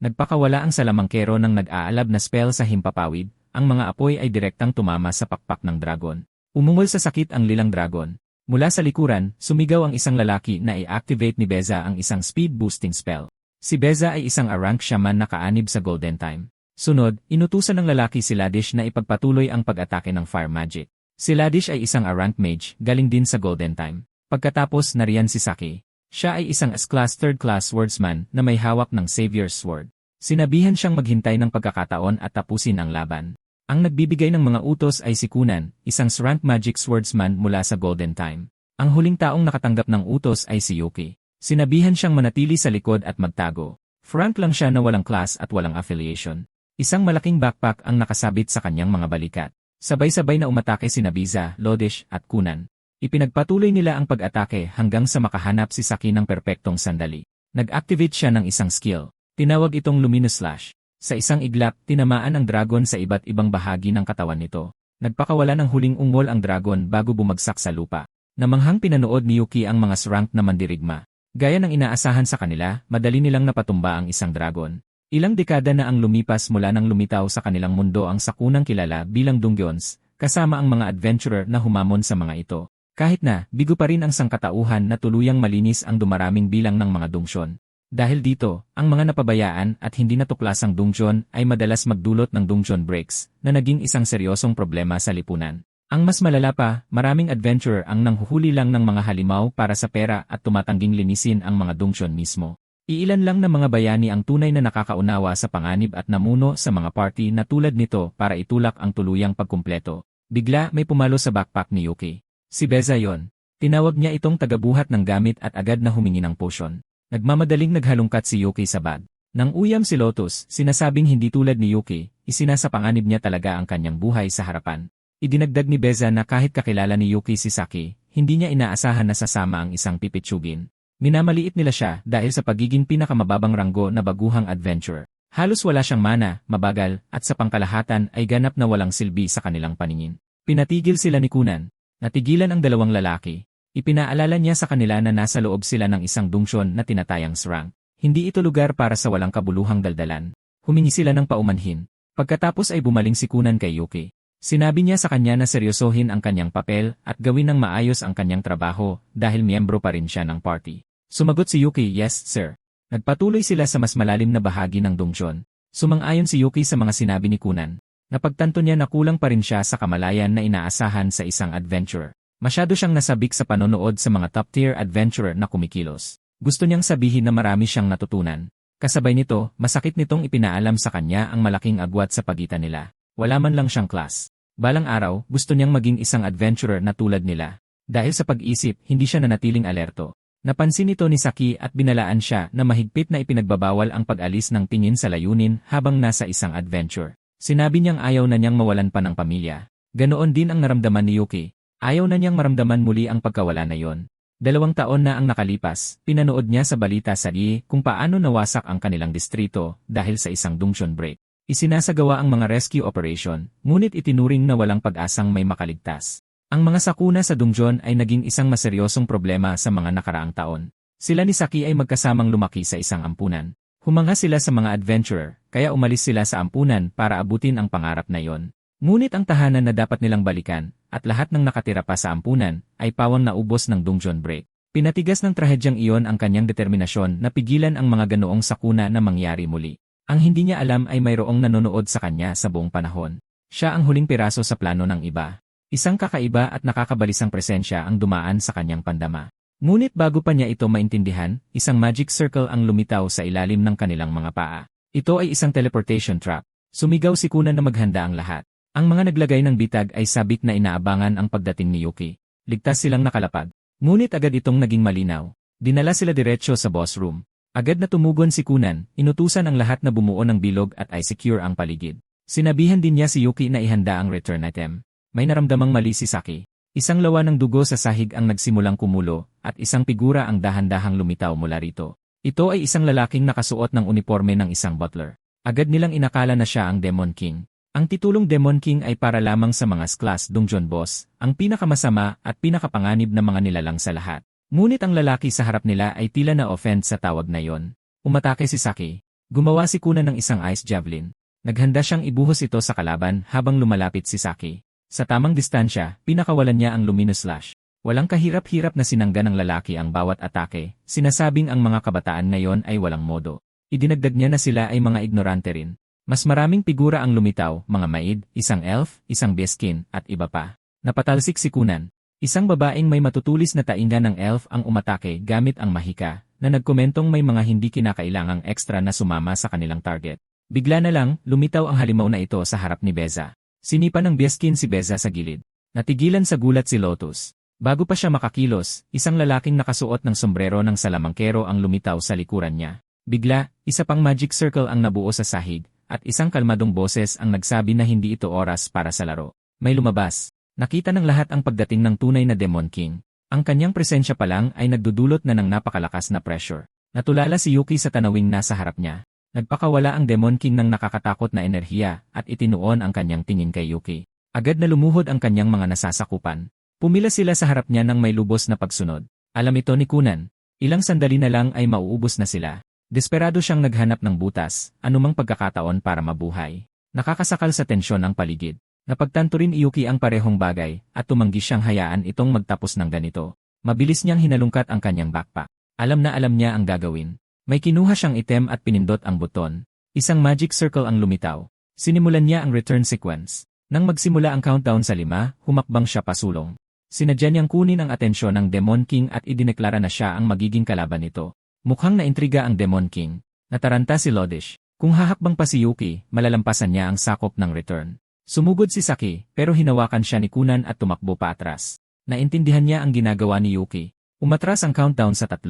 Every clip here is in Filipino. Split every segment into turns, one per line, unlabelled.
Nagpakawala ang salamangkero ng nag-aalab na spell sa himpapawid, ang mga apoy ay direktang tumama sa pakpak ng dragon. Umungol sa sakit ang lilang dragon. Mula sa likuran, sumigaw ang isang lalaki na i-activate ni Beza ang isang speed boosting spell. Si Beza ay isang A-rank shaman na kaanib sa Golden Time. Sunod, inutusan ng lalaki si Ladish na ipagpatuloy ang pag-atake ng fire magic. Si Ladish ay isang A-rank mage, galing din sa Golden Time. Pagkatapos nariyan si Saki. Siya ay isang S-class third-class swordsman na may hawak ng Savior's Sword. Sinabihan siyang maghintay ng pagkakataon at tapusin ang laban. Ang nagbibigay ng mga utos ay si Kunan, isang rank magic swordsman mula sa Golden Time. Ang huling taong nakatanggap ng utos ay si Yuki. Sinabihan siyang manatili sa likod at magtago. Frank lang siya na walang class at walang affiliation. Isang malaking backpack ang nakasabit sa kanyang mga balikat. Sabay-sabay na umatake sina Beza, Lodish at Kunan. Ipinagpatuloy nila ang pag-atake hanggang sa makahanap si Saki ng perpektong sandali. Nag-activate siya ng isang skill. Tinawag itong Luminous Slash. Sa isang iglap, tinamaan ang dragon sa iba't ibang bahagi ng katawan nito. Nagpakawala ng huling ungol ang dragon bago bumagsak sa lupa. Namanghang pinanood ni Yuki ang mga rank na mandirigma. Gaya ng inaasahan sa kanila, madali nilang napatumba ang isang dragon. Ilang dekada na ang lumipas mula nang lumitaw sa kanilang mundo ang sakunang kilala bilang Dungeons, kasama ang mga adventurer na humamon sa mga ito. Kahit na, bigo pa rin ang sangkatauhan na tuluyang malinis ang dumaraming bilang ng mga dungsyon. Dahil dito, ang mga napabayaan at hindi natuklasang dungeon ay madalas magdulot ng dungeon breaks na naging isang seryosong problema sa lipunan. Ang mas malala pa, maraming adventurer ang nanghuhuli lang ng mga halimaw para sa pera at tumatangging linisin ang mga dungeon mismo. Iilan lang na mga bayani ang tunay na nakakaunawa sa panganib at namuno sa mga party na tulad nito para itulak ang tuluyang pagkumpleto. Bigla may pumalo sa backpack ni Yuki. Si Beza yon. Tinawag niya itong tagabuhat ng gamit at agad na humingi ng potion. Nagmamadaling naghalungkat si Yuki sa bag. Nang uyam si Lotus, sinasabing hindi tulad ni Yuki, isinasapanganib niya talaga ang kanyang buhay sa harapan. Idinagdag ni Beza na kahit kakilala ni Yuki si Saki, hindi niya inaasahan na sasama ang isang pipitsugin. Minamaliit nila siya dahil sa pagiging pinakamababang ranggo na baguhang adventurer. Halos wala siyang mana, mabagal, at sa pangkalahatan ay ganap na walang silbi sa kanilang paningin. Pinatigil sila ni Kunan. Natigilan ang dalawang lalaki. Ipinaalala niya sa kanila na nasa loob sila ng isang dungsyon na tinatayang Srang. Hindi ito lugar para sa walang kabuluhang daldalan. Humingi sila ng paumanhin. Pagkatapos ay bumaling si Kunan kay Yuki. Sinabi niya sa kanya na seryosohin ang kanyang papel at gawin ng maayos ang kanyang trabaho dahil miyembro pa rin siya ng party. Sumagot si Yuki, "Yes, sir." Nagpatuloy sila sa mas malalim na bahagi ng dungsyon. Sumang-ayon si Yuki sa mga sinabi ni Kunan. Napagtanto niya na kulang pa rin siya sa kamalayan na inaasahan sa isang adventurer. Masyado siyang nasabik sa panonood sa mga top-tier adventurer na kumikilos. Gusto niyang sabihin na marami siyang natutunan. Kasabay nito, masakit nitong ipinaalam sa kanya ang malaking agwat sa pagitan nila. Wala man lang siyang class. Balang araw, gusto niyang maging isang adventurer na tulad nila. Dahil sa pag-isip, hindi siya nanatiling alerto. Napansin ito ni Saki at binalaan siya na mahigpit na ipinagbabawal ang pag-alis ng tingin sa layunin habang nasa isang adventure. Sinabi niyang ayaw na niyang mawalan pa ng pamilya. Ganoon din ang naramdaman ni Yuki. Ayaw na niyang maramdaman muli ang pagkawala na yon. 2 taon na ang nakalipas, pinanood niya sa balita sa IE kung paano nawasak ang kanilang distrito dahil sa isang dungeon break. Isinasagawa ang mga rescue operation, ngunit itinuring na walang pag-asang may makaligtas. Ang mga sakuna sa dungeon ay naging isang maseryosong problema sa mga nakaraang taon. Sila ni Saki ay magkasamang lumaki sa isang ampunan. Humanga sila sa mga adventurer, kaya umalis sila sa ampunan para abutin ang pangarap na yon. Ngunit ang tahanan na dapat nilang balikan, at lahat ng nakatira pa sa ampunan, ay pawang naubos ng dungeon break. Pinatigas ng trahedyang iyon ang kanyang determinasyon na pigilan ang mga ganoong sakuna na mangyari muli. Ang hindi niya alam ay mayroong nanonood sa kanya sa buong panahon. Siya ang huling piraso sa plano ng iba. Isang kakaiba at nakakabalisang presensya ang dumaan sa kanyang pandama. Ngunit bago pa niya ito maintindihan, isang magic circle ang lumitaw sa ilalim ng kanilang mga paa. Ito ay isang teleportation trap. Sumigaw si Kunan na maghanda ang lahat. Ang mga naglagay ng bitag ay sabik na inaabangan ang pagdating ni Yuki. Ligtas silang nakalapag. Ngunit agad itong naging malinaw. Dinala sila diretsyo sa boss room. Agad na tumugon si Kunan, inutusan ang lahat na bumuo ng bilog at i-secure ang paligid. Sinabihan din niya si Yuki na ihanda ang return item. May naramdamang mali si Saki. Isang lawa ng dugo sa sahig ang nagsimulang kumulo, at isang figura ang dahan-dahang lumitaw mula rito. Ito ay isang lalaking nakasuot ng uniforme ng isang butler. Agad nilang inakala na siya ang Demon King. Ang titulong Demon King ay para lamang sa mga class dungeon boss, ang pinakamasama at pinakapanganib na mga nilalang sa lahat. Ngunit ang lalaki sa harap nila ay tila na-offend sa tawag na yon. Umatake si Saki. Gumawa si Kunan ng isang ice javelin. Naghanda siyang ibuhos ito sa kalaban habang lumalapit si Saki. Sa tamang distansya, pinakawalan niya ang luminous slash. Walang kahirap-hirap na sinangga ng lalaki ang bawat atake, sinasabing ang mga kabataan ngayon ay walang modo. Idinagdag niya na sila ay mga ignorante rin. Mas maraming figura ang lumitaw, mga maid, isang elf, isang beskin, at iba pa. Napatalsik si Kunan. Isang babaeng may matutulis na tainga ng elf ang umatake gamit ang mahika, na nagkomentong may mga hindi kinakailangang ekstra na sumama sa kanilang target. Bigla na lang, lumitaw ang halimaw na ito sa harap ni Beza. Sinipa ng beskin si Beza sa gilid. Natigilan sa gulat si Lotus. Bago pa siya makakilos, isang lalaking nakasuot ng sombrero ng salamangkero ang lumitaw sa likuran niya. Bigla, isa pang magic circle ang nabuo sa sahig, at isang kalmadong boses ang nagsabi na hindi ito oras para sa laro. May lumabas. Nakita ng lahat ang pagdating ng tunay na Demon King. Ang kanyang presensya pa lang ay nagdudulot na ng napakalakas na pressure. Natulala si Yuki sa tanawing nasa harap niya. Nagpakawala ang Demon King ng nakakatakot na enerhiya at itinuon ang kanyang tingin kay Yuki. Agad na lumuhod ang kanyang mga nasasakupan. Pumila sila sa harap niya ng may lubos na pagsunod. Alam ito ni Kunan. Ilang sandali na lang ay mauubos na sila. Desperado siyang naghanap ng butas, anumang pagkakataon para mabuhay. Nakakasakal sa tensyon ang paligid. Napagtanto rin ni Yuki ang parehong bagay, at tumanggi siyang hayaan itong magtapos ng ganito. Mabilis niyang hinalungkat ang kanyang backpack. Alam na alam niya ang gagawin. May kinuha siyang item at pinindot ang buton. Isang magic circle ang lumitaw. Sinimulan niya ang return sequence. Nang magsimula ang countdown sa 5, humakbang siya pasulong. Sinadya niyang kunin ang atensyon ng Demon King at idineklara na siya ang magiging kalaban nito. Mukhang naintriga ang Demon King. Nataranta si Lodish. Kung hahakbang pa si Yuki, malalampasan niya ang sakop ng return. Sumugod si Saki, pero hinawakan siya ni Kunan at tumakbo pa atras. Naintindihan niya ang ginagawa ni Yuki. Umatras ang countdown sa 3.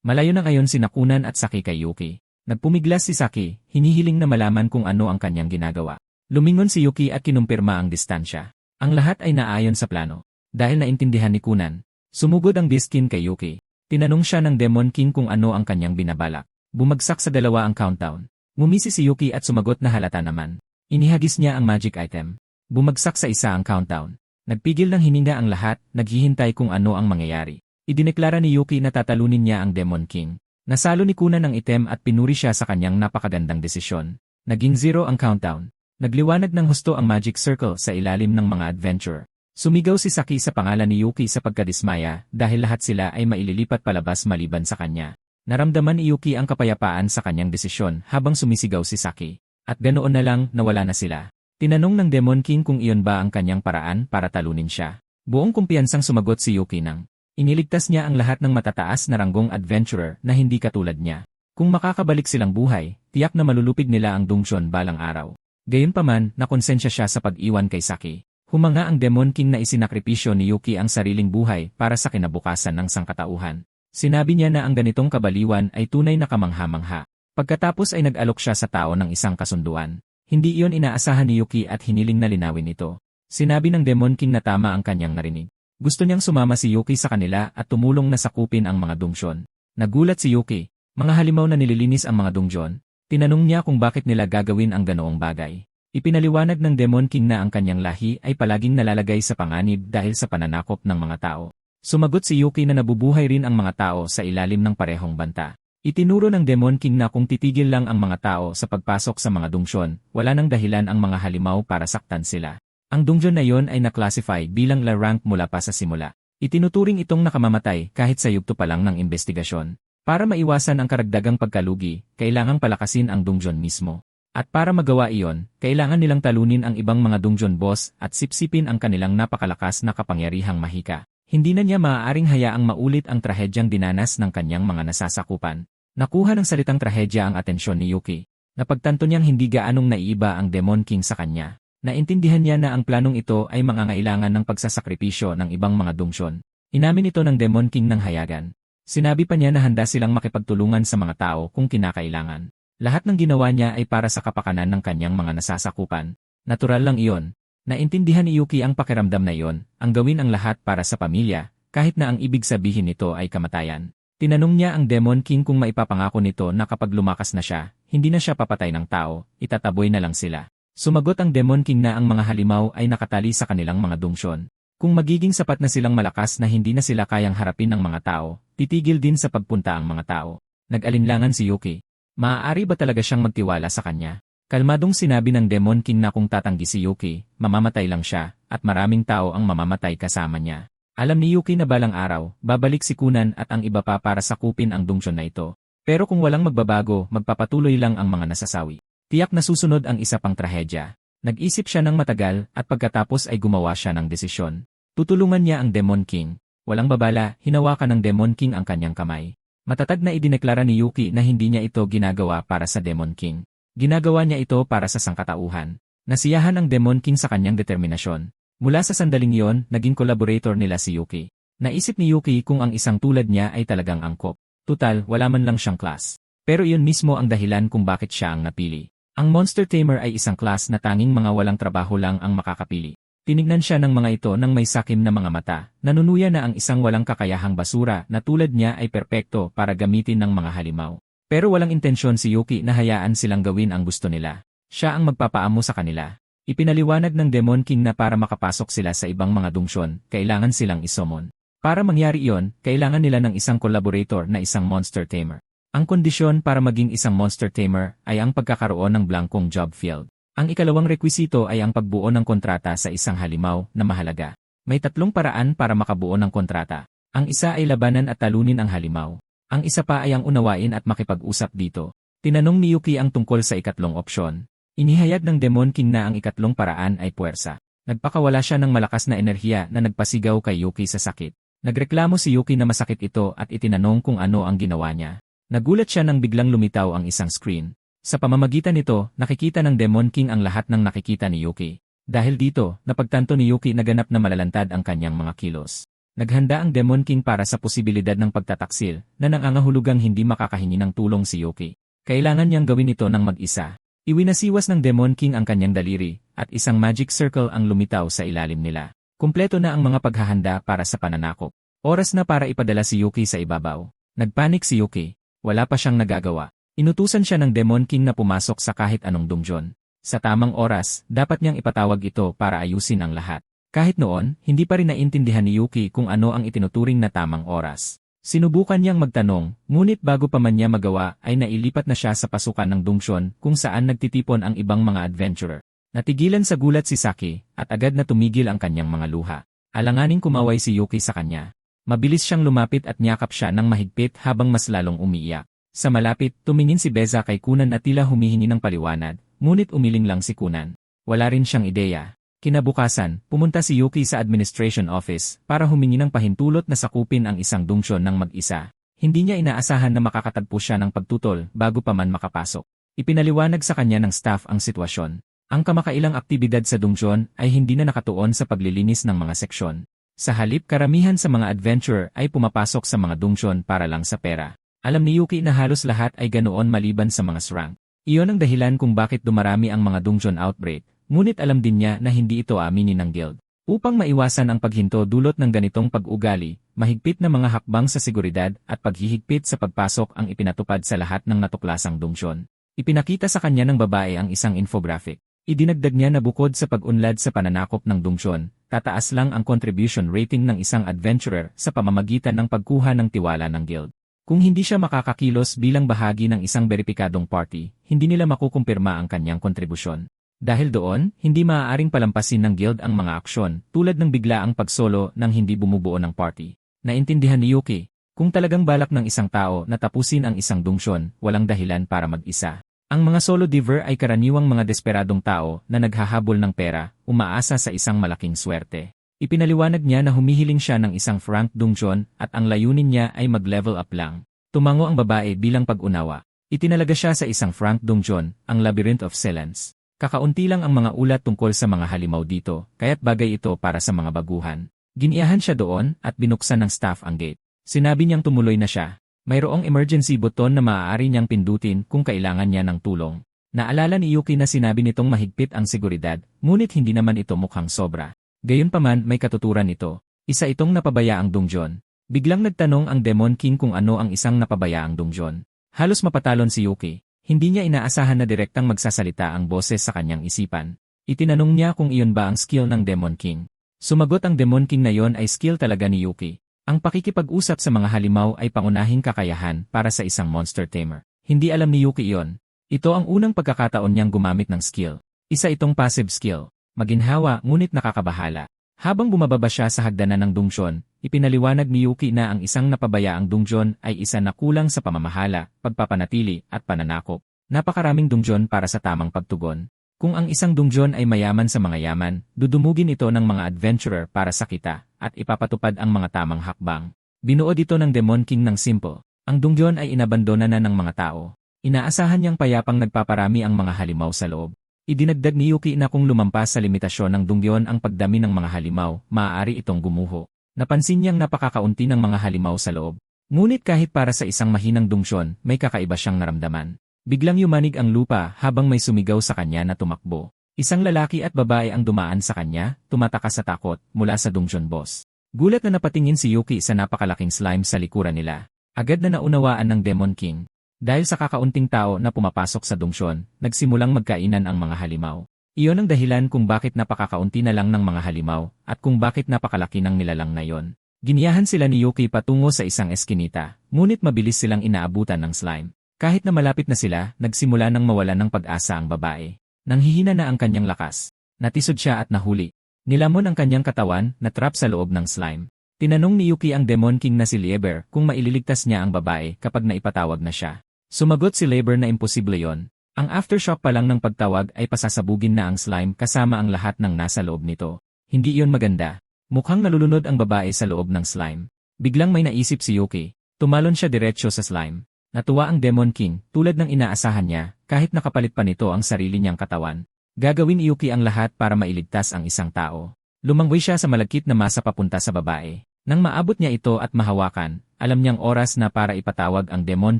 Malayo na ngayon sina Kunan at Saki kay Yuki. Nagpumiglas si Saki, hinihiling na malaman kung ano ang kanyang ginagawa. Lumingon si Yuki at kinumpirma ang distansya. Ang lahat ay naayon sa plano. Dahil naintindihan ni Kunan, sumugod ang Biskin kay Yuki. Tinanong siya ng Demon King kung ano ang kanyang binabalak. Bumagsak sa 2 ang countdown. Ngumisi si Yuki at sumagot na halata naman. Inihagis niya ang magic item. Bumagsak sa 1 ang countdown. Nagpigil ng hininga ang lahat, naghihintay kung ano ang mangyayari. Idineklara ni Yuki na tatalunin niya ang Demon King. Nasalo ni Kunan ang item at pinuri siya sa kanyang napakagandang desisyon. Naging 0 ang countdown. Nagliwanag ng husto ang magic circle sa ilalim ng mga adventurer. Sumigaw si Saki sa pangalan ni Yuki sa pagkadismaya dahil lahat sila ay maililipat palabas maliban sa kanya. Naramdaman ni Yuki ang kapayapaan sa kanyang desisyon habang sumisigaw si Saki. At ganoon na lang nawala na sila. Tinanong ng Demon King kung iyon ba ang kanyang paraan para talunin siya. Buong kumpiyansang sumagot si Yuki nang iniligtas niya ang lahat ng matataas na ranggong adventurer na hindi katulad niya. Kung makakabalik silang buhay, tiyak na malulupig nila ang Dungshon balang araw. Gayunpaman, nakonsensya siya sa pag-iwan kay Saki. Humanga ang Demon King na isinakripisyo ni Yuki ang sariling buhay para sa kinabukasan ng sangkatauhan. Sinabi niya na ang ganitong kabaliwan ay tunay na kamangha-mangha. Pagkatapos ay nag-alok siya sa tao ng isang kasunduan. Hindi iyon inaasahan ni Yuki at hiniling na linawin ito. Sinabi ng Demon King na tama ang kanyang narinig. Gusto niyang sumama si Yuki sa kanila at tumulong na sakupin ang mga Dungshon. Nagulat si Yuki. Mga halimaw na nililinis ang mga Dungshon. Tinanong niya kung bakit nila gagawin ang ganoong bagay. Ipinaliwanag ng Demon King na ang kanyang lahi ay palaging nalalagay sa panganib dahil sa pananakop ng mga tao. Sumagot si Yuki na nabubuhay rin ang mga tao sa ilalim ng parehong banta. Itinuro ng Demon King na kung titigil lang ang mga tao sa pagpasok sa mga Dungshon, wala nang dahilan ang mga halimaw para saktan sila. Ang Dungshon na yon ay na-classify bilang low rank mula pa sa simula. Itinuturing itong nakamamatay kahit sa yugto pa lang ng investigasyon. Para maiwasan ang karagdagang pagkalugi, kailangang palakasin ang Dungshon mismo. At para magawa iyon, kailangan nilang talunin ang ibang mga Dungshon boss at sipsipin ang kanilang napakalakas na kapangyarihang mahika. Hindi na niya maaaring hayaang maulit ang trahedyang dinanas ng kanyang mga nasasakupan. Nakuha ng salitang trahedya ang atensyon ni Yuki. Napagtanto niyang hindi gaanong naiiba ang Demon King sa kanya. Naintindihan niya na ang planong ito ay mangangailangan ng pagsasakripisyo ng ibang mga Dungshon. Inamin ito ng Demon King ng hayagan. Sinabi pa niya na handa silang makipagtulungan sa mga tao kung kinakailangan. Lahat ng ginawa niya ay para sa kapakanan ng kanyang mga nasasakupan. Natural lang iyon. Naintindihan ni Yuki ang pakiramdam na iyon, ang gawin ang lahat para sa pamilya, kahit na ang ibig sabihin nito ay kamatayan. Tinanong niya ang Demon King kung maipapangako nito na kapag lumakas na siya, hindi na siya papatay ng tao, itataboy na lang sila. Sumagot ang Demon King na ang mga halimaw ay nakatali sa kanilang mga Dungshon. Kung magiging sapat na silang malakas na hindi na sila kayang harapin ng mga tao, titigil din sa pagpunta ang mga tao. Nag-alinlangan si Yuki. Maaari ba talaga siyang magtiwala sa kanya? Kalmadong sinabi ng Demon King na kung tatanggi si Yuki, mamamatay lang siya, at maraming tao ang mamamatay kasama niya. Alam ni Yuki na balang araw, babalik si Kunan at ang iba pa para sakupin ang dungsyon na ito. Pero kung walang magbabago, magpapatuloy lang ang mga nasasawi. Tiyak na susunod ang isa pang trahedya. Nag-isip siya ng matagal at pagkatapos ay gumawa siya ng desisyon. Tutulungan niya ang Demon King. Walang babala, hinawakan ng Demon King ang kanyang kamay. Matatag na idineklara ni Yuki na hindi niya ito ginagawa para sa Demon King. Ginagawa niya ito para sa sangkatauhan. Nasiyahan ang Demon King sa kanyang determinasyon. Mula sa sandaling iyon, naging collaborator nila si Yuki. Naisip ni Yuki kung ang isang tulad niya ay talagang angkop. Tutal, wala man lang siyang class. Pero iyon mismo ang dahilan kung bakit siya ang napili. Ang Monster Tamer ay isang class na tanging mga walang trabaho lang ang makakapili. Tinignan siya ng mga ito ng may sakim na mga mata, nanunuya na ang isang walang kakayahang basura na tulad niya ay perpekto para gamitin ng mga halimaw. Pero walang intensyon si Yuki na hayaan silang gawin ang gusto nila. Siya ang magpapaamo sa kanila. Ipinaliwanag ng Demon King na para makapasok sila sa ibang mga dungsyon, kailangan silang isomon. Para mangyari iyon, kailangan nila ng isang collaborator na isang Monster Tamer. Ang kondisyon para maging isang Monster Tamer ay ang pagkakaroon ng blankong job field. Ang ikalawang rekwisito ay ang pagbuo ng kontrata sa isang halimaw na mahalaga. May 3 paraan para makabuo ng kontrata. Ang isa ay labanan at talunin ang halimaw. Ang isa pa ay ang unawain at makipag-usap dito. Tinanong ni Yuki ang tungkol sa ikatlong opsyon. Inihayag ng Demon King na ang ikatlong paraan ay puwersa. Nagpakawala siya ng malakas na enerhiya na nagpasigaw kay Yuki sa sakit. Nagreklamo si Yuki na masakit ito at itinanong kung ano ang ginawa niya. Nagulat siya nang biglang lumitaw ang isang screen. Sa pamamagitan nito, nakikita ng Demon King ang lahat ng nakikita ni Yuki. Dahil dito, napagtanto ni Yuki na ganap na malalantad ang kanyang mga kilos. Naghanda ang Demon King para sa posibilidad ng pagtataksil na nangangahulugang hindi makakahingi ng tulong si Yuki. Kailangan niyang gawin ito ng mag-isa. Iwinasiwas ng Demon King ang kanyang daliri at isang magic circle ang lumitaw sa ilalim nila. Kumpleto na ang mga paghahanda para sa pananakop. Oras na para ipadala si Yuki sa ibabaw. Nagpanik si Yuki. Wala pa siyang nagagawa. Inutusan siya ng Demon King na pumasok sa kahit anong dungsyon. Sa tamang oras, dapat niyang ipatawag ito para ayusin ang lahat. Kahit noon, hindi pa rin naintindihan ni Yuki kung ano ang itinuturing na tamang oras. Sinubukan niyang magtanong, ngunit bago pa man niya magawa ay nailipat na siya sa pasukan ng dungsyon kung saan nagtitipon ang ibang mga adventurer. Natigilan sa gulat si Saki, at agad na tumigil ang kanyang mga luha. Alanganing kumaway si Yuki sa kanya. Mabilis siyang lumapit at niyakap siya ng mahigpit habang mas lalong umiiyak. Sa malapit, tumingin si Beza kay Kunan at tila humihingi ng paliwanag, ngunit umiling lang si Kunan. Wala rin siyang ideya. Kinabukasan, pumunta si Yuki sa administration office para humingi ng pahintulot na sakupin ang isang dungsyon ng mag-isa. Hindi niya inaasahan na makakatagpo siya ng pagtutol bago pa man makapasok. Ipinaliwanag sa kanya ng staff ang sitwasyon. Ang kamakailang aktibidad sa dungsyon ay hindi na nakatuon sa paglilinis ng mga seksyon. Sa halip, karamihan sa mga adventurer ay pumapasok sa mga dungsyon para lang sa pera. Alam ni Yuki na halos lahat ay ganoon maliban sa mga SRANK. Iyon ang dahilan kung bakit dumarami ang mga dungsyon outbreak, ngunit alam din niya na hindi ito aminin ng guild. Upang maiwasan ang paghinto dulot ng ganitong pag-ugali, mahigpit na mga hakbang sa seguridad at paghihigpit sa pagpasok ang ipinatupad sa lahat ng natuklasang dungsyon. Ipinakita sa kanya ng babae ang isang infographic. Idinagdag niya na bukod sa pag-unlad sa pananakop ng dungsyon, tataas lang ang contribution rating ng isang adventurer sa pamamagitan ng pagkuha ng tiwala ng guild. Kung hindi siya makakakilos bilang bahagi ng isang beripikadong party, hindi nila makukumpirma ang kanyang kontribusyon. Dahil doon, hindi maaaring palampasin ng guild ang mga aksyon, tulad ng biglaang pagsolo ng hindi bumubuo ng party. Naintindihan ni Yuki, kung talagang balak ng isang tao na tapusin ang isang dungsyon, walang dahilan para mag-isa. Ang mga solo diver ay karaniwang mga desperadong tao na naghahabol ng pera, umaasa sa isang malaking swerte. Ipinaliwanag niya na humihiling siya ng isang frank dungsyon at ang layunin niya ay mag-level up lang. Tumango ang babae bilang pag-unawa. Itinalaga siya sa isang frank dungsyon, ang Labyrinth of Silence. Kakaunti lang ang mga ulat tungkol sa mga halimaw dito, kaya't bagay ito para sa mga baguhan. Giniyahan siya doon at binuksan ng staff ang gate. Sinabi niyang tumuloy na siya. Mayroong emergency button na maaari niyang pindutin kung kailangan niya ng tulong. Naalala ni Yuki na sinabi nitong mahigpit ang seguridad, ngunit hindi naman ito mukhang sobra. Gayunpaman may katuturan ito. Isa itong napabayaang dungsyon. Biglang nagtanong ang Demon King kung ano ang isang napabayaang dungsyon. Halos mapatalon si Yuki. Hindi niya inaasahan na direktang magsasalita ang boses sa kanyang isipan. Itinanong niya kung iyon ba ang skill ng Demon King. Sumagot ang Demon King na iyon ay skill talaga ni Yuki. Ang pakikipag-usap sa mga halimaw ay pangunahing kakayahan para sa isang monster tamer. Hindi alam ni Yuki iyon. Ito ang unang pagkakataon niyang gumamit ng skill. Isa itong passive skill. Maginhawa ngunit nakakabahala. Habang bumababa siya sa hagdanan ng dungeon, ipinaliwanag ni Yuki na ang isang napabayaang dungeon ay isa na kulang sa pamamahala, pagpapanatili, at pananakop. Napakaraming dungeon para sa tamang pagtugon. Kung ang isang dungeon ay mayaman sa mga yaman, dudumugin ito ng mga adventurer para sa kita, at ipapatupad ang mga tamang hakbang. Binuod ito ng Demon King ng simple. Ang dungeon ay inabandona na ng mga tao. Inaasahan niyang payapang nagpaparami ang mga halimaw sa loob. Idinagdag ni Yuki na kung lumampas sa limitasyon ng dungeon ang pagdami ng mga halimaw, maaari itong gumuho. Napansin niyang napakakaunti ng mga halimaw sa loob. Ngunit kahit para sa isang mahinang dungeon, may kakaiba siyang naramdaman. Biglang yumanig ang lupa habang may sumigaw sa kanya na tumakbo. Isang lalaki at babae ang dumaan sa kanya, tumatakas sa takot, mula sa dungeon boss. Gulat na napatingin si Yuki sa napakalaking slime sa likuran nila. Agad na naunawaan ng Demon King. Dahil sa kakaunting tao na pumapasok sa dungeon, nagsimulang magkainan ang mga halimaw. Iyon ang dahilan kung bakit napakakaunti na lang ng mga halimaw, at kung bakit napakalaki ng nilalang na yon. Giniyahan sila ni Yuki patungo sa isang eskinita, ngunit mabilis silang inaabutan ng slime. Kahit na malapit na sila, nagsimula nang mawalan ng pag-asa ang babae. Nanghihina na ang kanyang lakas. Natisod siya at nahuli. Nilamon ang kanyang katawan, na trap sa loob ng slime. Tinanong ni Yuki ang Demon King na si Lieber kung maililigtas niya ang babae kapag naipatawag na siya. Sumagot si Lieber na imposible yon. Ang aftershock pa lang ng pagtawag ay pasasabugin na ang slime kasama ang lahat ng nasa loob nito. Hindi iyon maganda. Mukhang nalulunod ang babae sa loob ng slime. Biglang may naisip si Yuki. Tumalon siya diretsyo sa slime. Natuwa ang Demon King, tulad ng inaasahan niya, kahit nakapalit pa nito ang sarili niyang katawan. Gagawin ni Yuki ang lahat para mailigtas ang isang tao. Lumanggoy siya sa malagkit na masa papunta sa babae. Nang maabot niya ito at mahawakan, alam niyang oras na para ipatawag ang Demon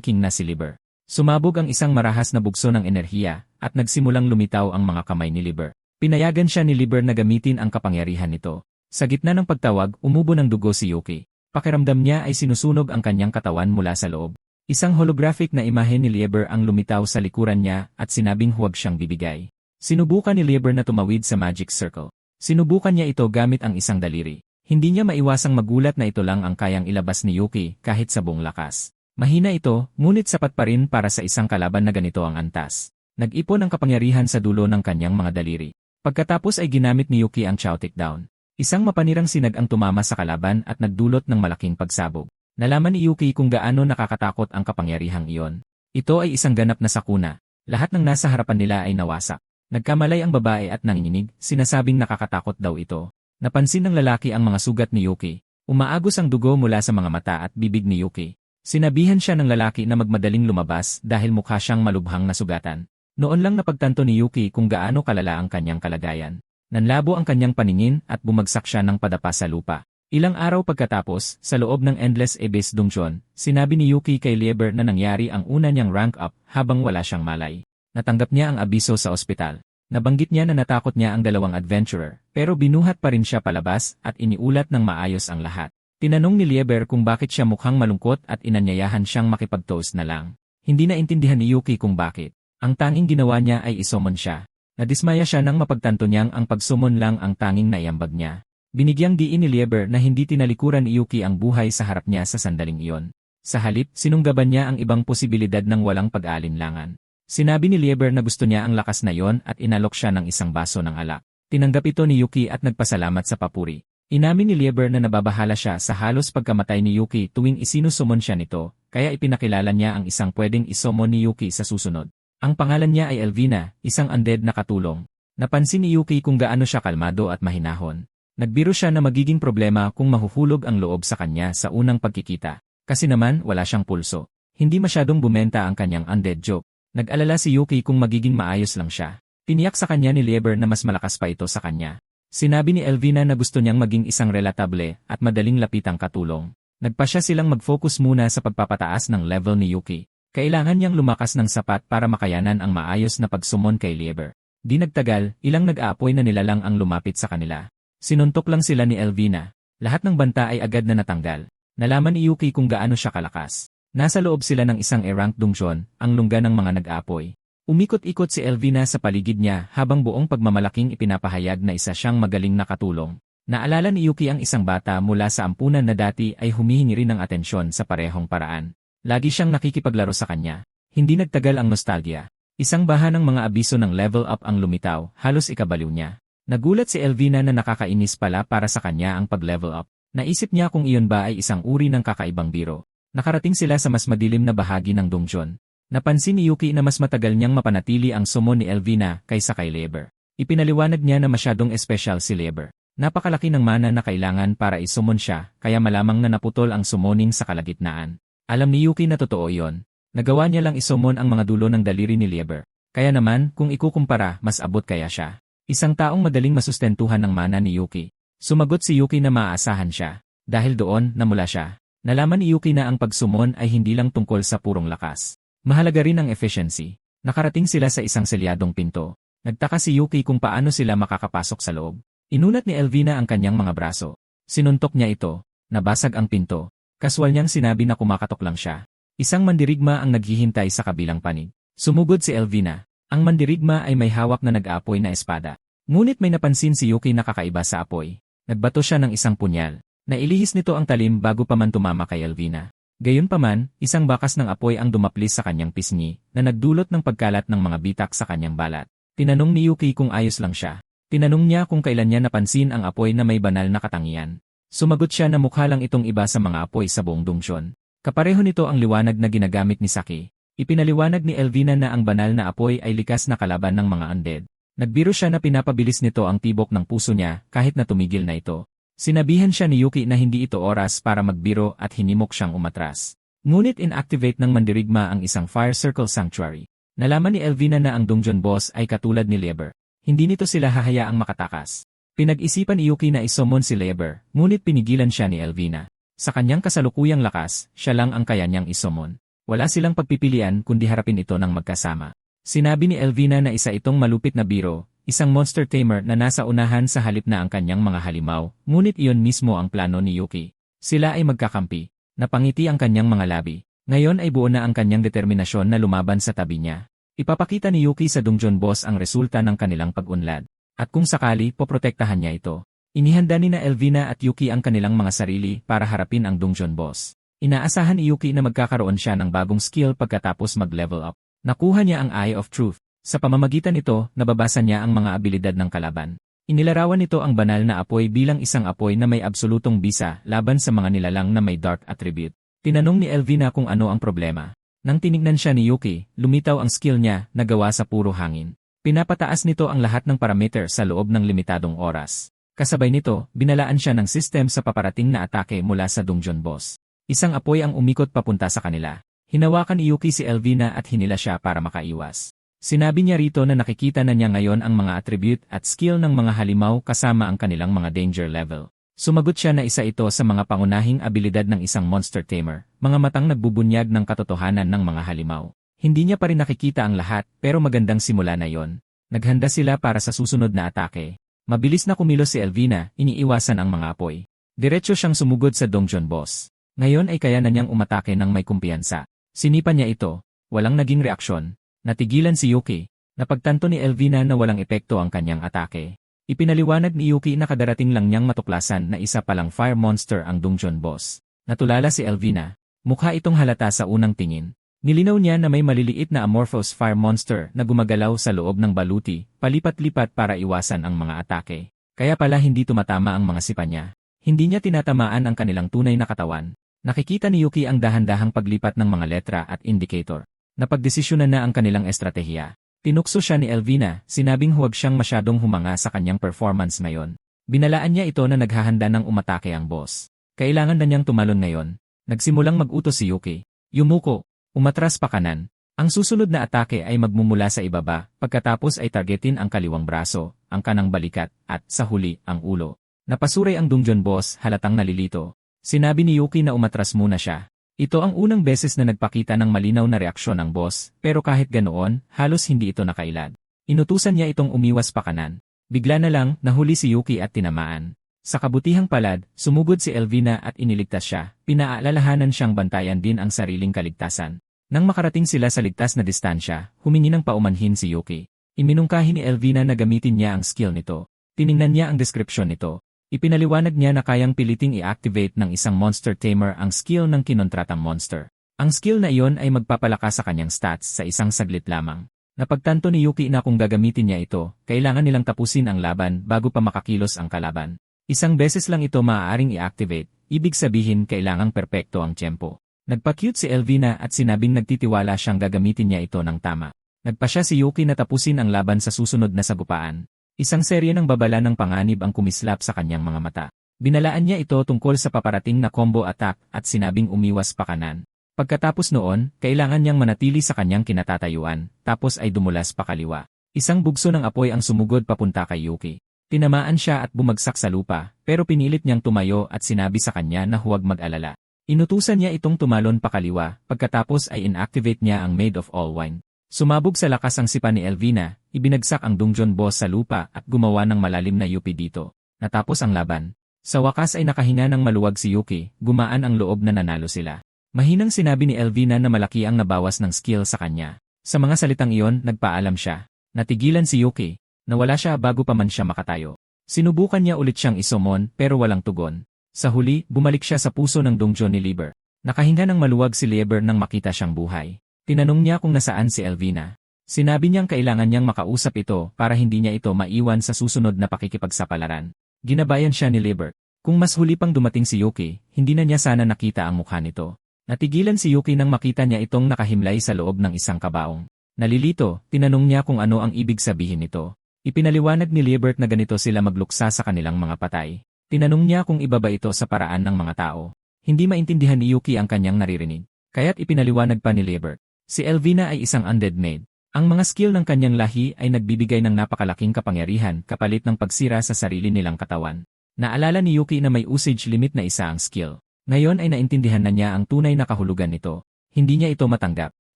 King na si Lieber. Sumabog ang isang marahas na bugso ng enerhiya, at nagsimulang lumitaw ang mga kamay ni Lieber. Pinayagan siya ni Lieber na gamitin ang kapangyarihan nito. Sa gitna ng pagtawag, umubo ng dugo si Yuki. Pakiramdam niya ay sinusunog ang kanyang katawan mula sa loob. Isang holographic na imahe ni Lieber ang lumitaw sa likuran niya at sinabing huwag siyang bibigay. Sinubukan ni Lieber na tumawid sa magic circle. Sinubukan niya ito gamit ang isang daliri. Hindi niya maiwasang magulat na ito lang ang kayang ilabas ni Yuki kahit sa buong lakas. Mahina ito, ngunit sapat pa rin para sa isang kalaban na ganito ang antas. Nag-ipon ang kapangyarihan sa dulo ng kanyang mga daliri. Pagkatapos ay ginamit ni Yuki ang Chow Takedown. Isang mapanirang sinag ang tumama sa kalaban at nagdulot ng malaking pagsabog. Nalaman ni Yuki kung gaano nakakatakot ang kapangyarihang iyon. Ito ay isang ganap na sakuna. Lahat ng nasa harapan nila ay nawasak. Nagkamalay ang babae at nanginginig, sinasabing nakakatakot daw ito. Napansin ng lalaki ang mga sugat ni Yuki. Umaagos ang dugo mula sa mga mata at bibig ni Yuki. Sinabihan siya ng lalaki na magmadaling lumabas dahil mukha siyang malubhang na sugatan. Noon lang napagtanto ni Yuki kung gaano kalala ang kanyang kalagayan. Nanlabo ang kanyang paningin at bumagsak siya ng padapa sa lupa. Ilang araw pagkatapos, sa loob ng Endless Abyss Dungeon, sinabi ni Yuki kay Lieber na nangyari ang una niyang rank up habang wala siyang malay. Natanggap niya ang abiso sa ospital. Nabanggit niya na natakot niya ang dalawang adventurer, pero binuhat pa rin siya palabas at iniulat ng maayos ang lahat. Tinanong ni Lieber kung bakit siya mukhang malungkot at inanyayahan siyang makipag-toast na lang. Hindi na intindihan ni Yuki kung bakit. Ang tanging ginawa niya ay isumon siya. Nadismaya siya nang mapagtanto niyang ang pagsumon lang ang tanging naiambag niya. Binigyang diin ni Lieber na hindi tinalikuran ni Yuki ang buhay sa harap niya sa sandaling iyon. Sa halip, sinunggaban niya ang ibang posibilidad ng walang pag-aalinlangan. Sinabi ni Lieber na gusto niya ang lakas na iyon at inalok siya ng isang baso ng alak. Tinanggap ito ni Yuki at nagpasalamat sa papuri. Inamin ni Lieber na nababahala siya sa halos pagkamatay ni Yuki tuwing isinusumon siya nito, kaya ipinakilala niya ang isang pwedeng isumon ni Yuki sa susunod. Ang pangalan niya ay Elvina, isang undead na katulong. Napansin ni Yuki kung gaano siya kalmado at mahinahon. Nagbiro siya na magiging problema kung mahuhulog ang loob sa kanya sa unang pagkikita. Kasi naman wala siyang pulso. Hindi masyadong bumenta ang kanyang undead joke. Nag-alala si Yuki kung magiging maayos lang siya. Tiniyak sa kanya ni Lieber na mas malakas pa ito sa kanya. Sinabi ni Elvina na gusto niyang maging isang relatable at madaling lapitang katulong. Nagpasya silang mag-focus muna sa pagpapataas ng level ni Yuki. Kailangan niyang lumakas ng sapat para makayanan ang maayos na pagsumon kay Lieber. Di nagtagal, ilang nag-aapoy na nilalang ang lumapit sa kanila. Sinuntok lang sila ni Elvina. Lahat ng banta ay agad na natanggal. Nalaman ni Yuki kung gaano siya kalakas. Nasa loob sila ng isang E-rank dungeon, ang lungga ng mga nag-aapoy. Umikot-ikot si Elvina sa paligid niya habang buong pagmamalaking ipinapahayag na isa siyang magaling na katulong. Naalala ni Yuki ang isang bata mula sa ampunan na dati ay humihingi rin ng atensyon sa parehong paraan. Lagi siyang nakikipaglaro sa kanya. Hindi nagtagal ang nostalgia. Isang baha ng mga abiso ng level up ang lumitaw, halos ikabaliw niya. Nagulat si Elvina na nakakainis pala para sa kanya ang pag-level up. Naisip niya kung iyon ba ay isang uri ng kakaibang biro. Nakarating sila sa mas madilim na bahagi ng dungeon. Napansin ni Yuki na mas matagal niyang mapanatili ang summon ni Elvina kaysa kay Leber. Ipinaliwanag niya na masyadong espesyal si Leber. Napakalaki ng mana na kailangan para isumon siya, kaya malamang na naputol ang summoning sa kalagitnaan. Alam ni Yuki na totoo iyon. Nagawa niya lang isumon ang mga dulo ng daliri ni Leber. Kaya naman, kung ikukumpara, mas abot kaya siya. Isang taong madaling masustentuhan ng mana ni Yuki. Sumagot si Yuki na maaasahan siya. Dahil doon, namula siya. Nalaman ni Yuki na ang pagsumon ay hindi lang tungkol sa purong lakas. Mahalaga rin ang efficiency. Nakarating sila sa isang selyadong pinto. Nagtaka si Yuki kung paano sila makakapasok sa loob. Inunat ni Elvina ang kanyang mga braso. Sinuntok niya ito. Nabasag ang pinto. Kaswal niyang sinabi na kumakatok lang siya. Isang mandirigma ang naghihintay sa kabilang panig. Sumugod si Elvina. Ang mandirigma ay may hawak na nag-aapoy na espada. Ngunit may napansin si Yuki na kakaiba sa apoy. Nagbato siya ng isang punyal. Nailihis nito ang talim bago pa man tumama kay Elvina. Gayunpaman, isang bakas ng apoy ang dumaplis sa kanyang pisngi na nagdulot ng pagkalat ng mga bitak sa kanyang balat. Tinanong ni Yuki kung ayos lang siya. Tinanong niya kung kailan niya napansin ang apoy na may banal na katangian. Sumagot siya na mukha lang itong iba sa mga apoy sa buong dungeon. Kapareho nito ang liwanag na ginagamit ni Saki. Ipinaliwanag ni Elvina na ang banal na apoy ay likas na kalaban ng mga undead. Nagbiro siya na pinapabilis nito ang tibok ng puso niya kahit na tumigil na ito. Sinabihan siya ni Yuki na hindi ito oras para magbiro at hinimok siyang umatras. Ngunit inactivate ng mandirigma ang isang Fire Circle Sanctuary. Nalaman ni Elvina na ang dungeon boss ay katulad ni Leber. Hindi nito sila hahayaang makatakas. Pinag-isipan ni Yuki na isumon si Leber, ngunit pinigilan siya ni Elvina. Sa kanyang kasalukuyang lakas, siya lang ang kaya niyang isumon. Wala silang pagpipilian kundi harapin ito ng magkasama. Sinabi ni Elvina na isa itong malupit na biro, isang monster tamer na nasa unahan sa halip na ang kanyang mga halimaw, ngunit iyon mismo ang plano ni Yuki. Sila ay magkakampi. Napangiti ang kanyang mga labi. Ngayon ay buo na ang kanyang determinasyon na lumaban sa tabi niya. Ipapakita ni Yuki sa dungeon boss ang resulta ng kanilang pag-unlad. At kung sakali, poprotektahan niya ito. Inihanda ni na Elvina at Yuki ang kanilang mga sarili para harapin ang dungeon boss. Inaasahan ni Yuki na magkakaroon siya ng bagong skill pagkatapos mag-level up. Nakuha niya ang Eye of Truth. Sa pamamagitan nito, nababasa niya ang mga abilidad ng kalaban. Inilarawan nito ang banal na apoy bilang isang apoy na may absolutong bisa laban sa mga nilalang na may dark attribute. Tinanong ni Elvina kung ano ang problema. Nang tinignan siya ni Yuki, lumitaw ang skill niya na gawa sa puro hangin. Pinapataas nito ang lahat ng parameter sa loob ng limitadong oras. Kasabay nito, binalaan siya ng system sa paparating na atake mula sa dungeon boss. Isang apoy ang umikot papunta sa kanila. Hinawakan ni Yuki si Elvina at hinila siya para makaiwas. Sinabi niya rito na nakikita na niya ngayon ang mga attribute at skill ng mga halimaw kasama ang kanilang mga danger level. Sumagot siya na isa ito sa mga pangunahing abilidad ng isang monster tamer, mga matang nagbubunyag ng katotohanan ng mga halimaw. Hindi niya pa rin nakikita ang lahat pero magandang simula na yon. Naghanda sila para sa susunod na atake. Mabilis na kumilos si Elvina, iniiwasan ang mga apoy. Diretso siyang sumugod sa dungeon boss. Ngayon ay kaya na niyang umatake ng may kumpiyansa. Sinipan niya ito. Walang naging reaksyon. Natigilan si Yuki. Napagtanto ni Elvina na walang epekto ang kanyang atake. Ipinaliwanag ni Yuki na kadarating lang niyang matuklasan na isa palang fire monster ang dungeon boss. Natulala si Elvina. Mukha itong halata sa unang tingin. Nilinaw niya na may maliliit na amorphous fire monster na gumagalaw sa loob ng baluti, palipat-lipat para iwasan ang mga atake. Kaya pala hindi tumatama ang mga sipa niya. Hindi niya tinatamaan ang kanilang tunay na katawan. Nakikita ni Yuki ang dahan-dahang paglipat ng mga letra at indicator. Napagdesisyonan na ang kanilang estratehiya. Tinukso siya ni Elvina, sinabing huwag siyang masyadong humanga sa kanyang performance ngayon. Binalaan niya ito na naghahanda ng umatake ang boss. Kailangan na niyang tumalon ngayon. Nagsimulang mag-utos si Yuki. Yumuko. Umatras pa kanan. Ang susunod na atake ay magmumula sa ibaba, pagkatapos ay targetin ang kaliwang braso, ang kanang balikat, at, sa huli, ang ulo. Napasuray ang dungeon boss, halatang nalilito. Sinabi ni Yuki na umatras muna siya. Ito ang unang beses na nagpakita ng malinaw na reaksyon ang boss, pero kahit ganoon, halos hindi ito nakailad. Inutusan niya itong umiwas pa kanan. Bigla na lang, nahuli si Yuki at tinamaan. Sa kabutihang palad, sumugod si Elvina at iniligtas siya. Pinaalalahanan siyang bantayan din ang sariling kaligtasan. Nang makarating sila sa ligtas na distansya, humingi ng paumanhin si Yuki. Iminungkahi ni Elvina na gamitin niya ang skill nito. Tiningnan niya ang deskripsyon nito. Ipinaliwanag niya na kayang piliting i-activate ng isang monster tamer ang skill ng kinontratang monster. Ang skill na iyon ay magpapalakas sa kanyang stats sa isang saglit lamang. Napagtanto ni Yuki na kung gagamitin niya ito, kailangan nilang tapusin ang laban bago pa makakilos ang kalaban. Isang beses lang ito maaaring i-activate, ibig sabihin kailangang perpekto ang tiyempo. Nagpa-cute si Elvina at sinabing nagtitiwala siyang gagamitin niya ito ng tama. Nagpasya si Yuki na tapusin ang laban sa susunod na sagupaan. Isang serye ng babala ng panganib ang kumislap sa kanyang mga mata. Binalaan niya ito tungkol sa paparating na combo attack at sinabing umiwas pa kanan. Pagkatapos noon, kailangan niyang manatili sa kanyang kinatatayuan, tapos ay dumulas pa kaliwa. Isang bugso ng apoy ang sumugod papunta kay Yuki. Tinamaan siya at bumagsak sa lupa, pero pinilit niyang tumayo at sinabi sa kanya na huwag mag-alala. Inutusan niya itong tumalon pa kaliwa, pagkatapos ay inactivate niya ang Maid of All Wine. Sumabog sa lakas ang sipa ni Elvina, ibinagsak ang dungeon boss sa lupa at gumawa ng malalim na yupi dito. Natapos ang laban. Sa wakas ay nakahinga ng maluwag si Yuki, gumaan ang loob na nanalo sila. Mahinang sinabi ni Elvina na malaki ang nabawas ng skill sa kanya. Sa mga salitang iyon, nagpaalam siya. Natigilan si Yuki. Nawala siya bago pa man siya makatayo. Sinubukan niya ulit siyang isomon pero walang tugon. Sa huli, bumalik siya sa puso ng dungeon ni Lieber. Nakahinga ng maluwag si Lieber nang makita siyang buhay. Tinanong niya kung nasaan si Elvina. Sinabi niyang kailangan niyang makausap ito para hindi niya ito maiwan sa susunod na pakikipagsapalaran. Ginabayan siya ni Lieber. Kung mas huli pang dumating si Yuki, hindi na niya sana nakita ang mukha nito. Natigilan si Yuki nang makita niya itong nakahimlay sa loob ng isang kabaong. Nalilito, tinanong niya kung ano ang ibig sabihin nito. Ipinaliwanag ni Liebert na ganito sila magluksa sa kanilang mga patay. Tinanong niya kung iba ba ito sa paraan ng mga tao. Hindi maintindihan ni Yuki ang kanyang naririnig. Kaya't ipinaliwanag pa ni Liebert. Si Elvina ay isang undead maid. Ang mga skill ng kanyang lahi ay nagbibigay ng napakalaking kapangyarihan kapalit ng pagsira sa sarili nilang katawan. Naalala ni Yuki na may usage limit na isa ang skill. Ngayon ay naintindihan na niya ang tunay na kahulugan nito. Hindi niya ito matanggap.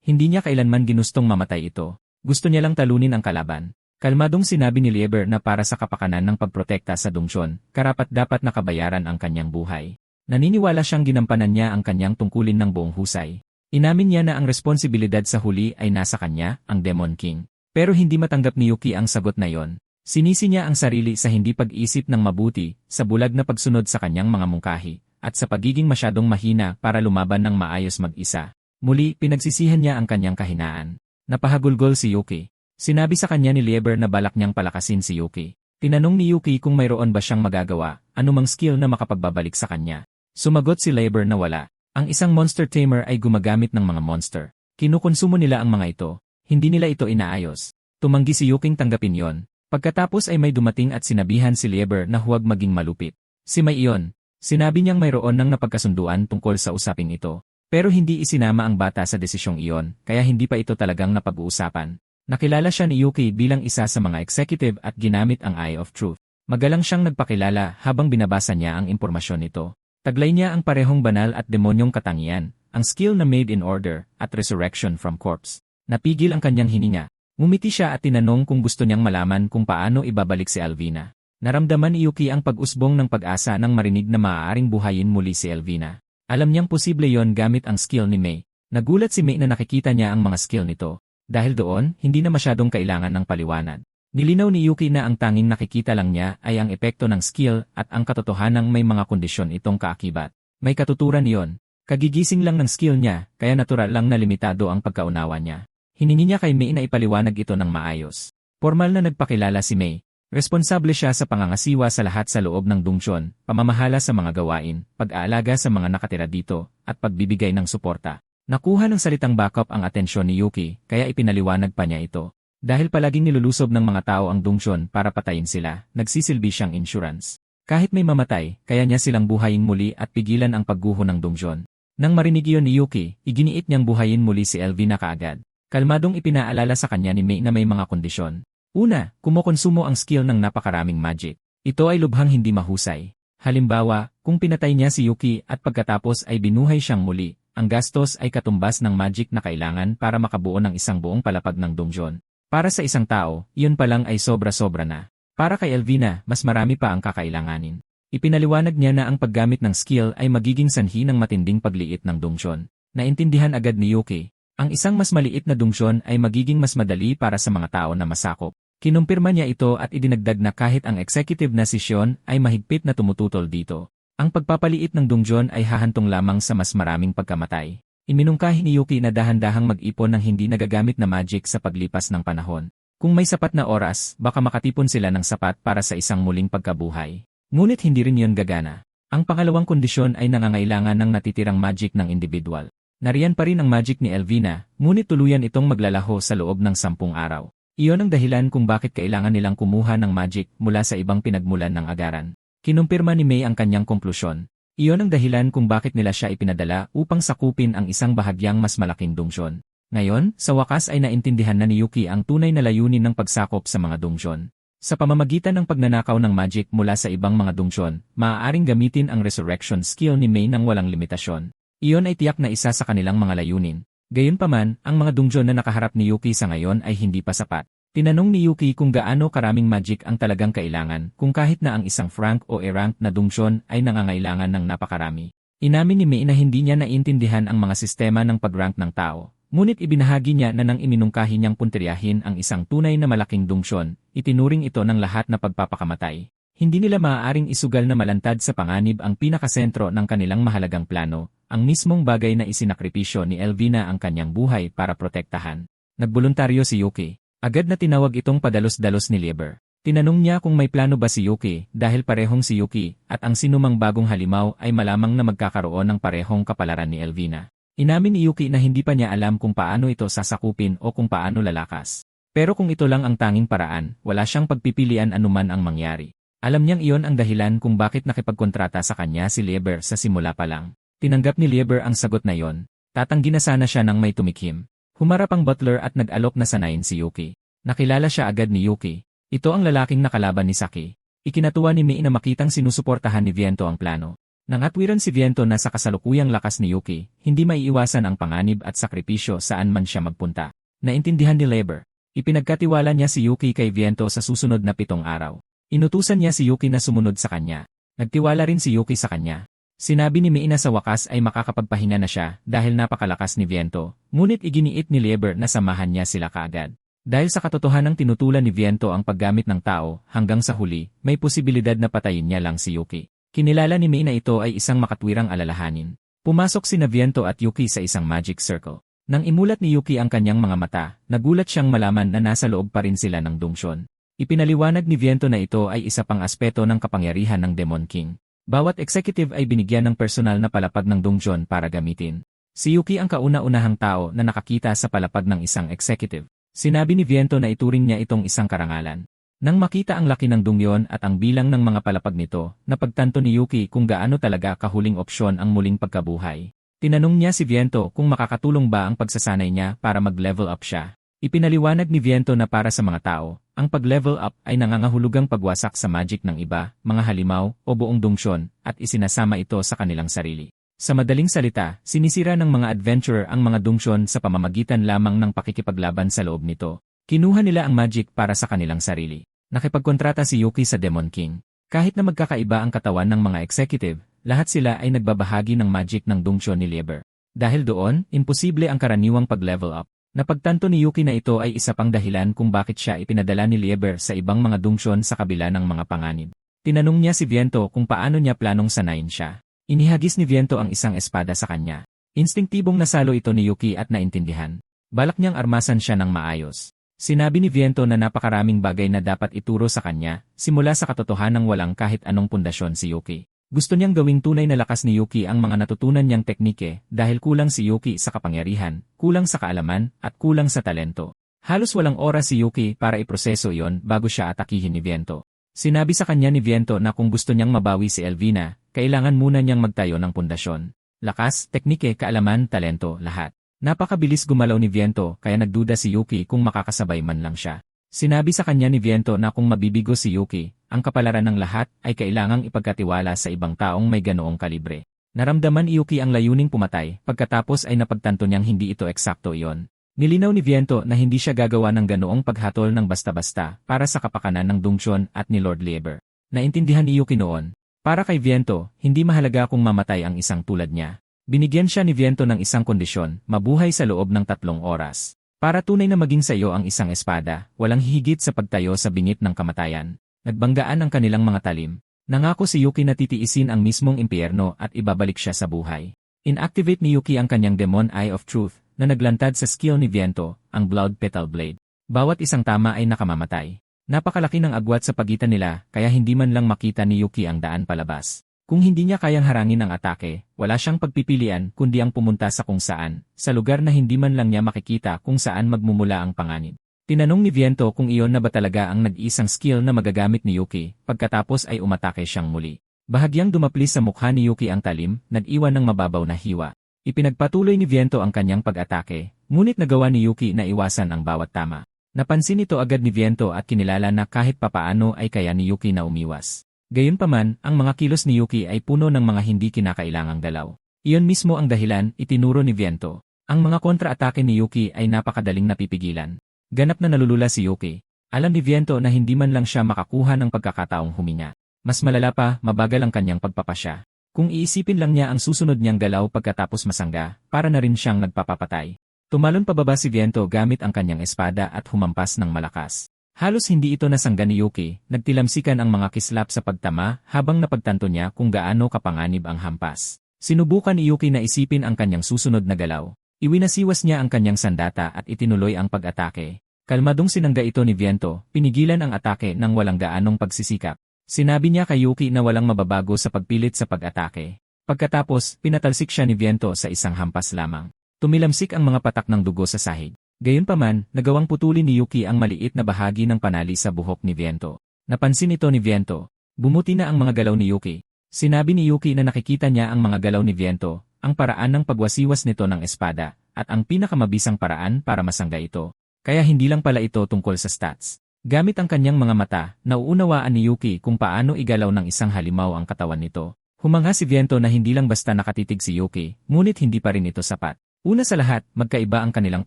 Hindi niya kailanman ginustong mamatay ito. Gusto niya lang talunin ang kalaban. Kalmadong sinabi ni Lieber na para sa kapakanan ng pagprotekta sa dungsyon, karapat-dapat nakabayaran ang kanyang buhay. Naniniwala siyang ginampanan niya ang kanyang tungkulin ng buong husay. Inamin niya na ang responsibilidad sa huli ay nasa kanya, ang Demon King. Pero hindi matanggap ni Yuki ang sagot na yon. Sinisi niya ang sarili sa hindi pag-isip ng mabuti, sa bulag na pagsunod sa kanyang mga mungkahi, at sa pagiging masyadong mahina para lumaban ng maayos mag-isa. Muli, pinagsisihan niya ang kanyang kahinaan. Napahagulgol si Yuki. Sinabi sa kanya ni Lieber na balak niyang palakasin si Yuki. Tinanong ni Yuki kung mayroon ba siyang magagawa, anumang skill na makapagbabalik sa kanya. Sumagot si Lieber na wala. Ang isang monster tamer ay gumagamit ng mga monster. Kinukonsumo nila ang mga ito. Hindi nila ito inaayos. Tumanggi si Yuking tanggapin yon. Pagkatapos ay may dumating at sinabihan si Lieber na huwag maging malupit. Si May iyon. Sinabi niyang mayroon ng napagkasunduan tungkol sa usaping ito. Pero hindi isinama ang bata sa desisyong iyon, kaya hindi pa ito talagang napag-uusapan. Nakilala siya ni Yuki bilang isa sa mga executive at ginamit ang Eye of Truth. Magalang siyang nagpakilala habang binabasa niya ang impormasyon nito. Taglay niya ang parehong banal at demonyong katangian, ang skill na Made in Order, at Resurrection from Corpse. Napigil ang kanyang hininga. Ngumiti siya at tinanong kung gusto niyang malaman kung paano ibabalik si Elvina. Naramdaman ni Yuki ang pag-usbong ng pag-asa nang marinig na maaaring buhayin muli si Elvina. Alam niyang posible yon gamit ang skill ni May. Nagulat si May na nakikita niya ang mga skill nito. Dahil doon, hindi na masyadong kailangan ng paliwanag. Nilinaw ni Yuki na ang tanging nakikita lang niya ay ang epekto ng skill at ang katotohanang may mga kondisyon itong kaakibat. May katuturan iyon. Kagigising lang ng skill niya, kaya natural lang na limitado ang pagkaunawa niya. Hiningi niya kay May na ipaliwanag ito ng maayos. Formal na nagpakilala si May. Responsable siya sa pangangasiwa sa lahat sa loob ng dungsyon, pamamahala sa mga gawain, pag-aalaga sa mga nakatira dito, at pagbibigay ng suporta. Nakuha ng salitang backup ang atensyon ni Yuki, kaya ipinaliwanag pa niya ito. Dahil palaging nilulusob ng mga tao ang dungsyon para patayin sila, nagsisilbi siyang insurance. Kahit may mamatay, kaya niya silang buhayin muli at pigilan ang pagguho ng dungsyon. Nang marinig iyon ni Yuki, iginiit niyang buhayin muli si Elvina kaagad. Kalmadong ipinaalala sa kanya ni May na may mga kondisyon. Una, kumokonsumo ang skill ng napakaraming magic. Ito ay lubhang hindi mahusay. Halimbawa, kung pinatay niya si Yuki at pagkatapos ay binuhay siyang muli, ang gastos ay katumbas ng magic na kailangan para makabuo ng isang buong palapag ng dungsyon. Para sa isang tao, iyon pa lang ay sobra-sobra na. Para kay Elvina, mas marami pa ang kakailanganin. Ipinaliwanag niya na ang paggamit ng skill ay magiging sanhi ng matinding pagliit ng dungsyon. Naintindihan agad ni Yuki. Ang isang mas maliit na dungsyon ay magiging mas madali para sa mga tao na masakop. Kinumpirma niya ito at idinagdag na kahit ang executive na sisyon ay mahigpit na tumututol dito. Ang pagpapaliit ng dungsyon ay hahantong lamang sa mas maraming pagkamatay. Iminungkahi ni Yuki na dahan-dahang mag-ipon ng hindi nagagamit na magic sa paglipas ng panahon. Kung may sapat na oras, baka makatipon sila ng sapat para sa isang muling pagkabuhay. Ngunit hindi rin yon gagana. Ang pangalawang kondisyon ay nangangailangan ng natitirang magic ng individual. Nariyan pa rin ang magic ni Elvina, ngunit tuluyan itong maglalaho sa loob ng 10 araw. Iyon ang dahilan kung bakit kailangan nilang kumuha ng magic mula sa ibang pinagmulan ng agaran. Kinumpirma ni May ang kanyang konklusyon. Iyon ang dahilan kung bakit nila siya ipinadala upang sakupin ang isang bahagyang mas malaking dungsyon. Ngayon, sa wakas ay naintindihan na ni Yuki ang tunay na layunin ng pagsakop sa mga dungsyon. Sa pamamagitan ng pagnanakaw ng magic mula sa ibang mga dungsyon, maaaring gamitin ang resurrection skill ni May nang walang limitasyon. Iyon ay tiyak na isa sa kanilang mga layunin. Gayunpaman, ang mga dungsyon na nakaharap ni Yuki sa ngayon ay hindi pa sapat. Tinanong ni Yuki kung gaano karaming magic ang talagang kailangan kung kahit na ang isang frank o E-rank na dungsyon ay nangangailangan ng napakarami. Inamin ni May na hindi niya naiintindihan ang mga sistema ng pag-rank ng tao, ngunit ibinahagi niya na nang iminungkahi niyang puntiryahin ang isang tunay na malaking dungsyon, itinuring ito ng lahat na pagpapakamatay. Hindi nila maaaring isugal na malantad sa panganib ang pinakasentro ng kanilang mahalagang plano, ang mismong bagay na isinakripisyo ni Elvina ang kanyang buhay para protektahan. Nagboluntaryo si Yuki. Agad na tinawag itong padalos-dalos ni Lieber. Tinanong niya kung may plano ba si Yuki dahil parehong si Yuki at ang sinumang bagong halimaw ay malamang na magkakaroon ng parehong kapalaran ni Elvina. Inamin ni Yuki na hindi pa niya alam kung paano ito sasakupin o kung paano lalakas. Pero kung ito lang ang tanging paraan, wala siyang pagpipilian anuman ang mangyari. Alam niyang iyon ang dahilan kung bakit nakipagkontrata sa kanya si Lieber sa simula pa lang. Tinanggap ni Lieber ang sagot na iyon. Tatanggi na sana siya nang may tumikhim. Humarap ang butler at nag-alok na sanayin si Yuki. Nakilala siya agad ni Yuki. Ito ang lalaking nakalaban ni Saki. Ikinatuwa ni Mei na makitang sinusuportahan ni Viento ang plano. Nang atwiran si Viento na sa kasalukuyang lakas ni Yuki, hindi maiiwasan ang panganib at sakripisyo saan man siya magpunta. Naintindihan ni Lieber. Ipinagkatiwala niya si Yuki kay Viento sa susunod na 7 araw. Inutusan niya si Yuki na sumunod sa kanya. Nagtiwala rin si Yuki sa kanya. Sinabi ni Mei na sa wakas ay makakapagpahinga na siya dahil napakalakas ni Viento, ngunit iginiit ni Lieber na samahan niya sila kaagad. Dahil sa katotohanang tinutulan ni Viento ang paggamit ng tao, hanggang sa huli, may posibilidad na patayin niya lang si Yuki. Kinilala ni Mei na ito ay isang makatwirang alalahanin. Pumasok sina Viento at Yuki sa isang magic circle. Nang imulat ni Yuki ang kanyang mga mata, nagulat siyang malaman na nasa loob pa rin sila ng dungsyon. Ipinaliwanag ni Viento na ito ay isa pang aspeto ng kapangyarihan ng Demon King. Bawat executive ay binigyan ng personal na palapag ng dungsyon para gamitin. Si Yuki ang kauna-unahang tao na nakakita sa palapag ng isang executive. Sinabi ni Viento na ituring niya itong isang karangalan. Nang makita ang laki ng dungyon at ang bilang ng mga palapag nito, napagtanto ni Yuki kung gaano talaga kahuling opsyon ang muling pagkabuhay. Tinanong niya si Viento kung makakatulong ba ang pagsasanay niya para mag-level up siya. Ipinaliwanag ni Viento na para sa mga tao, ang pag-level up ay nangangahulugang pagwasak sa magic ng iba, mga halimaw, o buong dungsyon, at isinasama ito sa kanilang sarili. Sa madaling salita, sinisira ng mga adventurer ang mga dungsyon sa pamamagitan lamang ng pakikipaglaban sa loob nito. Kinuha nila ang magic para sa kanilang sarili. Nakipagkontrata si Yuki sa Demon King. Kahit na magkakaiba ang katawan ng mga executive, lahat sila ay nagbabahagi ng magic ng dungsyon ni Lieber. Dahil doon, imposible ang karaniwang pag-level up. Napagtanto ni Yuki na ito ay isa pang dahilan kung bakit siya ipinadala ni Lieber sa ibang mga dungsyon sa kabila ng mga panganib. Tinanong niya si Viento kung paano niya planong sanayin siya. Inihagis ni Viento ang isang espada sa kanya. Instinktibong nasalo ito ni Yuki at naintindihan. Balak niyang armasan siya ng maayos. Sinabi ni Viento na napakaraming bagay na dapat ituro sa kanya, simula sa katotohanang walang kahit anong pundasyon si Yuki. Gusto niyang gawing tunay na lakas ni Yuki ang mga natutunan niyang teknike dahil kulang si Yuki sa kapangyarihan, kulang sa kaalaman, at kulang sa talento. Halos walang oras si Yuki para iproseso iyon bago siya atakihin ni Viento. Sinabi sa kanya ni Viento na kung gusto niyang mabawi si Elvina, kailangan muna niyang magtayo ng pundasyon. Lakas, teknike, kaalaman, talento, lahat. Napakabilis gumalaw ni Viento kaya nagduda si Yuki kung makakasabay man lang siya. Sinabi sa kanya ni Viento na kung mabibigo si Yuki, ang kapalaran ng lahat ay kailangang ipagkatiwala sa ibang taong may ganoong kalibre. Naramdaman ni Yuki ang layuning pumatay, pagkatapos ay napagtanto niyang hindi ito eksakto iyon. Nilinaw ni Viento na hindi siya gagawa ng ganoong paghatol ng basta-basta para sa kapakanan ng dungsyon at ni Lord Lieber. Naintindihan ni Yuki noon. Para kay Viento, hindi mahalaga kung mamatay ang isang tulad niya. Binigyan siya ni Viento ng isang kondisyon, mabuhay sa loob ng 3 oras. Para tunay na maging sa iyo ang isang espada, walang hihigit sa pagtayo sa bingit ng kamatayan. Nagbanggaan ang kanilang mga talim. Nangako si Yuki na titiisin ang mismong impyerno at ibabalik siya sa buhay. Inactivate ni Yuki ang kanyang Demon Eye of Truth na naglantad sa skill ni Viento, ang Blood Petal Blade. Bawat isang tama ay nakamamatay. Napakalaki ng agwat sa pagitan nila kaya hindi man lang makita ni Yuki ang daan palabas. Kung hindi niya kayang harangin ang atake, wala siyang pagpipilian kundi ang pumunta sa kung saan, sa lugar na hindi man lang niya makikita kung saan magmumula ang panganib. Tinanong ni Viento kung iyon na ba talaga ang nag-iisang skill na magagamit ni Yuki, pagkatapos ay umatake siyang muli. Bahagyang dumapli sa mukha ni Yuki ang talim, nag-iwan ng mababaw na hiwa. Ipinagpatuloy ni Viento ang kanyang pag-atake, ngunit nagawa ni Yuki na iwasan ang bawat tama. Napansin ito agad ni Viento at kinilala na kahit papaano ay kaya ni Yuki na umiwas. Gayunpaman, ang mga kilos ni Yuki ay puno ng mga hindi kinakailangang galaw. Iyon mismo ang dahilan, itinuro ni Viento. Ang mga kontra-atake ni Yuki ay napakadaling napipigilan. Ganap na nalulula si Yuki. Alam ni Viento na hindi man lang siya makakuha ng pagkakataong huminga. Mas malala pa, mabagal ang kanyang pagpapasya. Kung iisipin lang niya ang susunod niyang galaw pagkatapos masangga, para na rin siyang nagpapapatay. Tumalon pababa si Viento gamit ang kanyang espada at humampas ng malakas. Halos hindi ito nasangga ni Yuki, nagtilamsikan ang mga kislap sa pagtama habang napagtanto niya kung gaano kapanganib ang hampas. Sinubukan ni Yuki na isipin ang kanyang susunod na galaw. Iwinasiwas niya ang kanyang sandata at itinuloy ang pag-atake. Kalmadong sinangga ito ni Viento, pinigilan ang atake ng walang gaanong pagsisikap. Sinabi niya kay Yuki na walang mababago sa pagpilit sa pag-atake. Pagkatapos, pinatalsik siya ni Viento sa isang hampas lamang. Tumilamsik ang mga patak ng dugo sa sahig. Gayunpaman, nagawang putulin ni Yuki ang maliit na bahagi ng panali sa buhok ni Viento. Napansin ito ni Viento. Bumuti na ang mga galaw ni Yuki. Sinabi ni Yuki na nakikita niya ang mga galaw ni Viento, ang paraan ng pagwasiwas nito ng espada, at ang pinakamabisang paraan para masangga ito. Kaya hindi lang pala ito tungkol sa stats. Gamit ang kanyang mga mata, nauunawaan ni Yuki kung paano igalaw ng isang halimaw ang katawan nito. Humanga si Viento na hindi lang basta nakatitig si Yuki, ngunit hindi pa rin ito sapat. Una sa lahat, magkaiba ang kanilang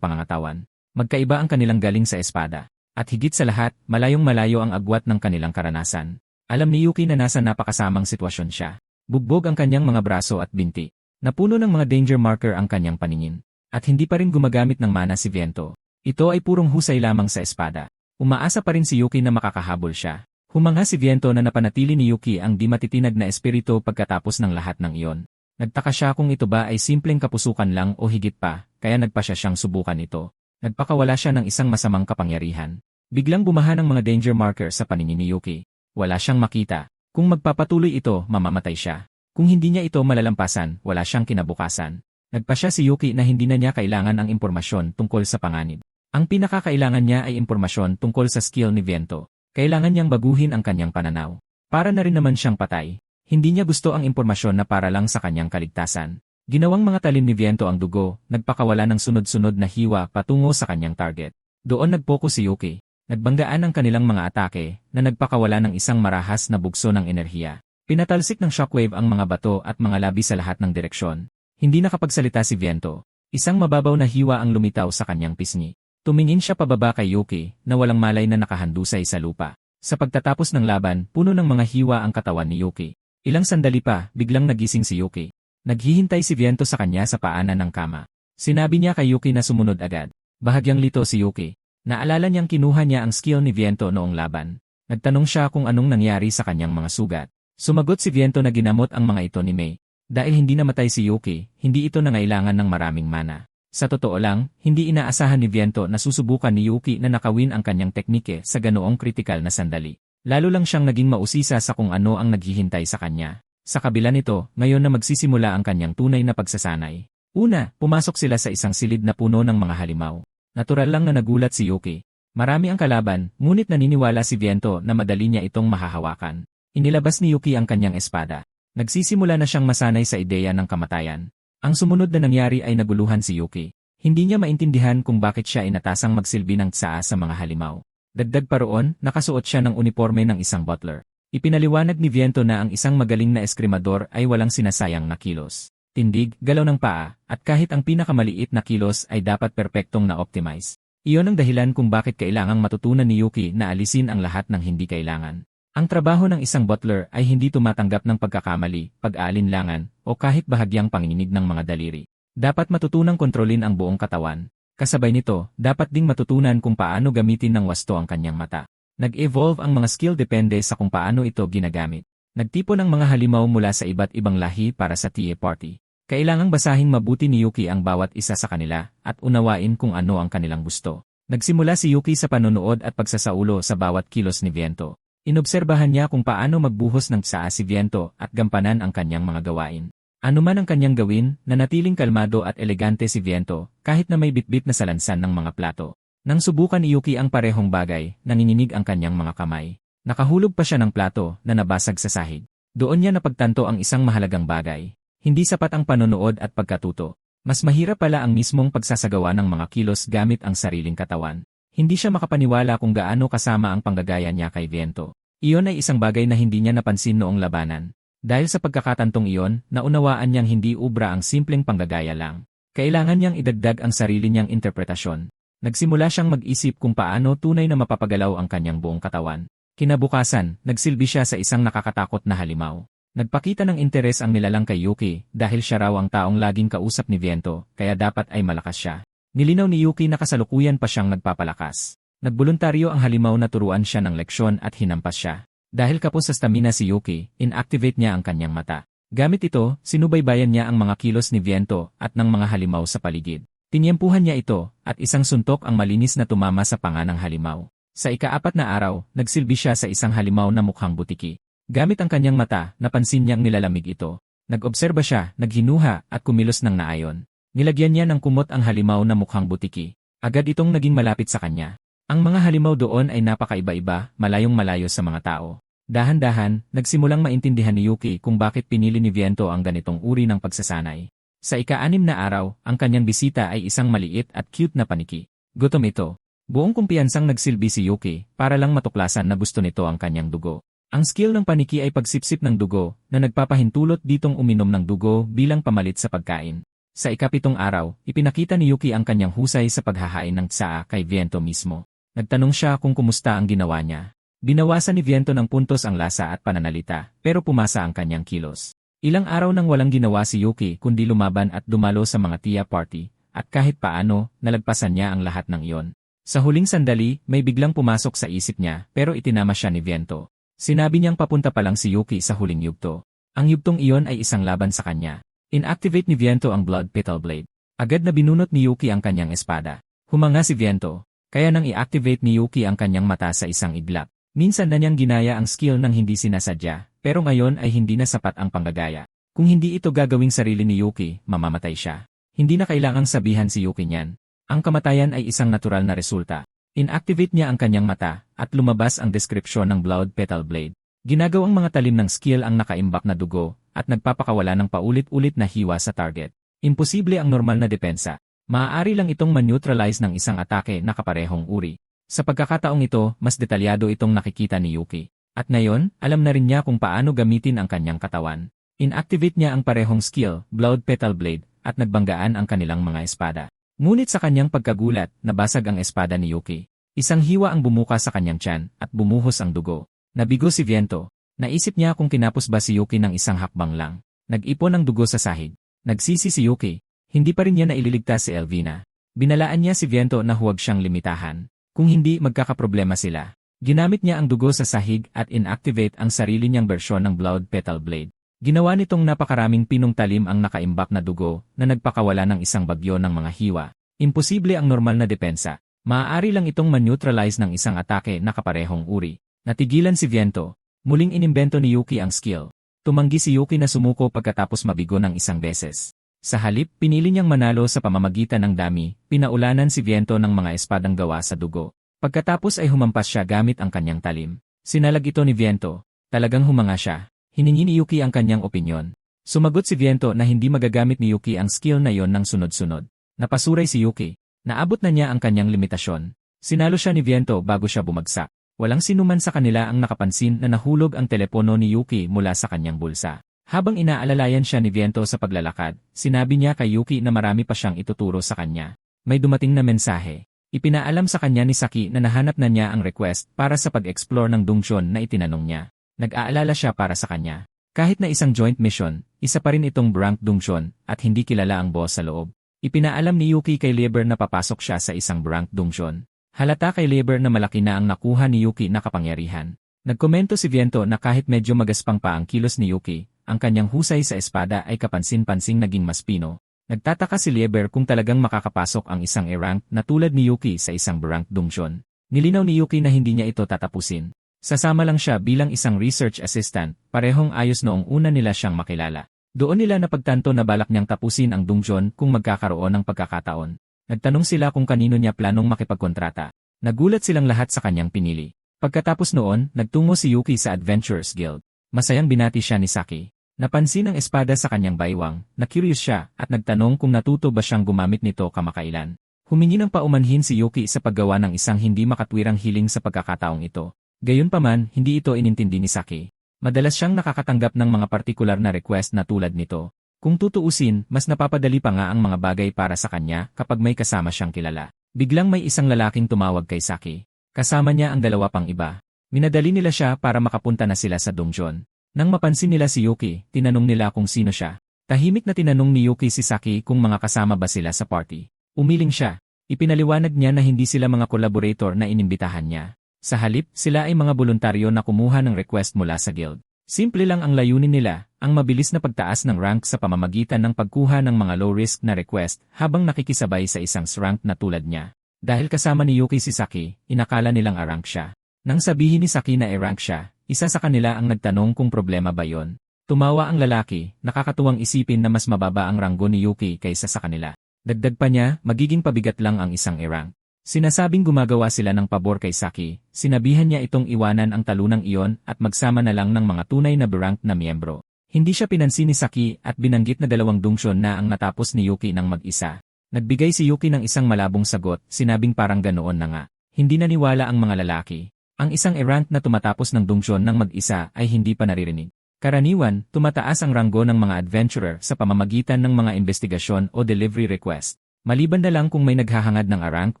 pangangatawan. Magkaiba ang kanilang galing sa espada. At higit sa lahat, malayong-malayo ang agwat ng kanilang karanasan. Alam ni Yuki na nasa napakasamang sitwasyon siya. Bugbog ang kanyang mga braso at binti. Napuno ng mga danger marker ang kanyang paningin. At hindi pa rin gumagamit ng mana si Viento. Ito ay purong husay lamang sa espada. Umaasa pa rin si Yuki na makakahabol siya. Humanga si Viento na napanatili ni Yuki ang di matitinag na espiritu pagkatapos ng lahat ng iyon. Nagtaka siya kung ito ba ay simpleng kapusukan lang o higit pa, kaya nagpa siya siyang subukan ito. Nagpakawala siya ng isang masamang kapangyarihan. Biglang bumaha ng mga danger marker sa paningin ni Yuki. Wala siyang makita. Kung magpapatuloy ito, mamamatay siya. Kung hindi niya ito malalampasan, wala siyang kinabukasan. Nagpa siya si Yuki na hindi na niya kailangan ang impormasyon tungkol sa panganib. Ang pinakakailangan niya ay impormasyon tungkol sa skill ni Viento. Kailangan niyang baguhin ang kanyang pananaw. Para na rin naman siyang patay. Hindi niya gusto ang impormasyon na para lang sa kanyang kaligtasan. Ginawang mga talim ni Viento ang dugo, nagpakawala ng sunod-sunod na hiwa patungo sa kanyang target. Doon nag-focus si Yuki. Nagbanggaan ang kanilang mga atake, na nagpakawala ng isang marahas na bugso ng enerhiya. Pinatalsik ng shockwave ang mga bato at mga labi sa lahat ng direksyon. Hindi nakapagsalita si Viento. Isang mababaw na hiwa ang lumitaw sa kanyang pisngi. Tumingin siya pababa kay Yuki, na walang malay na nakahandusay sa lupa. Sa pagtatapos ng laban, puno ng mga hiwa ang katawan ni Yuki. Ilang sandali pa, biglang nagising si Yuki. Naghihintay si Viento sa kanya sa paanan ng kama. Sinabi niya kay Yuki na sumunod agad. Bahagyang lito si Yuki. Naalala niyang kinuha niya ang skill ni Viento noong laban. Nagtanong siya kung anong nangyari sa kanyang mga sugat. Sumagot si Viento na ginamot ang mga ito ni Mei. Dahil hindi namatay si Yuki, hindi ito nangailangan ng maraming mana. Sa totoo lang, hindi inaasahan ni Viento na susubukan ni Yuki na nakawin ang kanyang teknike sa ganoong kritikal na sandali. Lalo lang siyang naging mausisa sa kung ano ang naghihintay sa kanya. Sa kabila nito, ngayon na magsisimula ang kanyang tunay na pagsasanay. Una, pumasok sila sa isang silid na puno ng mga halimaw. Natural lang na nagulat si Yuki. Marami ang kalaban, ngunit naniniwala si Viento na madali niya itong mahahawakan. Inilabas ni Yuki ang kanyang espada. Nagsisimula na siyang masanay sa ideya ng kamatayan. Ang sumunod na nangyari ay naguluhan si Yuki. Hindi niya maintindihan kung bakit siya inatasang magsilbi ng tsaa sa mga halimaw. Dagdag pa roon, nakasuot siya ng uniforme ng isang butler. Ipinaliwanag ni Viento na ang isang magaling na eskrimador ay walang sinasayang na kilos. Tindig, galaw ng paa, at kahit ang pinakamaliit na kilos ay dapat perpektong na-optimize. Iyon ang dahilan kung bakit kailangang matutunan ni Yuki na alisin ang lahat ng hindi kailangan. Ang trabaho ng isang butler ay hindi tumatanggap ng pagkakamali, pag-aalinlangan, o kahit bahagyang panginginig ng mga daliri. Dapat matutunang kontrolin ang buong katawan. Kasabay nito, dapat ding matutunan kung paano gamitin ng wasto ang kanyang mata. Nag-evolve ang mga skill depende sa kung paano ito ginagamit. Nagtipon ang mga halimaw mula sa iba't ibang lahi para sa tea party. Kailangang basahin mabuti ni Yuki ang bawat isa sa kanila at unawain kung ano ang kanilang gusto. Nagsimula si Yuki sa panonood at pagsasaulo sa bawat kilos ni Viento. Inobserbahan niya kung paano magbuhos ng tsaa si Viento at gampanan ang kanyang mga gawain. Ano man ang kanyang gawin, nanatiling kalmado at elegante si Viento kahit na may bitbit na salansan ng mga plato. Nang subukan ni Yuki ang parehong bagay, nanginginig ang kanyang mga kamay. Nakahulog pa siya ng plato na nabasag sa sahig. Doon niya napagtanto ang isang mahalagang bagay. Hindi sapat ang panonood at pagkatuto. Mas mahirap pala ang mismong pagsasagawa ng mga kilos gamit ang sariling katawan. Hindi siya makapaniwala kung gaano kasama ang panggagaya niya kay Viento. Iyon ay isang bagay na hindi niya napansin noong labanan. Dahil sa pagkakatantong iyon, naunawaan niyang hindi ubra ang simpleng panggagaya lang. Kailangan niyang idagdag ang sarili niyang interpretasyon. Nagsimula siyang mag-isip kung paano tunay na mapapagalaw ang kanyang buong katawan. Kinabukasan, nagsilbi siya sa isang nakakatakot na halimaw. Nagpakita ng interes ang nilalang kay Yuki dahil siya raw ang taong laging kausap ni Viento, kaya dapat ay malakas siya. Nilinaw ni Yuki na kasalukuyan pa siyang nagpapalakas. Nagboluntaryo ang halimaw na turuan siya ng leksyon at hinampas siya. Dahil kapos sa stamina si Yuki, inactivate niya ang kanyang mata. Gamit ito, sinubaybayan niya ang mga kilos ni Viento at ng mga halimaw sa paligid. Tinyempuhan niya ito, at isang suntok ang malinis na tumama sa panga ng halimaw. Sa ika-4 na araw, nagsilbi siya sa isang halimaw na mukhang butiki. Gamit ang kanyang mata, napansin niyang nilalamig ito. Nag-obserba siya, naghinuha, at kumilos ng naayon. Nilagyan niya ng kumot ang halimaw na mukhang butiki. Agad itong naging malapit sa kanya. Ang mga halimaw doon ay napakaiba-iba, malayong-malayo sa mga tao. Dahan-dahan, nagsimulang maintindihan ni Yuki kung bakit pinili ni Viento ang ganitong uri ng pagsasanay. Sa ika-6 na araw, ang kanyang bisita ay isang maliit at cute na paniki. Gutom ito. Buong kumpiyansang nagsilbi si Yuki para lang matuklasan na gusto nito ang kanyang dugo. Ang skill ng paniki ay pagsipsip ng dugo na nagpapahintulot ditong uminom ng dugo bilang pamalit sa pagkain. Sa ika-7 araw, ipinakita ni Yuki ang kanyang husay sa paghahain ng tsaa kay Viento mismo. Nagtanong siya kung kumusta ang ginawa niya. Binawasan ni Viento ng puntos ang lasa at pananalita, pero pumasa ang kanyang kilos. Ilang araw nang walang ginawa si Yuki kundi lumaban at dumalo sa mga tea party, at kahit paano, nalagpasan niya ang lahat ng iyon. Sa huling sandali, may biglang pumasok sa isip niya, pero itinama siya ni Viento. Sinabi niyang papunta pa lang si Yuki sa huling yugto. Ang yugtong iyon ay isang laban sa kanya. Inactivate ni Viento ang Blood Petal Blade. Agad na binunot ni Yuki ang kanyang espada. Humanga si Viento, kaya nang i-activate ni Yuki ang kanyang mata sa isang iglap. Minsan na niyang ginaya ang skill ng hindi sinasadya, pero ngayon ay hindi na sapat ang panggagaya. Kung hindi ito gagawing sarili ni Yuki, mamamatay siya. Hindi na kailangang sabihan si Yuki niyan. Ang kamatayan ay isang natural na resulta. Inactivate niya ang kanyang mata, at lumabas ang deskripsyon ng Blood Petal Blade. Ginagawang mga talim ng skill ang nakaimbak na dugo, at nagpapakawala ng paulit-ulit na hiwa sa target. Imposible ang normal na depensa. Maaari lang itong man-neutralize ng isang atake na kaparehong uri. Sa pagkakataong ito, mas detalyado itong nakikita ni Yuki. At ngayon, alam na rin niya kung paano gamitin ang kanyang katawan. Inactivate niya ang parehong skill, Blood Petal Blade, at nagbanggaan ang kanilang mga espada. Ngunit sa kanyang pagkagulat, nabasag ang espada ni Yuki. Isang hiwa ang bumuka sa kanyang tiyan, at bumuhos ang dugo. Nabigo si Viento. Naisip niya kung kinapos ba si Yuki ng isang hakbang lang. Nag-ipon ang dugo sa sahig. Nagsisi si Yuki. Hindi pa rin niya naililigtas si Elvina. Binalaan niya si Viento na huwag siyang limitahan. Kung hindi, magkakaproblema sila. Ginamit niya ang dugo sa sahig at inactivate ang sarili niyang bersyon ng Blood Petal Blade. Ginawa nitong napakaraming pinong talim ang nakaimbak na dugo na nagpakawala ng isang bagyo ng mga hiwa. Imposible ang normal na depensa. Maaari lang itong man-neutralize ng isang atake na kaparehong uri. Natigilan si Viento. Muling inimbento ni Yuki ang skill. Tumanggi si Yuki na sumuko pagkatapos mabigo ng isang beses. Sa halip, pinili niyang manalo sa pamamagitan ng dami, pinaulanan si Viento ng mga espadang gawa sa dugo. Pagkatapos ay humampas siya gamit ang kanyang talim. Sinalag ito ni Viento. Talagang humanga siya. Hiningi ni Yuki ang kanyang opinyon. Sumagot si Viento na hindi magagamit ni Yuki ang skill na yon ng sunod-sunod. Napasuray si Yuki. Naabot na niya ang kanyang limitasyon. Sinalo siya ni Viento bago siya bumagsak. Walang sinuman sa kanila ang nakapansin na nahulog ang telepono ni Yuki mula sa kanyang bulsa. Habang inaalalayan siya ni Viento sa paglalakad, sinabi niya kay Yuki na marami pa siyang ituturo sa kanya. May dumating na mensahe. Ipinaalam sa kanya ni Saki na nahanap na niya ang request para sa pag-explore ng dungeon na itinanong niya. Nag-aalala siya para sa kanya. Kahit na isang joint mission, isa pa rin itong Brank Dungeon at hindi kilala ang boss sa loob. Ipinaalam ni Yuki kay Lieber na papasok siya sa isang Brank Dungeon. Halata kay Lieber na malaki na ang nakuha ni Yuki na kapangyarihan. Nagkomento si Viento na kahit medyo magaspang pa ang kilos ni Yuki, ang kanyang husay sa espada ay kapansin-pansing naging mas pino. Nagtataka si Lieber kung talagang makakapasok ang isang E-rank na tulad ni Yuki sa isang B-rank dungeon. Nilinaw ni Yuki na hindi niya ito tatapusin. Sasama lang siya bilang isang research assistant, parehong ayos noong una nila siyang makilala. Doon nila napagtanto na balak niyang tapusin ang dungeon kung magkakaroon ng pagkakataon. Nagtanong sila kung kanino niya planong makipagkontrata. Nagulat silang lahat sa kanyang pinili. Pagkatapos noon, nagtungo si Yuki sa Adventurers Guild. Masayang binati siya ni Saki. Napansin ang espada sa kanyang baywang, na-curious siya, at nagtanong kung natuto ba siyang gumamit nito kamakailan. Humingi ng paumanhin si Yuki sa paggawa ng isang hindi makatwirang hiling sa pagkakataong ito. Gayunpaman, hindi ito inintindi ni Saki. Madalas siyang nakakatanggap ng mga partikular na request na tulad nito. Kung tutuusin, mas napapadali pa nga ang mga bagay para sa kanya kapag may kasama siyang kilala. Biglang may isang lalaking tumawag kay Saki. Kasama niya ang dalawa pang iba. Minadali nila siya para makapunta na sila sa dungeon. Nang mapansin nila si Yuki, tinanong nila kung sino siya. Tahimik na tinanong ni Yuki si Saki kung mga kasama ba sila sa party. Umiling siya. Ipinaliwanag niya na hindi sila mga collaborator na inimbitahan niya. Sa halip, sila ay mga voluntaryo na kumuha ng request mula sa guild. Simple lang ang layunin nila, ang mabilis na pagtaas ng rank sa pamamagitan ng pagkuha ng mga low-risk na request habang nakikisabay sa isang rank na tulad niya. Dahil kasama ni Yuki si Saki, inakala nilang A-rank siya. Nang sabihin ni Saki na E-rank siya, isa sa kanila ang nagtanong kung problema ba yon. Tumawa ang lalaki, nakakatuwang isipin na mas mababa ang ranggo ni Yuki kaysa sa kanila. Dagdag pa niya, magiging pabigat lang ang isang E-rank. Sinasabing gumagawa sila ng pabor kay Saki, sinabihan niya itong iwanan ang talunang iyon at magsama na lang ng mga tunay na B-rank na miyembro. Hindi siya pinansin ni Saki at binanggit na 2 dungeon na ang natapos ni Yuki ng mag-isa. Nagbigay si Yuki ng isang malabong sagot, sinabing parang ganoon na nga. Hindi naniwala ang mga lalaki. Ang isang E-rank na tumatapos ng dungeon ng mag-isa ay hindi pa naririnig. Karaniwan, tumataas ang ranggo ng mga adventurer sa pamamagitan ng mga investigasyon o delivery request. Maliban na lang kung may naghahangad ng A-rank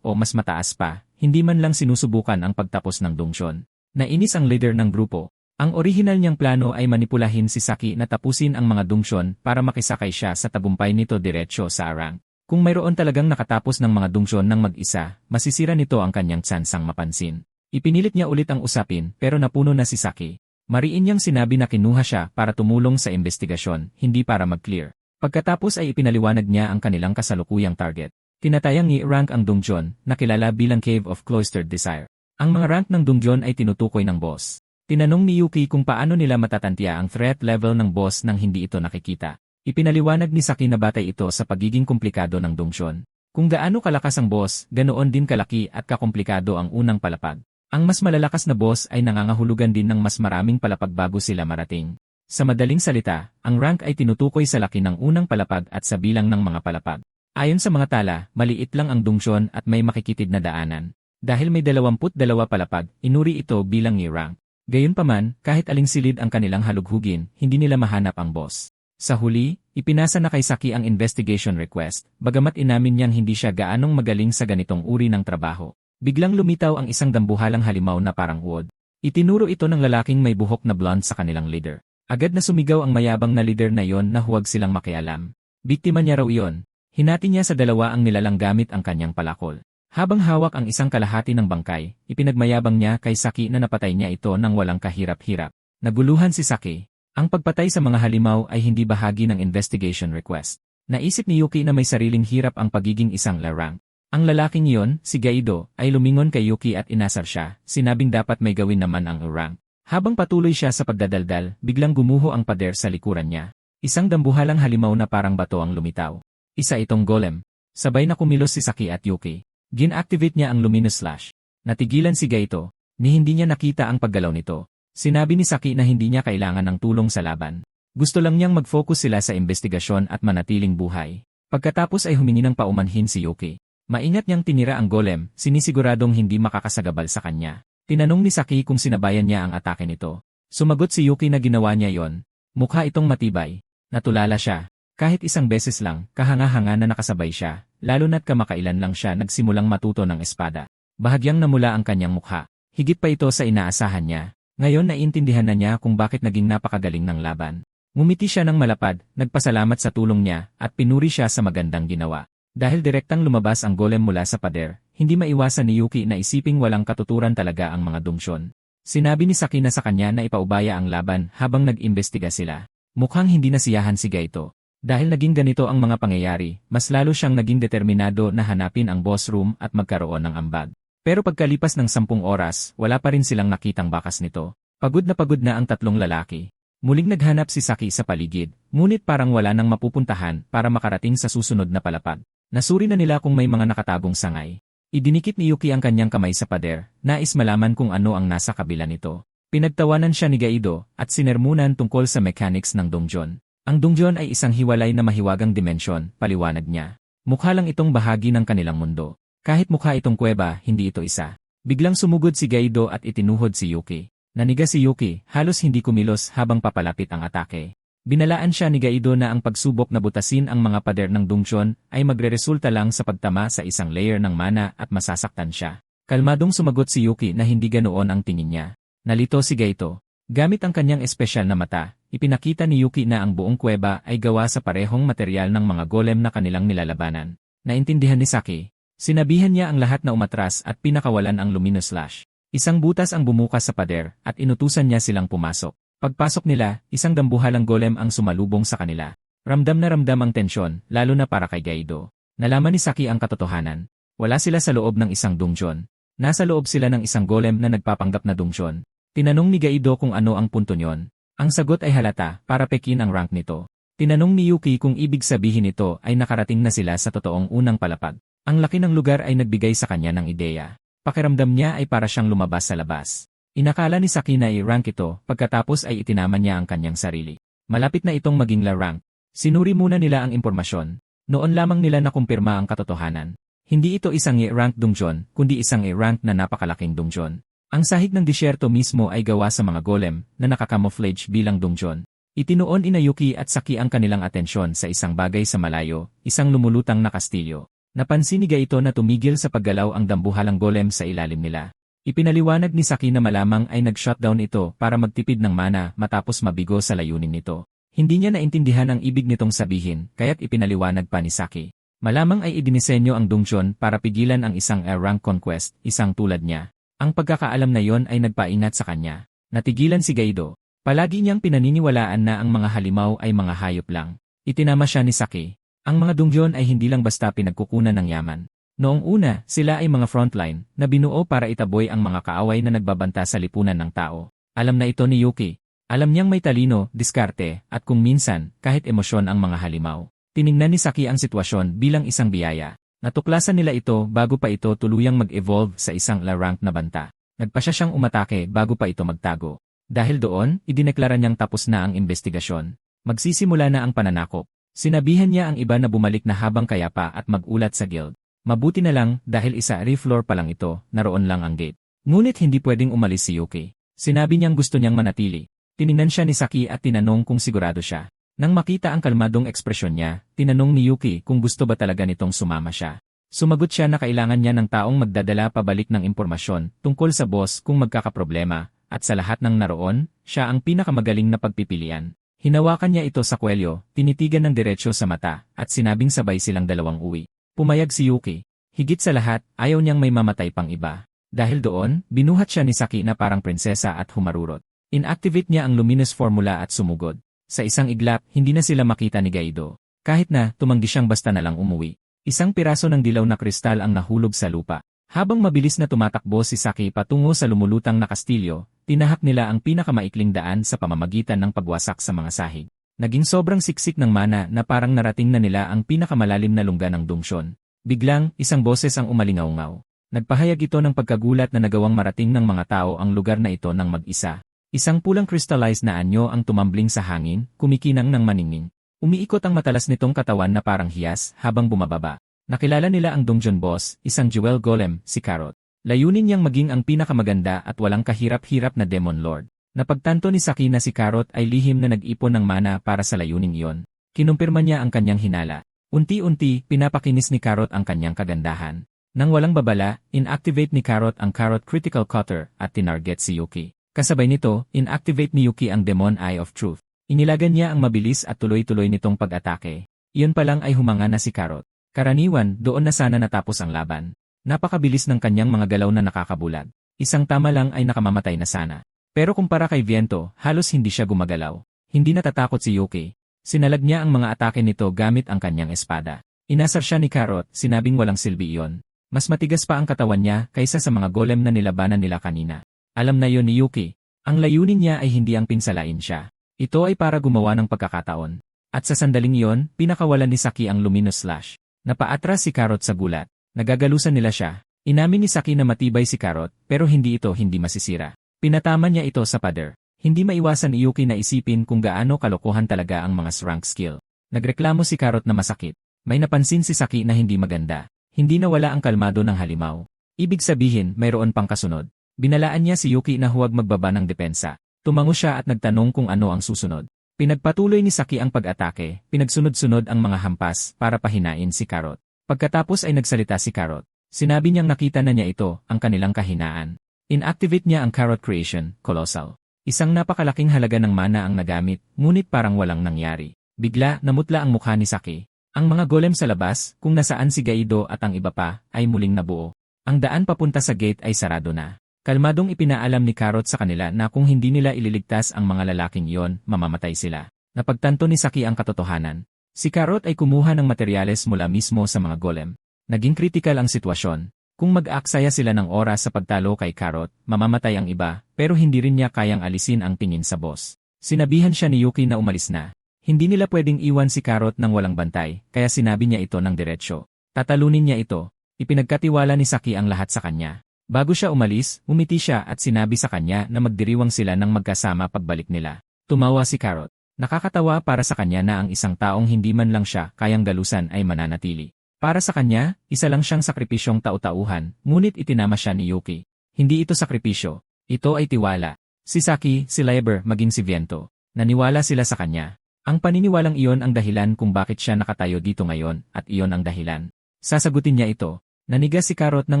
o mas mataas pa, hindi man lang sinusubukan ang pagtapos ng dungeon. Nainis ang leader ng grupo. Ang orihinal niyang plano ay manipulahin si Saki na tapusin ang mga dungeon para makisakay siya sa tagumpay nito diretsyo sa A-rank. Kung mayroon talagang nakatapos ng mga dungeon ng mag-isa, masisira nito ang kanyang tsansang mapansin. Ipinilit niya ulit ang usapin pero napuno na si Saki. Mariin niyang sinabi na kinuha siya para tumulong sa investigasyon, hindi para mag-clear. Pagkatapos ay ipinaliwanag niya ang kanilang kasalukuyang target. Tinatayang i-rank ang dungeon, na kilala bilang Cave of Cloistered Desire. Ang mga rank ng dungeon ay tinutukoy ng boss. Tinanong ni Yuki kung paano nila matatantya ang threat level ng boss nang hindi ito nakikita. Ipinaliwanag ni Saki na batay ito sa pagiging komplikado ng dungeon. Kung gaano kalakas ang boss, ganoon din kalaki at kakomplikado ang unang palapag. Ang mas malalakas na boss ay nangangahulugan din ng mas maraming palapag bago sila marating. Sa madaling salita, ang rank ay tinutukoy sa laki ng unang palapag at sa bilang ng mga palapag. Ayon sa mga tala, maliit lang ang dungeon at may makikitid na daanan. Dahil may 22 palapag, inuri ito bilang E-rank. Gayunpaman, kahit aling silid ang kanilang halughugin, hindi nila mahanap ang boss. Sa huli, ipinasa na kay Saki ang investigation request, bagamat inamin niyang hindi siya gaanong magaling sa ganitong uri ng trabaho. Biglang lumitaw ang isang dambuhalang halimaw na parang wood. Itinuro ito ng lalaking may buhok na blonde sa kanilang leader. Agad na sumigaw ang mayabang na leader na yon na huwag silang makialam. Biktima niya raw iyon. Hinati niya sa dalawa ang nilalang gamit ang kanyang palakol. Habang hawak ang isang kalahati ng bangkay, ipinagmayabang niya kay Saki na napatay niya ito nang walang kahirap-hirap. Naguluhan si Saki. Ang pagpatay sa mga halimaw ay hindi bahagi ng investigation request. Naisip ni Yuki na may sariling hirap ang pagiging isang larang. Ang lalaking iyon, si Gaido, ay lumingon kay Yuki at inasar siya, sinabing dapat may gawin naman ang urang. Habang patuloy siya sa pagdadaldal, biglang gumuho ang pader sa likuran niya. Isang dambuhalang halimaw na parang bato ang lumitaw. Isa itong golem. Sabay na kumilos si Saki at Yuki. Gin-activate niya ang luminous slash. Natigilan si Gaito, ni hindi niya nakita ang paggalaw nito. Sinabi ni Saki na hindi niya kailangan ng tulong sa laban. Gusto lang niyang mag-focus sila sa investigasyon at manatiling buhay. Pagkatapos ay humingi ng paumanhin si Yuki. Maingat niyang tinira ang golem, sinisiguradong hindi makakasagabal sa kanya. Tinanong ni Saki kung sinabayan niya ang atake nito. Sumagot si Yuki na ginawa niya yon. Mukha itong matibay. Natulala siya. Kahit isang beses lang, kahanga-hanga na nakasabay siya, lalo na't kamakailan lang siya nagsimulang matuto ng espada. Bahagyang namula ang kanyang mukha. Higit pa ito sa inaasahan niya. Ngayon naiintindihan na niya kung bakit naging napakagaling ng laban. Ngumiti siya ng malapad, nagpasalamat sa tulong niya, at pinuri siya sa magandang ginawa. Dahil direktang lumabas ang golem mula sa pader, hindi maiwasan ni Yuki na isiping walang katuturan talaga ang mga dungeon. Sinabi ni Saki na sa kanya na ipaubaya ang laban habang nag-imbestiga sila. Mukhang hindi nasiyahan si Gaito. Dahil naging ganito ang mga pangyayari, mas lalo siyang naging determinado na hanapin ang boss room at magkaroon ng ambag. Pero pagkalipas ng 10 oras, wala pa rin silang nakitang bakas nito. Pagod na ang tatlong lalaki. Muling naghanap si Saki sa paligid, ngunit parang wala nang mapupuntahan para makarating sa susunod na palapag. Nasuri na nila kung may mga nakatagong sangay. Idinikit ni Yuki ang kanyang kamay sa pader, nais malaman kung ano ang nasa kabila nito. Pinagtawanan siya ni Gaido at sinermunan tungkol sa mechanics ng donjon. Ang donjon ay isang hiwalay na mahiwagang dimensyon, paliwanag niya. Mukha lang itong bahagi ng kanilang mundo. Kahit mukha itong kuweba, hindi ito isa. Biglang sumugod si Gaido at itinuhod si Yuki. Naniga si Yuki, halos hindi kumilos habang papalapit ang atake. Binalaan siya ni Gaido na ang pagsubok na butasin ang mga pader ng donjon ay magreresulta lang sa pagtama sa isang layer ng mana at masasaktan siya. Kalmadong sumagot si Yuki na hindi ganoon ang tingin niya. Nalito si Gaito. Gamit ang kanyang espesyal na mata, ipinakita ni Yuki na ang buong kuweba ay gawa sa parehong materyal ng mga golem na kanilang nilalabanan. Naintindihan ni Saki. Sinabihan niya ang lahat na umatras at pinakawalan ang luminous slash. Isang butas ang bumukas sa pader at inutusan niya silang pumasok. Pagpasok nila, isang dambuhalang golem ang sumalubong sa kanila. Ramdam na ramdam ang tensyon, lalo na para kay Gaido. Nalaman ni Saki ang katotohanan. Wala sila sa loob ng isang donjon. Nasa loob sila ng isang golem na nagpapanggap na donjon. Tinanong ni Gaido kung ano ang punto niyon. Ang sagot ay halata, para pekin ang rank nito. Tinanong ni Yuki kung ibig sabihin nito ay nakarating na sila sa totoong unang palapag. Ang laki ng lugar ay nagbigay sa kanya ng ideya. Pakiramdam niya ay para siyang lumabas sa labas. Inakala ni Saki na i-rank ito, pagkatapos ay itinaman niya ang kanyang sarili. Malapit na itong maging la-rank. Sinuri muna nila ang impormasyon. Noon lamang nila nakumpirma ang katotohanan. Hindi ito isang i-rank donjon, kundi isang i-rank na napakalaking donjon. Ang sahig ng disyerto mismo ay gawa sa mga golem na nakacamouflage bilang donjon. Itinuon ina Yuki at Saki ang kanilang atensyon sa isang bagay sa malayo, isang lumulutang na kastilyo. Napansin ni Gaito na tumigil sa paggalaw ang dambuhalang golem sa ilalim nila. Ipinaliwanag ni Saki na malamang ay nag-shutdown ito para magtipid ng mana matapos mabigo sa layunin nito. Hindi niya naintindihan ang ibig nitong sabihin, kaya't ipinaliwanag pa ni Saki. Malamang ay idinisenyo ang donjon para pigilan ang isang rank conquest, isang tulad niya. Ang pagkakaalam na yon ay nagpaingat sa kanya. Natigilan si Gaido. Palagi niyang pinaniniwalaan na ang mga halimaw ay mga hayop lang. Itinama siya ni Saki. Ang mga donjon ay hindi lang basta pinagkukunan ng yaman. Noong una, sila ay mga frontline na binuo para itaboy ang mga kaaway na nagbabanta sa lipunan ng tao. Alam na ito ni Yuki. Alam niyang may talino, diskarte, at kung minsan, kahit emosyon ang mga halimaw. Tiningnan ni Saki ang sitwasyon bilang isang biyaya. Natuklasan nila ito bago pa ito tuluyang mag-evolve sa isang la-rank na banta. Nagpasya siyang umatake bago pa ito magtago. Dahil doon, idineklara niyang tapos na ang investigasyon. Magsisimula na ang pananakop. Sinabihan niya ang iba na bumalik na habang kayapa at mag-ulat sa guild. Mabuti na lang dahil isa re-floor pa lang ito, naroon lang ang gate. Ngunit hindi pwedeng umalis si Yuki. Sinabi niyang gusto niyang manatili. Tiningnan siya ni Saki at tinanong kung sigurado siya. Nang makita ang kalmadong ekspresyon niya, tinanong ni Yuki kung gusto ba talaga nitong sumama siya. Sumagot siya na kailangan niya ng taong magdadala pabalik ng impormasyon tungkol sa boss kung magkakaproblema, at sa lahat ng naroon, siya ang pinakamagaling na pagpipilian. Hinawakan niya ito sa kwelyo, tinitigan ng diretsyo sa mata, at sinabing sabay silang dalawang uwi. Pumayag si Yuki. Higit sa lahat, ayaw niyang may mamatay pang iba. Dahil doon, binuhat siya ni Saki na parang prinsesa at humarurot. Inactivate niya ang luminous formula at sumugod. Sa isang iglap, hindi na sila makita ni Gaido. Kahit na, tumanggi siyang basta na lang umuwi. Isang piraso ng dilaw na kristal ang nahulog sa lupa. Habang mabilis na tumatakbo si Saki patungo sa lumulutang na kastilyo, tinahak nila ang pinakamaikling daan sa pamamagitan ng pagwasak sa mga sahig. Naging sobrang siksik ng mana na parang narating na nila ang pinakamalalim na lungga ng donjon. Biglang, isang boses ang umalingaw-ngaw. Nagpahayag ito ng pagkagulat na nagawang marating ng mga tao ang lugar na ito ng mag-isa. Isang pulang crystallized na anyo ang tumambling sa hangin, kumikinang ng maningning. Umiikot ang matalas nitong katawan na parang hiyas habang bumababa. Nakilala nila ang donjon boss, isang jewel golem, si Carrot. Layunin niyang maging ang pinakamaganda at walang kahirap-hirap na demon lord. Napagtanto ni Saki na si Carrot ay lihim na nag-ipon ng mana para sa layuning iyon. Kinumpirma niya ang kanyang hinala. Unti-unti, pinapakinis ni Carrot ang kanyang kagandahan. Nang walang babala, inactivate ni Carrot ang Carrot Critical Cutter at tinarget si Yuki. Kasabay nito, inactivate ni Yuki ang Demon Eye of Truth. Inilagan niya ang mabilis at tuloy-tuloy nitong pag-atake. Iyon pa lang ay humanga na si Carrot. Karaniwan, doon na sana natapos ang laban. Napakabilis ng kanyang mga galaw na nakakabulag. Isang tama lang ay nakamamatay na sana. Pero kumpara kay Viento, halos hindi siya gumagalaw. Hindi natatakot si Yuki. Sinalag niya ang mga atake nito gamit ang kanyang espada. Inasar siya ni Carrot, sinabing walang silbi iyon. Mas matigas pa ang katawan niya kaysa sa mga golem na nilabanan nila kanina. Alam na yon ni Yuki. Ang layunin niya ay hindi ang pinsalain siya. Ito ay para gumawa ng pagkakataon. At sa sandaling iyon, pinakawalan ni Saki ang luminous slash. Napaatras si Carrot sa gulat. Nagagalusan nila siya. Inamin ni Saki na matibay si Carrot, pero hindi masisira. Pinatama niya ito sa pader. Hindi maiwasan ni Yuki na isipin kung gaano kalokohan talaga ang mga rank skill. Nagreklamo si Carrot na masakit. May napansin si Saki na hindi maganda. Hindi nawala ang kalmado ng halimaw. Ibig sabihin, mayroon pang kasunod. Binalaan niya si Yuki na huwag magbaba ng depensa. Tumango siya at nagtanong kung ano ang susunod. Pinagpatuloy ni Saki ang pag-atake, pinagsunod-sunod ang mga hampas para pahinain si Carrot. Pagkatapos ay nagsalita si Carrot. Sinabi niyang nakita na niya ito, ang kanilang kahinaan. Inactivate niya ang Carrot Creation, Colossal. Isang napakalaking halaga ng mana ang nagamit, ngunit parang walang nangyari. Bigla, namutla ang mukha ni Saki. Ang mga golem sa labas, kung nasaan si Gaido at ang iba pa, ay muling nabuo. Ang daan papunta sa gate ay sarado na. Kalmadong ipinaalam ni Carrot sa kanila na kung hindi nila ililigtas ang mga lalaking iyon, mamamatay sila. Napagtanto ni Saki ang katotohanan. Si Carrot ay kumuha ng materyales mula mismo sa mga golem. Naging kritikal ang sitwasyon. Kung mag-aaksaya sila ng oras sa pagtalo kay Carrot, mamamatay ang iba, pero hindi rin niya kayang alisin ang tingin sa boss. Sinabihan siya ni Yuki na umalis na. Hindi nila pwedeng iwan si Carrot ng walang bantay, kaya sinabi niya ito ng diretsyo. Tatalunin niya ito. Ipinagkatiwala ni Saki ang lahat sa kanya. Bago siya umalis, umiti siya at sinabi sa kanya na magdiriwang sila ng magkasama pagbalik nila. Tumawa si Carrot. Nakakatawa para sa kanya na ang isang taong hindi man lang siya kayang galusan ay mananatili. Para sa kanya, isa lang siyang sakripisyong tau-tauhan, ngunit itinama siya ni Yuki. Hindi ito sakripisyo. Ito ay tiwala. Si Saki, si Liber, maging si Viento. Naniwala sila sa kanya. Ang paniniwalang iyon ang dahilan kung bakit siya nakatayo dito ngayon, at iyon ang dahilan. Sasagutin niya ito. Nanigas si Carrot nang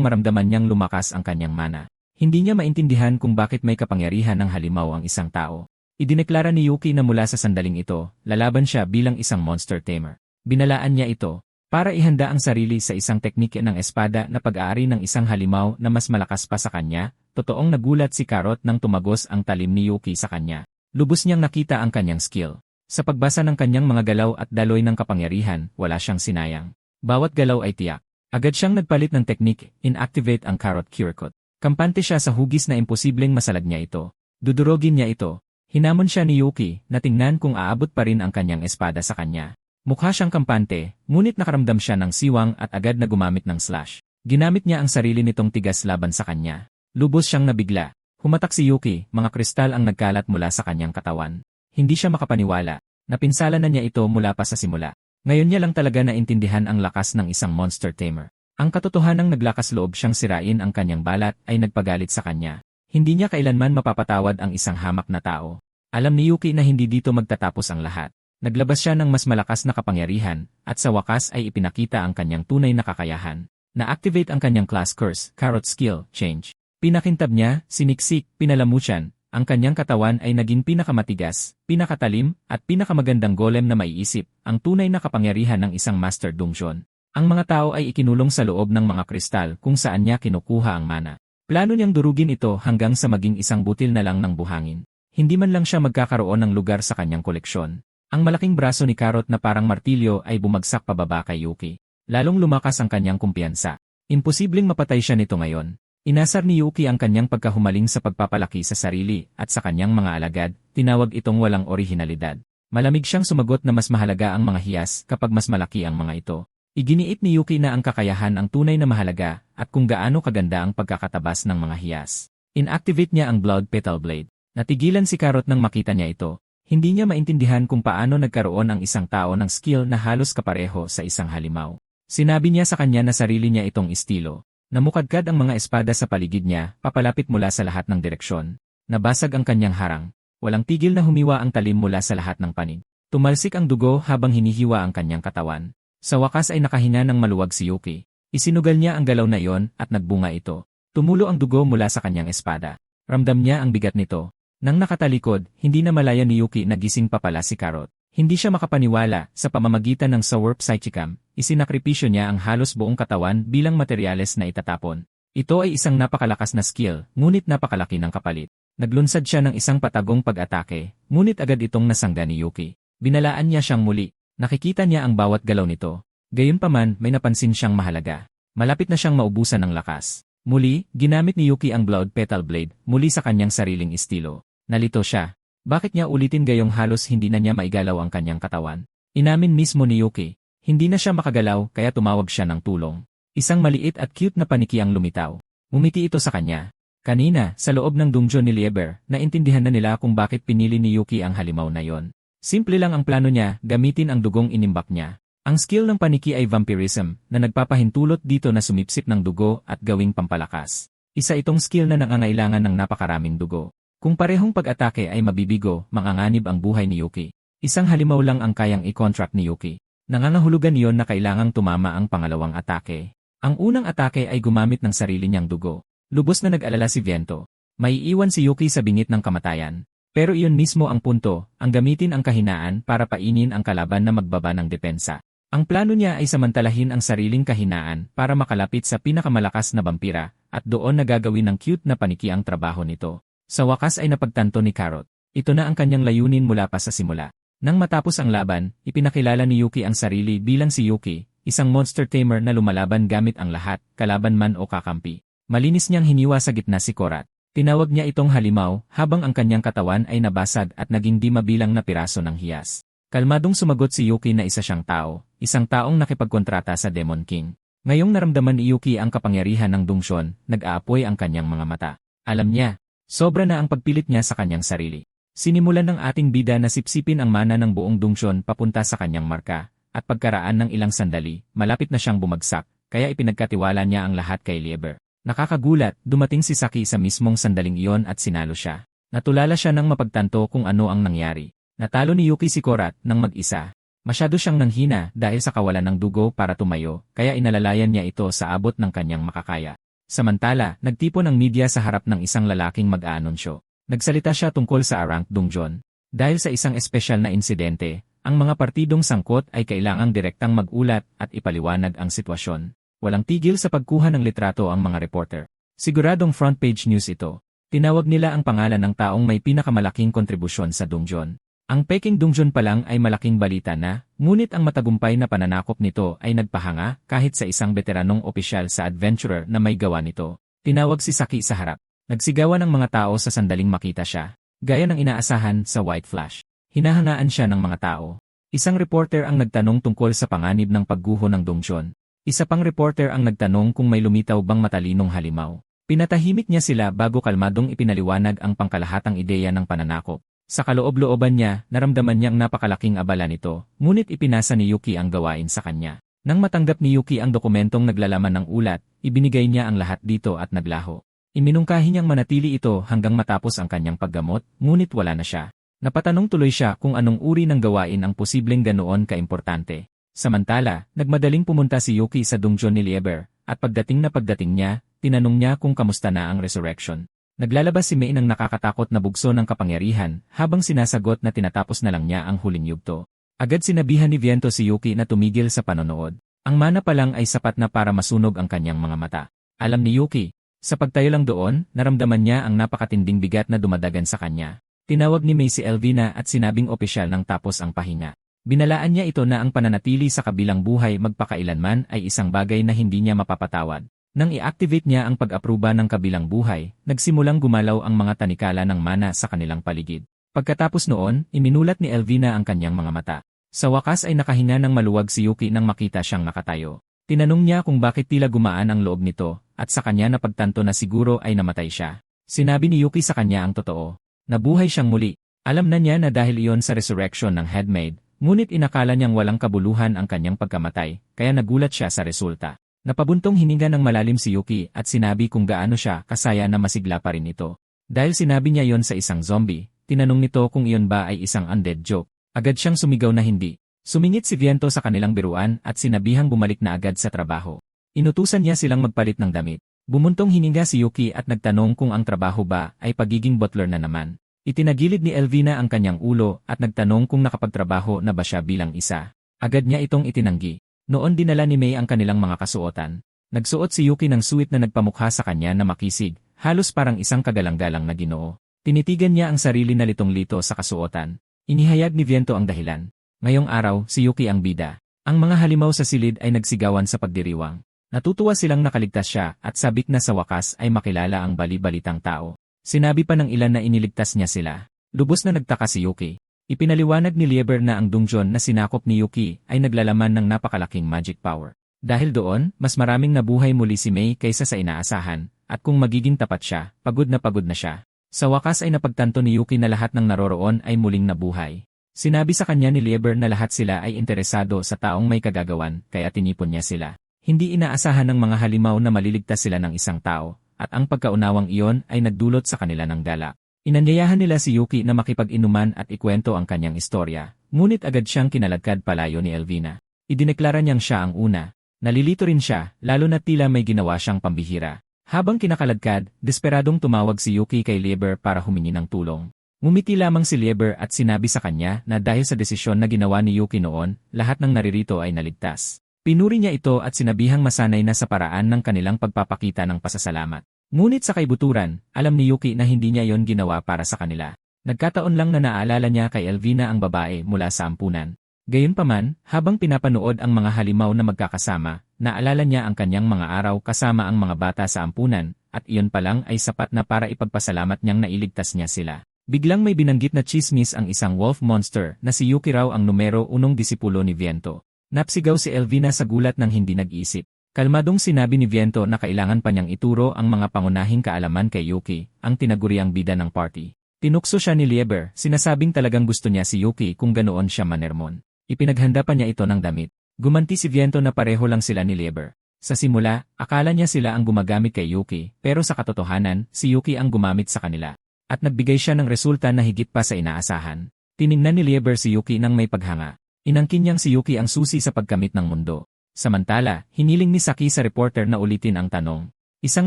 maramdaman niyang lumakas ang kanyang mana. Hindi niya maintindihan kung bakit may kapangyarihan ng halimaw ang isang tao. Idineklara ni Yuki na mula sa sandaling ito, lalaban siya bilang isang monster tamer. Binalaan niya ito, para ihanda ang sarili sa isang teknike ng espada na pag-aari ng isang halimaw na mas malakas pa sa kanya. Totoong nagulat si Carrot nang tumagos ang talim ni Yuki sa kanya. Lubos niyang nakita ang kanyang skill. Sa pagbasa ng kanyang mga galaw at daloy ng kapangyarihan, wala siyang sinayang. Bawat galaw ay tiyak. Agad siyang nagpalit ng teknik, inactivate ang Carrot Curecot. Kampante siya sa hugis na imposibleng masalag niya ito. Dudurogin niya ito. Hinamon siya ni Yuki na tingnan kung aabot pa rin ang kanyang espada sa kanya. Mukha siyang kampante, ngunit nakaramdam siya ng siwang at agad na gumamit ng slash. Ginamit niya ang sarili nitong tigas laban sa kanya. Lubos siyang nabigla. Humatak si Yuki, mga kristal ang nagkalat mula sa kanyang katawan. Hindi siya makapaniwala. Napinsala na niya ito mula pa sa simula. Ngayon niya lang talaga naintindihan ang lakas ng isang monster tamer. Ang katotohanang naglakas loob siyang sirain ang kanyang balat ay nagpagalit sa kanya. Hindi niya kailanman mapapatawad ang isang hamak na tao. Alam ni Yuki na hindi dito magtatapos ang lahat. Naglabas siya ng mas malakas na kapangyarihan, at sa wakas ay ipinakita ang kanyang tunay na kakayahan. Na-activate ang kanyang class curse, Carrot Skill, Change. Pinakintab niya, siniksik, pinalamutsyan. Ang kanyang katawan ay naging pinakamatigas, pinakatalim, at pinakamagandang golem na maiisip, ang tunay na kapangyarihan ng isang Master Dungeon. Ang mga tao ay ikinulong sa loob ng mga kristal kung saan niya kinukuha ang mana. Plano niyang durugin ito hanggang sa maging isang butil na lang ng buhangin. Hindi man lang siya magkakaroon ng lugar sa kanyang koleksyon. Ang malaking braso ni Carrot na parang martilyo ay bumagsak pababa kay Yuki. Lalong lumakas ang kanyang kumpiyansa. Imposibleng mapatay siya nito ngayon. Inasar ni Yuki ang kanyang pagkahumaling sa pagpapalaki sa sarili at sa kanyang mga alagad, tinawag itong walang orihinalidad. Malamig siyang sumagot na mas mahalaga ang mga hiyas kapag mas malaki ang mga ito. Iginiit ni Yuki na ang kakayahan ang tunay na mahalaga at kung gaano kaganda ang pagkakatabas ng mga hiyas. Inactivate niya ang Blood Petal Blade. Natigilan si Carrot nang makita niya ito. Hindi niya maintindihan kung paano nagkaroon ang isang tao ng skill na halos kapareho sa isang halimaw. Sinabi niya sa kanya na sarili niya itong estilo. Namukadkad ang mga espada sa paligid niya, papalapit mula sa lahat ng direksyon. Nabasag ang kanyang harang. Walang tigil na humiwa ang talim mula sa lahat ng panig. Tumalsik ang dugo habang hinihiwa ang kanyang katawan. Sa wakas ay nakahinga ng maluwag si Yuki. Isinugal niya ang galaw na iyon at nagbunga ito. Tumulo ang dugo mula sa kanyang espada. Ramdam niya ang bigat nito. Nang nakatalikod, hindi na malaya ni Yuki na gising pa pala si Carrot. Hindi siya makapaniwala, sa pamamagitan ng Sour Psychicam, isinakripisyo niya ang halos buong katawan bilang materyales na itatapon. Ito ay isang napakalakas na skill, ngunit napakalaki ng kapalit. Naglunsad siya ng isang patagong pag-atake, ngunit agad itong nasangga ni Yuki. Binalaan niya siyang muli. Nakikita niya ang bawat galaw nito. Gayunpaman, may napansin siyang mahalaga. Malapit na siyang maubusan ng lakas. Muli, ginamit ni Yuki ang Blood Petal Blade, muli sa kanyang sariling estilo. Nalito siya. Bakit niya ulitin gayong halos hindi na niya maigalaw ang kanyang katawan? Inamin mismo ni Yuki. Hindi na siya makagalaw kaya tumawag siya ng tulong. Isang maliit at cute na paniki ang lumitaw. Umiti ito sa kanya. Kanina, sa loob ng dungeon ni Lieber, naintindihan na nila kung bakit pinili ni Yuki ang halimaw na yon. Simple lang ang plano niya, gamitin ang dugong inimbak niya. Ang skill ng paniki ay vampirism, na nagpapahintulot dito na sumipsip ng dugo at gawing pampalakas. Isa itong skill na nangangailangan ng napakaraming dugo. Kung parehong pag-atake ay mabibigo, manganganib ang buhay ni Yuki. Isang halimaw lang ang kayang i-contract ni Yuki. Nangangahulugan iyon na kailangang tumama ang pangalawang atake. Ang unang atake ay gumamit ng sarili niyang dugo. Lubos na nag-alala si Viento. Maiiwan si Yuki sa bingit ng kamatayan. Pero iyon mismo ang punto, ang gamitin ang kahinaan para painin ang kalaban na magbaba ng depensa. Ang plano niya ay samantalahin ang sariling kahinaan para makalapit sa pinakamalakas na vampira, at doon na gagawin ng cute na paniki ang trabaho nito. Sa wakas ay napagtanto ni Carrot. Ito na ang kanyang layunin mula pa sa simula. Nang matapos ang laban, ipinakilala ni Yuki ang sarili bilang si Yuki, isang monster tamer na lumalaban gamit ang lahat, kalaban man o kakampi. Malinis niyang hiniwa sa gitna si Korat. Tinawag niya itong halimaw habang ang kanyang katawan ay nabasag at naging di mabilang na piraso ng hiyas. Kalmadong sumagot si Yuki na isa siyang tao, isang taong nakipagkontrata sa Demon King. Ngayong naramdaman ni Yuki ang kapangyarihan ng dungsyon, nag-aapoy ang kanyang mga mata. Alam niya, sobra na ang pagpilit niya sa kanyang sarili. Sinimulan ng ating bida na sipsipin ang mana ng buong dungsyon papunta sa kanyang marka, at pagkaraan ng ilang sandali, malapit na siyang bumagsak, kaya ipinagkatiwala niya ang lahat kay Lieber. Nakakagulat, dumating si Saki sa mismong sandaling iyon at sinalo siya. Natulala siya nang mapagtanto kung ano ang nangyari. Natalo ni Yuki si Korat nang mag-isa. Masyado siyang nanghina dahil sa kawalan ng dugo para tumayo, kaya inalalayan niya ito sa abot ng kanyang makakaya. Samantala, nagtipon ang media sa harap ng isang lalaking mag-aanunsyo. Nagsalita siya tungkol sa Arank Dungeon. Dahil sa isang espesyal na insidente, ang mga partidong sangkot ay kailangang direktang mag-ulat at ipaliwanag ang sitwasyon. Walang tigil sa pagkuha ng litrato ang mga reporter. Siguradong front page news ito. Tinawag nila ang pangalan ng taong may pinakamalaking kontribusyon sa dungeon. Ang Peking Dungeon pa lang ay malaking balita na, ngunit ang matagumpay na pananakop nito ay nagpahanga kahit sa isang veteranong opisyal sa adventurer na may gawa nito. Tinawag si Saki sa harap. Nagsigawan ng mga tao sa sandaling makita siya. Gaya ng inaasahan sa White Flash. Hinahangaan siya ng mga tao. Isang reporter ang nagtanong tungkol sa panganib ng pagguho ng dungeon. Isa pang reporter ang nagtanong kung may lumitaw bang matalinong halimaw. Pinatahimik niya sila bago kalmadong ipinaliwanag ang pangkalahatang ideya ng pananakop. Sa kaloob-looban niya, naramdaman niyang napakalaking abala nito, ngunit ipinasa ni Yuki ang gawain sa kanya. Nang matanggap ni Yuki ang dokumentong naglalaman ng ulat, ibinigay niya ang lahat dito at naglaho. Iminungkahi niyang manatili ito hanggang matapos ang kanyang paggamot, ngunit wala na siya. Napatanong tuloy siya kung anong uri ng gawain ang posibleng ganoon kaimportante. Samantala, nagmadaling pumunta si Yuki sa dungeon ni Lieber, at pagdating niya, tinanong niya kung kamusta na ang resurrection. Naglalabas si Mei ng nakakatakot na bugso ng kapangyarihan, habang sinasagot na tinatapos na lang niya ang huling yugto. Agad sinabihan ni Viento si Yuki na tumigil sa panonood. Ang mana pa lang ay sapat na para masunog ang kanyang mga mata. Alam ni Yuki, sa pagtayo lang doon, naramdaman niya ang napakatinding bigat na dumadagan sa kanya. Tinawag ni Mei si Elvina at sinabing opisyal nang tapos ang pahinga. Binalaan niya ito na ang pananatili sa kabilang buhay magpakailanman ay isang bagay na hindi niya mapapatawad. Nang i-activate niya ang pag-apruba ng kabilang buhay, nagsimulang gumalaw ang mga tanikala ng mana sa kanilang paligid. Pagkatapos noon, iminulat ni Elvina ang kanyang mga mata. Sa wakas ay nakahinga ng maluwag si Yuki nang makita siyang nakatayo. Tinanong niya kung bakit tila gumaan ang loob nito, at sa kanya napagtanto na siguro ay namatay siya. Sinabi ni Yuki sa kanya ang totoo. Nabuhay siyang muli. Alam na niya na dahil iyon sa resurrection ng headmaid, ngunit inakala niyang walang kabuluhan ang kanyang pagkamatay, kaya nagulat siya sa resulta. Napabuntong hininga ng malalim si Yuki at sinabi kung gaano siya kasaya na masigla pa rin ito. Dahil sinabi niya yon sa isang zombie, tinanong nito kung iyon ba ay isang undead joke. Agad siyang sumigaw na hindi. Sumingit si Viento sa kanilang biruan at sinabihang bumalik na agad sa trabaho. Inutusan niya silang magpalit ng damit. Bumuntong hininga si Yuki at nagtanong kung ang trabaho ba ay pagiging butler na naman. Itinagilid ni Elvina ang kanyang ulo at nagtanong kung nakapagtrabaho na ba siya bilang isa. Agad niya itong itinanggi. Noon dinala ni Mei ang kanilang mga kasuotan. Nagsuot si Yuki ng suit na nagpamukha sa kanya na makisig, halos parang isang kagalang-galang na ginoo. Tinitigan niya ang sarili na litong-lito sa kasuotan. Inihayag ni Viento ang dahilan. Ngayong araw, si Yuki ang bida. Ang mga halimaw sa silid ay nagsigawan sa pagdiriwang. Natutuwa silang nakaligtas siya at sabik na sa wakas ay makilala ang bali-balitang tao. Sinabi pa ng ilan na iniligtas niya sila. Lubos na nagtaka si Yuki. Ipinaliwanag ni Lieber na ang dungeon na sinakop ni Yuki ay naglalaman ng napakalaking magic power. Dahil doon, mas maraming nabuhay muli si Mei kaysa sa inaasahan, at kung magiging tapat siya, pagod na siya. Sa wakas ay napagtanto ni Yuki na lahat ng naroroon ay muling nabuhay. Sinabi sa kanya ni Lieber na lahat sila ay interesado sa taong may kagagawan, kaya tinipon niya sila. Hindi inaasahan ng mga halimaw na maliligtas sila ng isang tao, at ang pagkaunawang iyon ay nagdulot sa kanila ng dala. Inanyayahan nila si Yuki na makipag-inuman at ikwento ang kanyang istorya, ngunit agad siyang kinaladkad palayo ni Elvina. Idineklara niyang siya ang una. Nalilito rin siya, lalo na tila may ginawa siyang pambihira. Habang kinakaladkad, desperadong tumawag si Yuki kay Lieber para humingi ng tulong. Ngumiti lamang si Lieber at sinabi sa kanya na dahil sa desisyon na ginawa ni Yuki noon, lahat ng naririto ay naligtas. Pinuri niya ito at sinabihang masanay na sa paraan ng kanilang pagpapakita ng pasasalamat. Ngunit sa kaibuturan, alam ni Yuki na hindi niya yon ginawa para sa kanila. Nagkataon lang na naalala niya kay Elvina ang babae mula sa ampunan. Gayunpaman, habang pinapanood ang mga halimaw na magkakasama, naalala niya ang kanyang mga araw kasama ang mga bata sa ampunan, at iyon pa lang ay sapat na para ipagpasalamat niyang nailigtas niya sila. Biglang may binanggit na chismis ang isang wolf monster na si Yuki raw ang numero 1 disipulo ni Viento. Napsigaw si Elvina sa gulat nang hindi nag-isip. Kalmadong sinabi ni Viento na kailangan pa niyang ituro ang mga pangunahing kaalaman kay Yuki, ang tinaguriang bida ng party. Tinukso siya ni Lieber, sinasabing talagang gusto niya si Yuki kung ganoon siya manermon. Ipinaghanda pa niya ito ng damit. Gumanti si Viento na pareho lang sila ni Lieber. Sa simula, akala niya sila ang gumagamit kay Yuki, pero sa katotohanan, si Yuki ang gumamit sa kanila. At nagbigay siya ng resulta na higit pa sa inaasahan. Tiningnan ni Lieber si Yuki nang may paghanga. Inangkin niyang si Yuki ang susi sa pagkamit ng mundo. Samantala, hiniling ni Saki sa reporter na ulitin ang tanong. Isang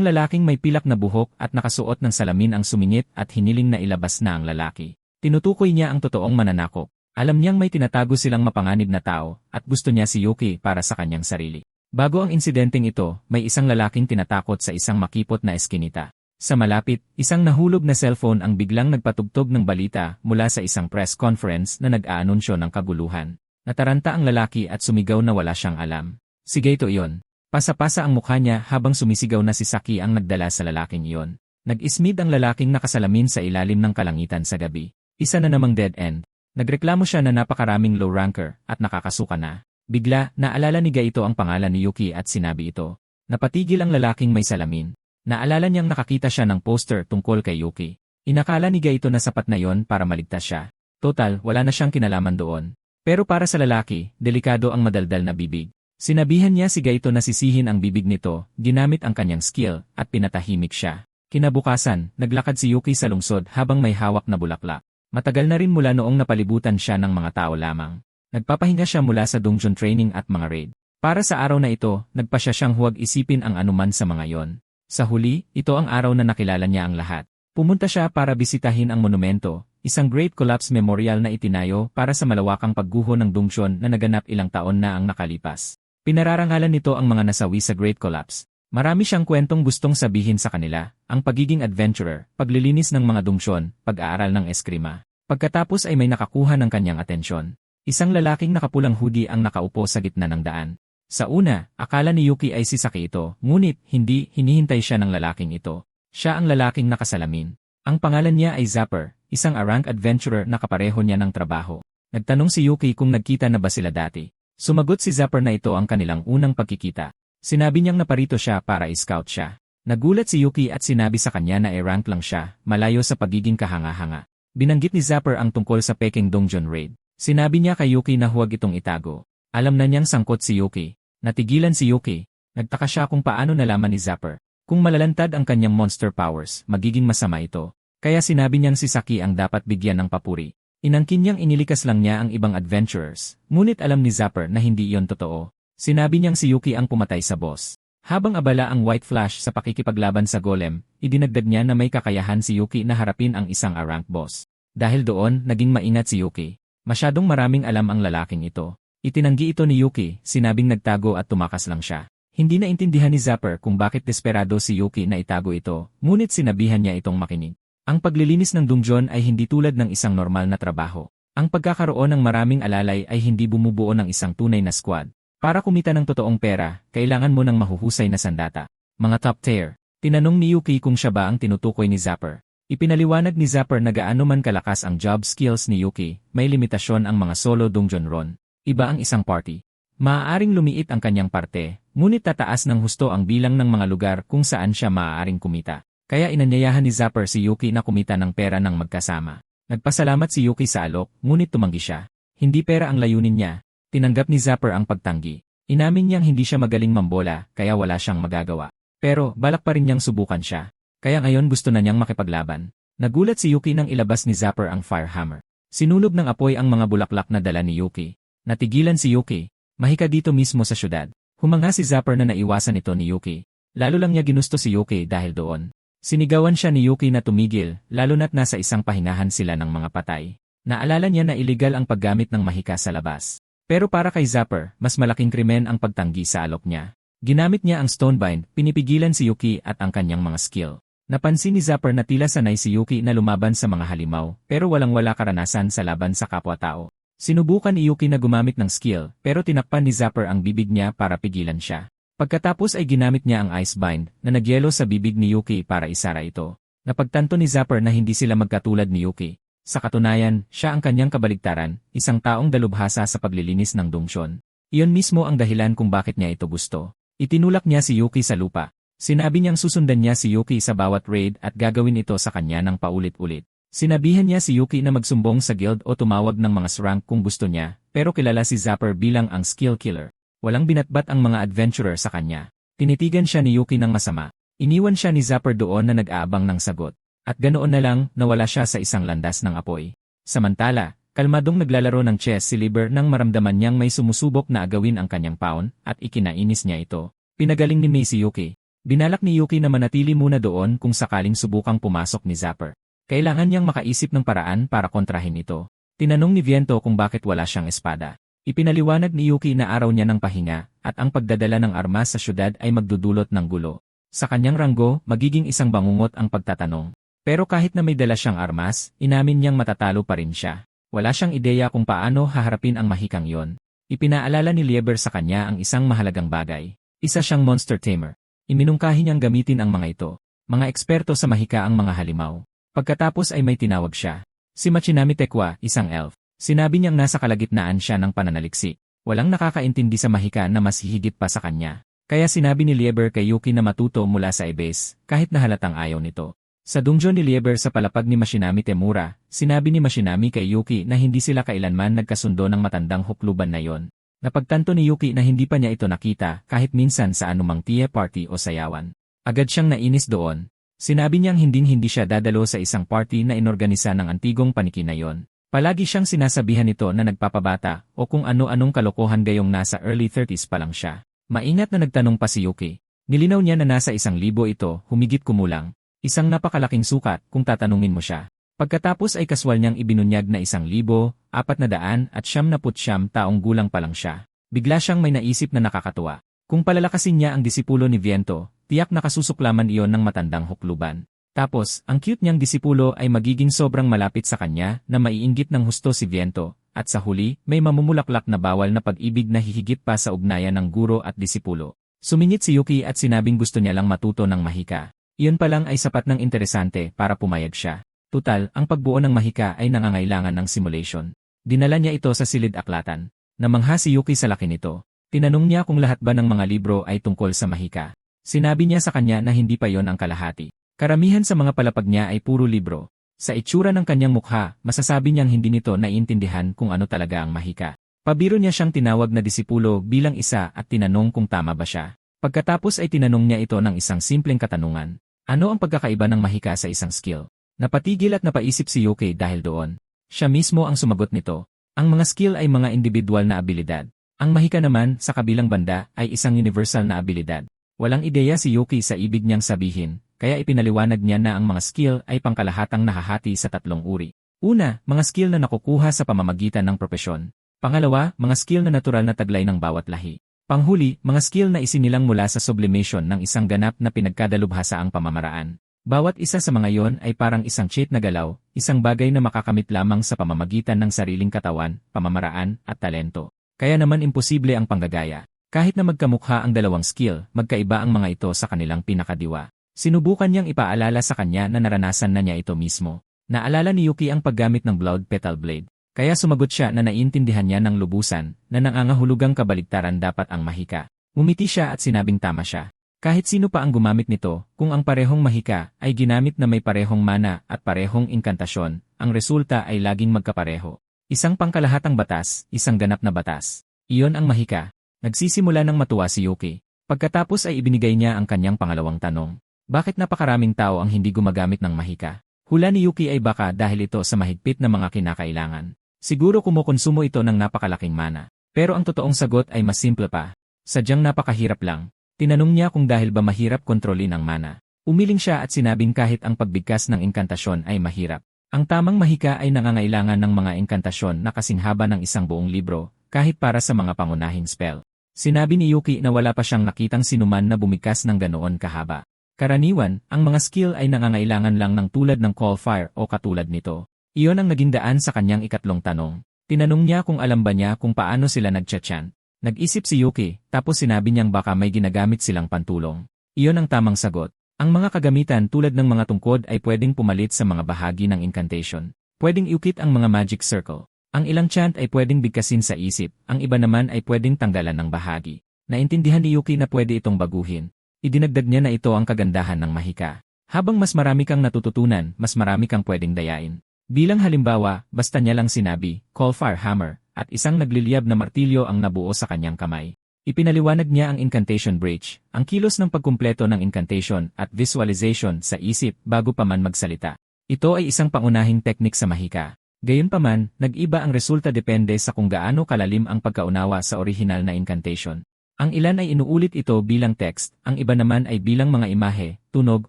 lalaking may pilak na buhok at nakasuot ng salamin ang sumingit at hiniling na ilabas na ang lalaki. Tinutukoy niya ang totoong mananakop. Alam niyang may tinatago silang mapanganib na tao at gusto niya si Yuki para sa kanyang sarili. Bago ang insidenteng ito, may isang lalaking tinatakot sa isang makipot na eskinita. Sa malapit, isang nahulog na cellphone ang biglang nagpatugtog ng balita mula sa isang press conference na nag-aanunsyo ng kaguluhan. Nataranta ang lalaki at sumigaw na wala siyang alam. Sige ito iyon. Pasa-pasa ang mukha niya habang sumisigaw na si Saki ang nagdala sa lalaking iyon. Nag-ismid ang lalaking nakasalamin sa ilalim ng kalangitan sa gabi. Isa na namang dead end. Nagreklamo siya na napakaraming low ranker at nakakasuka na. Bigla, naalala ni Gaito ang pangalan ni Yuki at sinabi ito. Napatigil ang lalaking may salamin. Naalala niyang nakakita siya ng poster tungkol kay Yuki. Inakala ni Gaito na sapat na yon para maligtas siya. Total, wala na siyang kinalaman doon. Pero para sa lalaki, delikado ang madaldal na bibig. Sinabihan niya si Gaito na sisihin ang bibig nito, ginamit ang kanyang skill, at pinatahimik siya. Kinabukasan, naglakad si Yuki sa lungsod habang may hawak na bulaklak. Matagal na rin mula noong napalibutan siya ng mga tao lamang. Nagpapahinga siya mula sa dungeon training at mga raid. Para sa araw na ito, nagpasya siyang huwag isipin ang anuman sa mga yon. Sa huli, ito ang araw na nakilala niya ang lahat. Pumunta siya para bisitahin ang monumento, isang Great Collapse Memorial na itinayo para sa malawakang pagguho ng dungeon na naganap ilang taon na ang nakalipas. Pinararangalan nito ang mga nasawi sa Great Collapse. Marami siyang kwentong gustong sabihin sa kanila, ang pagiging adventurer, paglilinis ng mga dungeon, pag-aaral ng eskrima. Pagkatapos ay may nakakuha ng kanyang atensyon. Isang lalaking nakapulang hoodie ang nakaupo sa gitna ng daan. Sa una, akala ni Yuki ay si Saki ito, ngunit hindi, hinihintay siya ng lalaking ito. Siya ang lalaking nakasalamin. Ang pangalan niya ay Zapper, isang A-rank adventurer na kapareho niya ng trabaho. Nagtanong si Yuki kung nagkita na ba sila dati. Sumagot si Zapper na ito ang kanilang unang pagkikita. Sinabi niyang naparito siya para i-scout siya. Nagulat si Yuki at sinabi sa kanya na A-rank lang siya, malayo sa pagiging kahanga-hanga. Binanggit ni Zapper ang tungkol sa Peking Dungeon Raid. Sinabi niya kay Yuki na huwag itong itago. Alam na niyang sangkot si Yuki. Natigilan si Yuki. Nagtaka siya kung paano nalaman ni Zapper. Kung malalantad ang kanyang monster powers, magiging masama ito. Kaya sinabi niyang si Saki ang dapat bigyan ng papuri. Inangkin niyang inilikas lang niya ang ibang adventurers, ngunit alam ni Zapper na hindi iyon totoo. Sinabi niyang si Yuki ang pumatay sa boss. Habang abala ang White Flash sa pakikipaglaban sa golem, idinagdag niya na may kakayahan si Yuki na harapin ang isang A-rank boss. Dahil doon, naging maingat si Yuki. Masyadong maraming alam ang lalaking ito. Itinanggi ito ni Yuki, sinabing nagtago at tumakas lang siya. Hindi naintindihan ni Zapper kung bakit desperado si Yuki na itago ito, ngunit sinabihan niya itong makinig. Ang paglilinis ng dungeon ay hindi tulad ng isang normal na trabaho. Ang pagkakaroon ng maraming alalay ay hindi bumubuo ng isang tunay na squad. Para kumita ng totoong pera, kailangan mo ng mahuhusay na sandata. Mga top tier. Tinanong ni Yuki kung siya ba ang tinutukoy ni Zapper. Ipinaliwanag ni Zapper na gaano man kalakas ang job skills ni Yuki, may limitasyon ang mga solo dungeon run. Iba ang isang party. Maaaring lumiit ang kanyang parte, ngunit tataas ng husto ang bilang ng mga lugar kung saan siya maaaring kumita. Kaya inanyayahan ni Zapper si Yuki na kumita ng pera ng magkasama. Nagpasalamat si Yuki sa alok, ngunit tumanggi siya. Hindi pera ang layunin niya. Tinanggap ni Zapper ang pagtanggi. Inamin niyang hindi siya magaling mambola, kaya wala siyang magagawa. Pero balak pa rin niyang subukan siya. Kaya ngayon gusto na niyang makipaglaban. Nagulat si Yuki nang ilabas ni Zapper ang firehammer. Sinunog ng apoy ang mga bulaklak na dala ni Yuki. Natigilan si Yuki. Mahika dito mismo sa syudad. Humanga si Zapper na naiwasan ito ni Yuki. Lalo lang niya ginusto si Yuki dahil doon. Sinigawan siya ni Yuki na tumigil, lalo na't nasa isang pahingahan sila ng mga patay. Naalala niya na iligal ang paggamit ng mahika sa labas. Pero para kay Zapper, mas malaking krimen ang pagtanggi sa alok niya. Ginamit niya ang stonebind, pinipigilan si Yuki at ang kanyang mga skill. Napansin ni Zapper na tila sanay si Yuki na lumaban sa mga halimaw, pero walang-wala karanasan sa laban sa kapwa-tao. Sinubukan ni Yuki na gumamit ng skill, pero tinakpan ni Zapper ang bibig niya para pigilan siya. Pagkatapos ay ginamit niya ang icebind na nagyelo sa bibig ni Yuki para isara ito. Napagtanto ni Zapper na hindi sila magkatulad ni Yuki. Sa katunayan, siya ang kanyang kabaligtaran, isang taong dalubhasa sa paglilinis ng dungeon. Iyon mismo ang dahilan kung bakit niya ito gusto. Itinulak niya si Yuki sa lupa. Sinabi niyang susundan niya si Yuki sa bawat raid at gagawin ito sa kanya ng paulit-ulit. Sinabihan niya si Yuki na magsumbong sa guild o tumawag ng mga rank kung gusto niya, pero kilala si Zapper bilang ang skill killer. Walang binatbat ang mga adventurer sa kanya. Tinitigan siya ni Yuki ng masama. Iniwan siya ni Zapper doon na nag-aabang ng sagot. At ganoon na lang, nawala siya sa isang landas ng apoy. Samantala, kalmadong naglalaro ng chess si Liber nang maramdaman niyang may sumusubok na agawin ang kanyang pawn at ikinainis niya ito. Pinagaling ni May si Yuki. Binalak ni Yuki na manatili muna doon kung sakaling subukang pumasok ni Zapper. Kailangan niyang makaisip ng paraan para kontrahin ito. Tinanong ni Viento kung bakit wala siyang espada. Ipinaliwanag ni Yuki na araw niya ng pahinga at ang pagdadala ng armas sa syudad ay magdudulot ng gulo. Sa kanyang ranggo, magiging isang bangungot ang pagtatanong. Pero kahit na may dala siyang armas, inamin niyang matatalo pa rin siya. Wala siyang ideya kung paano haharapin ang mahikang yon. Ipinaalala ni Lieber sa kanya ang isang mahalagang bagay. Isa siyang monster tamer. Iminungkahi niyang gamitin ang mga ito. Mga eksperto sa mahika ang mga halimaw. Pagkatapos ay may tinawag siya. Si Machinami Tekwa, isang elf. Sinabi niyang nasa kalagitnaan siya ng pananaliksik. Walang nakakaintindi sa mahika na mas hihigit pa sa kanya. Kaya sinabi ni Lieber kay Yuki na matuto mula sa Ebes, kahit na halatang ayaw nito. Sa dungeon ni Lieber sa palapag ni Machinami Temura, sinabi ni Machinami kay Yuki na hindi sila kailanman nagkasundo ng matandang hukluban na yon. Napagtanto ni Yuki na hindi pa niya ito nakita kahit minsan sa anumang tea party o sayawan. Agad siyang nainis doon. Sinabi niyang hinding-hindi siya dadalo sa isang party na inorganisa ng antigong paniki na yon. Palagi siyang sinasabihan nito na nagpapabata o kung ano-anong kalokohan gayong nasa early 30s pa lang siya. Maingat na nagtanong pa si Yuki. Nilinaw niya na nasa 1,000 ito, humigit kumulang. Isang napakalaking sukat kung tatanungin mo siya. Pagkatapos ay kaswal niyang ibinunyag na 1,400 at 99 taong gulang pa lang siya. Bigla siyang may naisip na nakakatuwa. Kung palalakasin niya ang disipulo ni Viento, tiyak nakasusuklaman iyon ng matandang hukluban. Tapos, ang cute niyang disipulo ay magiging sobrang malapit sa kanya na maiinggit ng husto si Viento, at sa huli, may mamumulaklak na bawal na pag-ibig na hihigit pa sa ugnayan ng guro at disipulo. Sumingit si Yuki at sinabing gusto niya lang matuto ng mahika. Iyon pa lang ay sapat ng interesante para pumayag siya. Tutal, ang pagbuo ng mahika ay nangangailangan ng simulation. Dinala niya ito sa silid-aklatan. Namangha si Yuki sa laki nito. Tinanong niya kung lahat ba ng mga libro ay tungkol sa mahika. Sinabi niya sa kanya na hindi pa yon ang kalahati. Karamihan sa mga palapag niya ay puro libro. Sa itsura ng kanyang mukha, masasabi niyang hindi nito naiintindihan kung ano talaga ang mahika. Pabiro niya siyang tinawag na disipulo bilang isa at tinanong kung tama ba siya. Pagkatapos ay tinanong niya ito ng isang simpleng katanungan. Ano ang pagkakaiba ng mahika sa isang skill? Napatigil at napaisip si Yuki dahil doon. Siya mismo ang sumagot nito. Ang mga skill ay mga individual na abilidad. Ang mahika naman, sa kabilang banda, ay isang universal na abilidad. Walang ideya si Yuki sa ibig niyang sabihin. Kaya ipinaliwanag niya na ang mga skill ay pangkalahatang nahahati sa 3 uri. Una, mga skill na nakukuha sa pamamagitan ng propesyon. Pangalawa, mga skill na natural na taglay ng bawat lahi. Panghuli, mga skill na isinilang mula sa sublimation ng isang ganap na pinagkadalubhasaang pamamaraan. Bawat isa sa mga yon ay parang isang cheat na galaw, isang bagay na makakamit lamang sa pamamagitan ng sariling katawan, pamamaraan, at talento. Kaya naman imposible ang panggagaya. Kahit na magkamukha ang dalawang skill, magkaiba ang mga ito sa kanilang pinakadiwa. Sinubukan niyang ipaalala sa kanya na naranasan na niya ito mismo. Naalala ni Yuki ang paggamit ng Blood Petal Blade. Kaya sumagot siya na naiintindihan niya ng lubusan, na nangangahulugang kabaligtaran dapat ang mahika. Ngumiti siya at sinabing tama siya. Kahit sino pa ang gumamit nito, kung ang parehong mahika ay ginamit na may parehong mana at parehong inkantasyon, ang resulta ay laging magkapareho. Isang pangkalahatang batas, isang ganap na batas. Iyon ang mahika. Nagsisimula ng matuwa si Yuki. Pagkatapos ay ibinigay niya ang kanyang pangalawang tanong. Bakit napakaraming tao ang hindi gumagamit ng mahika? Hula ni Yuki ay baka dahil ito sa mahigpit na mga kinakailangan. Siguro kumukonsumo ito ng napakalaking mana. Pero ang totoong sagot ay mas simple pa. Sadyang napakahirap lang. Tinanong niya kung dahil ba mahirap kontrolin ang mana. Umiling siya at sinabing kahit ang pagbigkas ng inkantasyon ay mahirap. Ang tamang mahika ay nangangailangan ng mga inkantasyon na kasing haba ng isang buong libro, kahit para sa mga pangunahing spell. Sinabi ni Yuki na wala pa siyang nakitang sinuman na bumigkas ng ganoon kahaba. Karaniwan, ang mga skill ay nangangailangan lang ng tulad ng Call Fire o katulad nito. Iyon ang naging daan sa kanyang ikatlong tanong. Tinanong niya kung alam ba niya kung paano sila nagcha-chant. Nag-isip si Yuki, tapos sinabi niyang baka may ginagamit silang pantulong. Iyon ang tamang sagot. Ang mga kagamitan tulad ng mga tungkod ay pwedeng pumalit sa mga bahagi ng incantation. Pwedeng iukit ang mga magic circle. Ang ilang chant ay pwedeng bigkasin sa isip, ang iba naman ay pwedeng tanggalan ng bahagi. Naintindihan ni Yuki na pwede itong baguhin. Idinagdag niya na ito ang kagandahan ng mahika. Habang mas marami kang natututunan, mas marami kang pwedeng dayain. Bilang halimbawa, basta niya lang sinabi, Call Fire Hammer, at isang nagliliyab na martilyo ang nabuo sa kanyang kamay. Ipinaliwanag niya ang incantation bridge, ang kilos ng pagkumpleto ng incantation at visualization sa isip bago pa man magsalita. Ito ay isang pangunahing teknik sa mahika. Gayunpaman, nag-iba ang resulta depende sa kung gaano kalalim ang pagkaunawa sa orihinal na incantation. Ang ilan ay inuulit ito bilang text, ang iba naman ay bilang mga imahe, tunog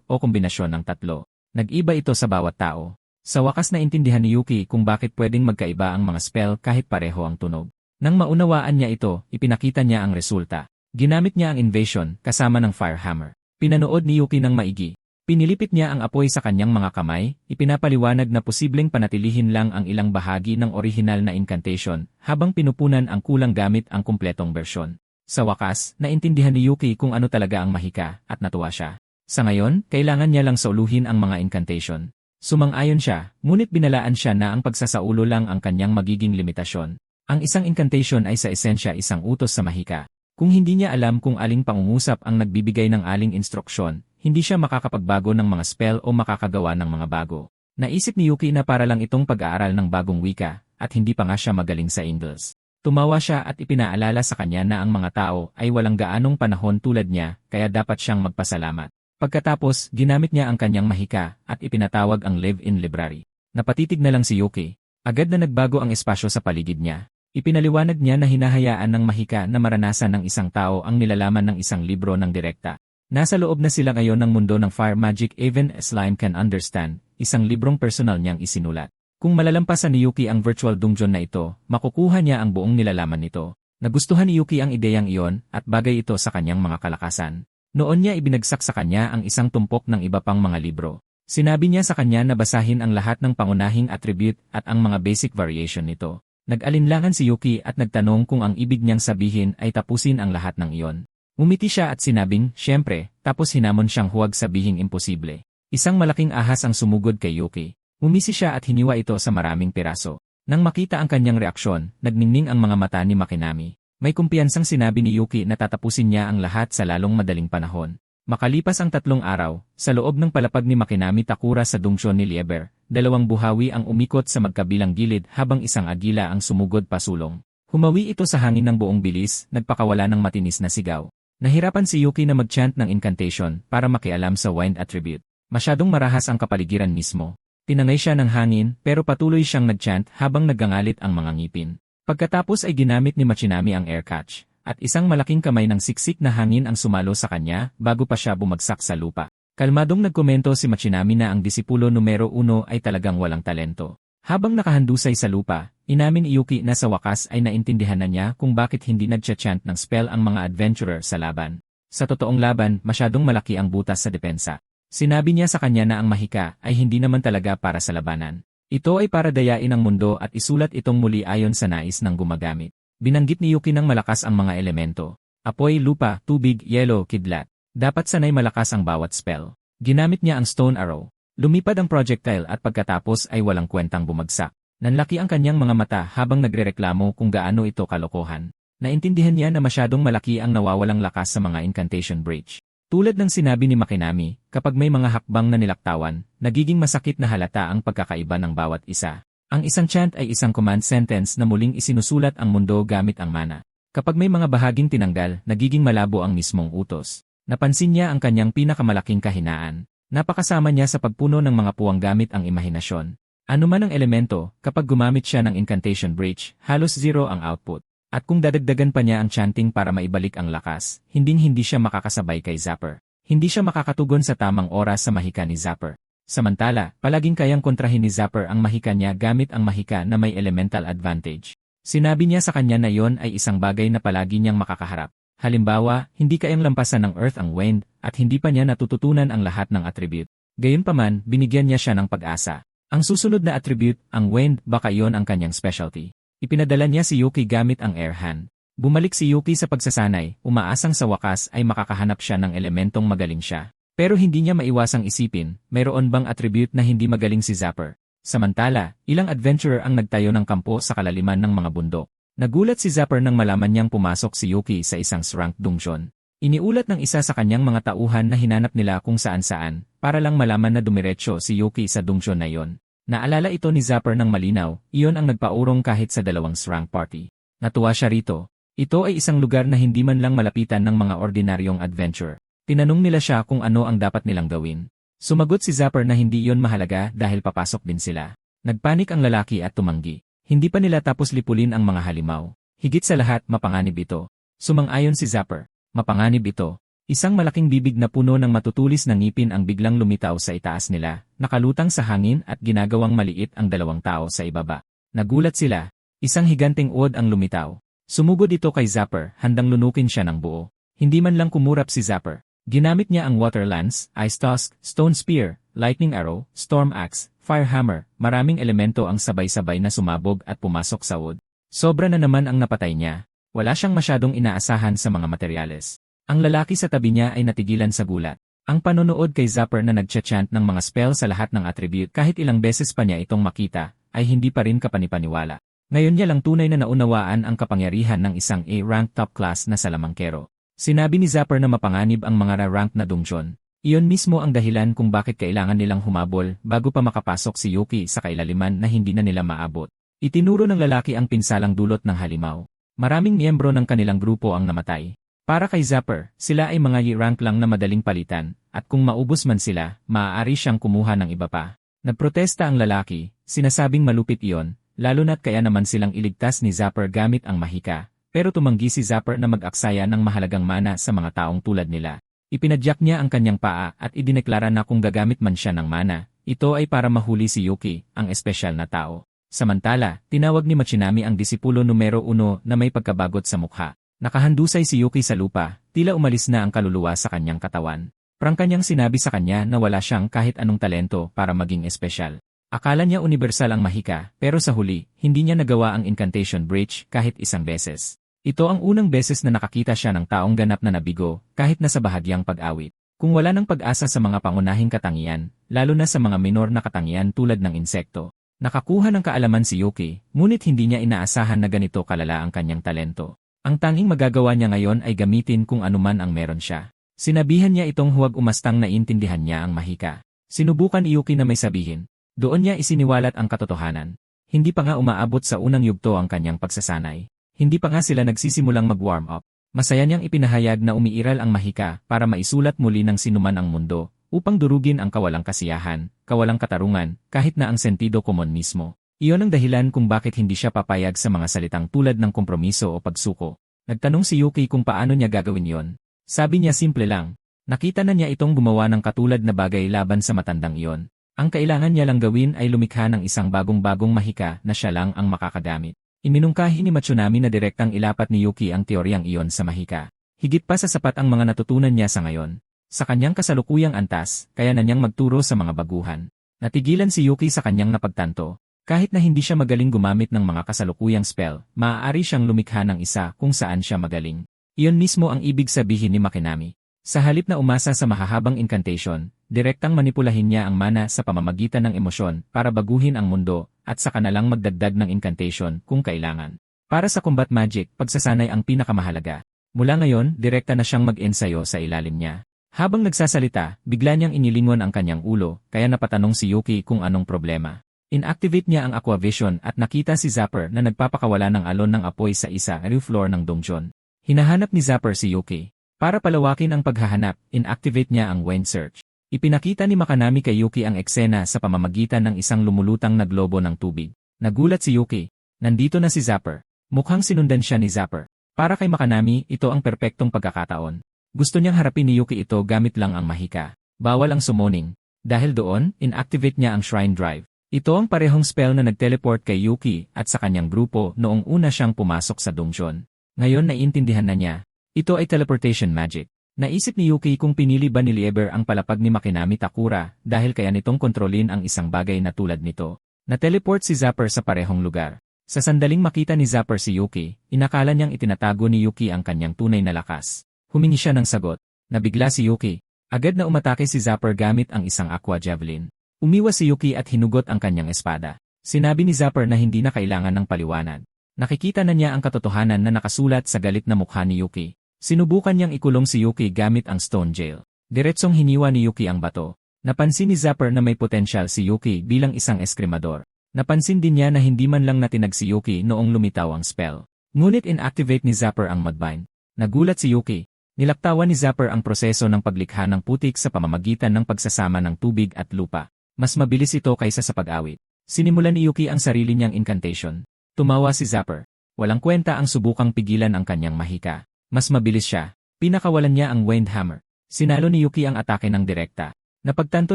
o kombinasyon ng tatlo. Nag-iba ito sa bawat tao. Sa wakas na intindihan ni Yuki kung bakit pwedeng magkaiba ang mga spell kahit pareho ang tunog. Nang maunawaan niya ito, ipinakita niya ang resulta. Ginamit niya ang invasion kasama ng Fire Hammer. Pinanood ni Yuki ng maigi. Pinilipit niya ang apoy sa kanyang mga kamay, ipinapaliwanag na posibleng panatilihin lang ang ilang bahagi ng orihinal na incantation habang pinupunan ang kulang gamit ang kumpletong bersyon. Sa wakas, naintindihan ni Yuki kung ano talaga ang mahika at natuwa siya. Sa ngayon, kailangan niya lang sauluhin ang mga incantation. Sumang-ayon siya, ngunit binalaan siya na ang pagsasaulo lang ang kanyang magiging limitasyon. Ang isang incantation ay sa esensya isang utos sa mahika. Kung hindi niya alam kung aling pangungusap ang nagbibigay ng aling instruksyon, hindi siya makakapagbago ng mga spell o makakagawa ng mga bago. Naisip ni Yuki na para lang itong pag-aaral ng bagong wika, at hindi pa nga siya magaling sa English. Tumawa siya at ipinaalala sa kanya na ang mga tao ay walang gaanong panahon tulad niya, kaya dapat siyang magpasalamat. Pagkatapos, ginamit niya ang kanyang mahika at ipinatawag ang live-in library. Napatitig na lang si Yuki. Agad na nagbago ang espasyo sa paligid niya. Ipinaliwanag niya na hinahayaan ng mahika na maranasan ng isang tao ang nilalaman ng isang libro ng direkta. Nasa loob na sila ngayon ng mundo ng fire magic even a slime can understand, isang librong personal niyang isinulat. Kung malalampasan ni Yuki ang virtual dungeon na ito, makukuha niya ang buong nilalaman nito. Nagustuhan ni Yuki ang ideyang iyon at bagay ito sa kanyang mga kalakasan. Noon niya ibinagsak sa kanya ang isang tumpok ng iba pang mga libro. Sinabi niya sa kanya na basahin ang lahat ng pangunahing attribute at ang mga basic variation nito. Nag-alinlangan si Yuki at nagtanong kung ang ibig niyang sabihin ay tapusin ang lahat ng iyon. Ngumiti siya at sinabing, siyempre, tapos hinamon siyang huwag sabihing imposible. Isang malaking ahas ang sumugod kay Yuki. Umisi siya at hiniwa ito sa maraming piraso. Nang makita ang kanyang reaksyon, nagningning ang mga mata ni Makinami. May kumpiyansang sinabi ni Yuki na tatapusin niya ang lahat sa lalong madaling panahon. Makalipas ang 3 araw, sa loob ng palapag ni Makinami Takura sa dungsyon ni Lieber, 2 buhawi ang umikot sa magkabilang gilid habang isang agila ang sumugod pasulong. Humawi ito sa hangin ng buong bilis, nagpakawala ng matinis na sigaw. Nahirapan si Yuki na mag-chant ng incantation para makialam sa wind attribute. Masyadong marahas ang kapaligiran mismo. Tinangay siya ng hangin pero patuloy siyang nag-chant habang naggangalit ang mga ngipin. Pagkatapos ay ginamit ni Machinami ang air catch, at isang malaking kamay ng siksik na hangin ang sumalo sa kanya bago pa siya bumagsak sa lupa. Kalmadong nagkomento si Machinami na ang disipulo numero 1 ay talagang walang talento. Habang nakahandusay sa lupa, inamin ni Yuki na sa wakas ay naintindihan na niya kung bakit hindi nagcha-chant ng spell ang mga adventurer sa laban. Sa totoong laban, masyadong malaki ang butas sa depensa. Sinabi niya sa kanya na ang mahika ay hindi naman talaga para sa labanan. Ito ay para dayain ang mundo at isulat itong muli ayon sa nais ng gumagamit. Binanggit ni Yuki ng malakas ang mga elemento. Apoy, lupa, tubig, yelo, kidlat. Dapat sanay malakas ang bawat spell. Ginamit niya ang stone arrow. Lumipad ang projectile at pagkatapos ay walang kwentang bumagsak. Nanlaki ang kanyang mga mata habang nagrereklamo kung gaano ito kalokohan. Naintindihan niya na masyadong malaki ang nawawalang lakas sa mga incantation breach. Tulad ng sinabi ni Makinami, kapag may mga hakbang na nilaktawan, nagiging masakit na halata ang pagkakaiba ng bawat isa. Ang isang chant ay isang command sentence na muling isinusulat ang mundo gamit ang mana. Kapag may mga bahaging tinanggal, nagiging malabo ang mismong utos. Napansin niya ang kanyang pinakamalaking kahinaan. Napakasama niya sa pagpuno ng mga puwang gamit ang imahinasyon. Ano man ang elemento, kapag gumamit siya ng incantation breach, halos zero ang output. At kung dadagdagan pa niya ang chanting para maibalik ang lakas, hindi siya makakasabay kay Zapper. Hindi siya makakatugon sa tamang oras sa mahika ni Zapper. Samantala, palaging kayang kontrahin ni Zapper ang mahika niya gamit ang mahika na may elemental advantage. Sinabi niya sa kanya na yon ay isang bagay na palagi niyang makakaharap. Halimbawa, hindi kayang lampasan ng Earth ang Wind, at hindi pa niya natututunan ang lahat ng attribute. Gayunpaman, binigyan niya siya ng pag-asa. Ang susunod na attribute, ang Wind, baka iyon ang kanyang specialty. Ipinadala niya si Yuki gamit ang air hand. Bumalik si Yuki sa pagsasanay, umaasang sa wakas ay makakahanap siya ng elementong magaling siya. Pero hindi niya maiwasang isipin, mayroon bang attribute na hindi magaling si Zapper? Samantala, ilang adventurer ang nagtayo ng kampo sa kalaliman ng mga bundok. Nagulat si Zapper nang malaman niyang pumasok si Yuki sa isang shrunk dungeon. Iniulat ng isa sa kanyang mga tauhan na hinanap nila kung saan-saan, para lang malaman na dumiretso si Yuki sa dungeon na yon. Naalala ito ni Zapper ng malinaw, iyon ang nagpaurong kahit sa dalawang shrunk party. Natuwa siya rito. Ito ay isang lugar na hindi man lang malapitan ng mga ordinaryong adventure. Tinanong nila siya kung ano ang dapat nilang gawin. Sumagot si Zapper na hindi iyon mahalaga dahil papasok din sila. Nagpanik ang lalaki at tumanggi. Hindi pa nila tapos lipulin ang mga halimaw. Higit sa lahat, mapanganib ito. Sumang-ayon si Zapper. Mapanganib ito. Isang malaking bibig na puno ng matutulis na ngipin ang biglang lumitaw sa itaas nila, nakalutang sa hangin at ginagawang maliit ang dalawang tao sa ibaba. Nagulat sila. Isang higanteng uod ang lumitaw. Sumugod ito kay Zapper, handang lunukin siya ng buo. Hindi man lang kumurap si Zapper. Ginamit niya ang Water Lance, Ice Tusk, Stone Spear, Lightning Arrow, Storm Axe, Fire Hammer. Maraming elemento ang sabay-sabay na sumabog at pumasok sa wood. Sobra na naman ang napatay niya. Wala siyang masyadong inaasahan sa mga materyales. Ang lalaki sa tabi niya ay natigilan sa gulat. Ang panonood kay Zapper na nagcha-chant ng mga spell sa lahat ng attribute kahit ilang beses pa niya itong makita, ay hindi pa rin kapanipaniwala. Ngayon niya lang tunay na naunawaan ang kapangyarihan ng isang A-rank top class na salamangkero. Sinabi ni Zapper na mapanganib ang mga rank na dungeon. Iyon mismo ang dahilan kung bakit kailangan nilang humabol bago pa makapasok si Yuki sa kailaliman na hindi na nila maabot. Itinuro ng lalaki ang pinsalang dulot ng halimaw. Maraming miyembro ng kanilang grupo ang namatay. Para kay Zapper, sila ay mga Y-rank lang na madaling palitan, at kung maubos man sila, maaari siyang kumuha ng iba pa. Nagprotesta ang lalaki, sinasabing malupit iyon, lalo na't kaya naman silang iligtas ni Zapper gamit ang mahika, pero tumanggi si Zapper na mag-aksaya ng mahalagang mana sa mga taong tulad nila. Ipinadyak niya ang kanyang paa at idineklara na kung gagamit man siya ng mana, ito ay para mahuli si Yuki, ang espesyal na tao. Samantala, tinawag ni Machinami ang disipulo numero 1 na may pagkabagot sa mukha. Nakahandusay si Yuki sa lupa, tila umalis na ang kaluluwa sa kanyang katawan. Prangka niyang sinabi sa kanya na wala siyang kahit anong talento para maging espesyal. Akala niya universal ang mahika, pero sa huli, hindi niya nagawa ang incantation breach kahit isang beses. Ito ang unang beses na nakakita siya ng taong ganap na nabigo, kahit na sa bahagyang pag-awit. Kung wala ng pag-asa sa mga pangunahing katangian, lalo na sa mga minor na katangian tulad ng insekto, nakakuha ng kaalaman si Yuki, ngunit hindi niya inaasahan na ganito kalala ang kanyang talento. Ang tanging magagawa niya ngayon ay gamitin kung anuman ang meron siya. Sinabihan niya itong huwag umastang na intindihan niya ang mahika. Sinubukan ni Yuki na may sabihin. Doon niya isiniwalat ang katotohanan. Hindi pa nga umaabot sa unang yugto ang kanyang pagsasanay. Hindi pa nga sila nagsisimulang mag-warm up. Masaya niyang ipinahayag na umiiral ang mahika para maisulat muli ng sinuman ang mundo, upang durugin ang kawalang kasiyahan, kawalang katarungan, kahit na ang sentido komon mismo. Iyon ang dahilan kung bakit hindi siya papayag sa mga salitang tulad ng kompromiso o pagsuko. Nagtanong si Yuki kung paano niya gagawin yon. Sabi niya simple lang. Nakita na niya itong gumawa ng katulad na bagay laban sa matandang iyon. Ang kailangan niya lang gawin ay lumikha ng isang bagong-bagong mahika na siya lang ang makakagamit. Iminungkahi ni Machinami na direktang ilapat ni Yuki ang teoryang iyon sa mahika. Higit pa sa sapat ang mga natutunan niya sa ngayon. sa kanyang kasalukuyang antas, kaya na niyang magturo sa mga baguhan. Natigilan si Yuki sa kanyang napagtanto. Kahit na hindi siya magaling gumamit ng mga kasalukuyang spell, maaari siyang lumikha ng isa kung saan siya magaling. Iyon mismo ang ibig sabihin ni Makinami. Sa halip na umasa sa mahahabang incantation, direktang manipulahin niya ang mana sa pamamagitan ng emosyon para baguhin ang mundo at saka na lang magdagdag ng incantation kung kailangan. Para sa combat magic, pagsasanay ang pinakamahalaga. Mula ngayon, direkta na siyang mag-ensayo sa ilalim niya. Habang nagsasalita, bigla niyang inilingon ang kanyang ulo, kaya napatanong si Yuki kung anong problema. Inactivate niya ang Aqua Vision at nakita si Zapper na nagpapakawala ng alon ng apoy sa roof floor ng donjon. Hinahanap ni Zapper si Yuki. Para palawakin ang paghahanap, inactivate niya ang Wind Search. Ipinakita ni Makanami kay Yuki ang eksena sa pamamagitan ng isang lumulutang na globo ng tubig. Nagulat si Yuki. Nandito na si Zapper. Mukhang sinundan siya ni Zapper. Para kay Makanami, ito ang perpektong pagkakataon. Gusto niyang harapin ni Yuki ito gamit lang ang mahika. Bawal ang summoning. Dahil doon, inactivate niya ang Shrine Drive. Ito ang parehong spell na nag-teleport kay Yuki at sa kanyang grupo noong una siyang pumasok sa donjon. Ngayon naiintindihan na niya. Ito ay teleportation magic. Naisip ni Yuki kung pinili ba ni Lieber ang palapag ni Makinami Takura dahil kaya nitong kontrolin ang isang bagay na tulad nito. Na-teleport si Zapper sa parehong lugar. Sa sandaling makita ni Zapper si Yuki, inakala niyang itinatago ni Yuki ang kanyang tunay na lakas. Humingi siya ng sagot. Nabigla si Yuki. Agad na umatake si Zapper gamit ang isang Aqua Javelin. Umiwas si Yuki at hinugot ang kanyang espada. Sinabi ni Zapper na hindi na kailangan ng paliwanag. Nakikita na niya ang katotohanan na nakasulat sa galit na mukha ni Yuki. Sinubukan niyang ikulong si Yuki gamit ang Stone Jail. Diretsong hiniwa ni Yuki ang bato. Napansin ni Zapper na may potensyal si Yuki bilang isang eskrimador. Napansin din niya na hindi man lang natinag si Yuki noong lumitaw ang spell. Ngunit inactivate ni Zapper ang Mudbind. Nagulat si Yuki. Nilaktawan ni Zapper ang proseso ng paglikha ng putik sa pamamagitan ng pagsasama ng tubig at lupa. Mas mabilis ito kaysa sa pag-awit. Sinimulan ni Yuki ang sarili niyang incantation. Tumawa si Zapper. Walang kwenta ang subukang pigilan ang kanyang mahika. Mas mabilis siya. Pinakawalan niya ang Windhammer. Sinalo ni Yuki ang atake ng direkta. Napagtanto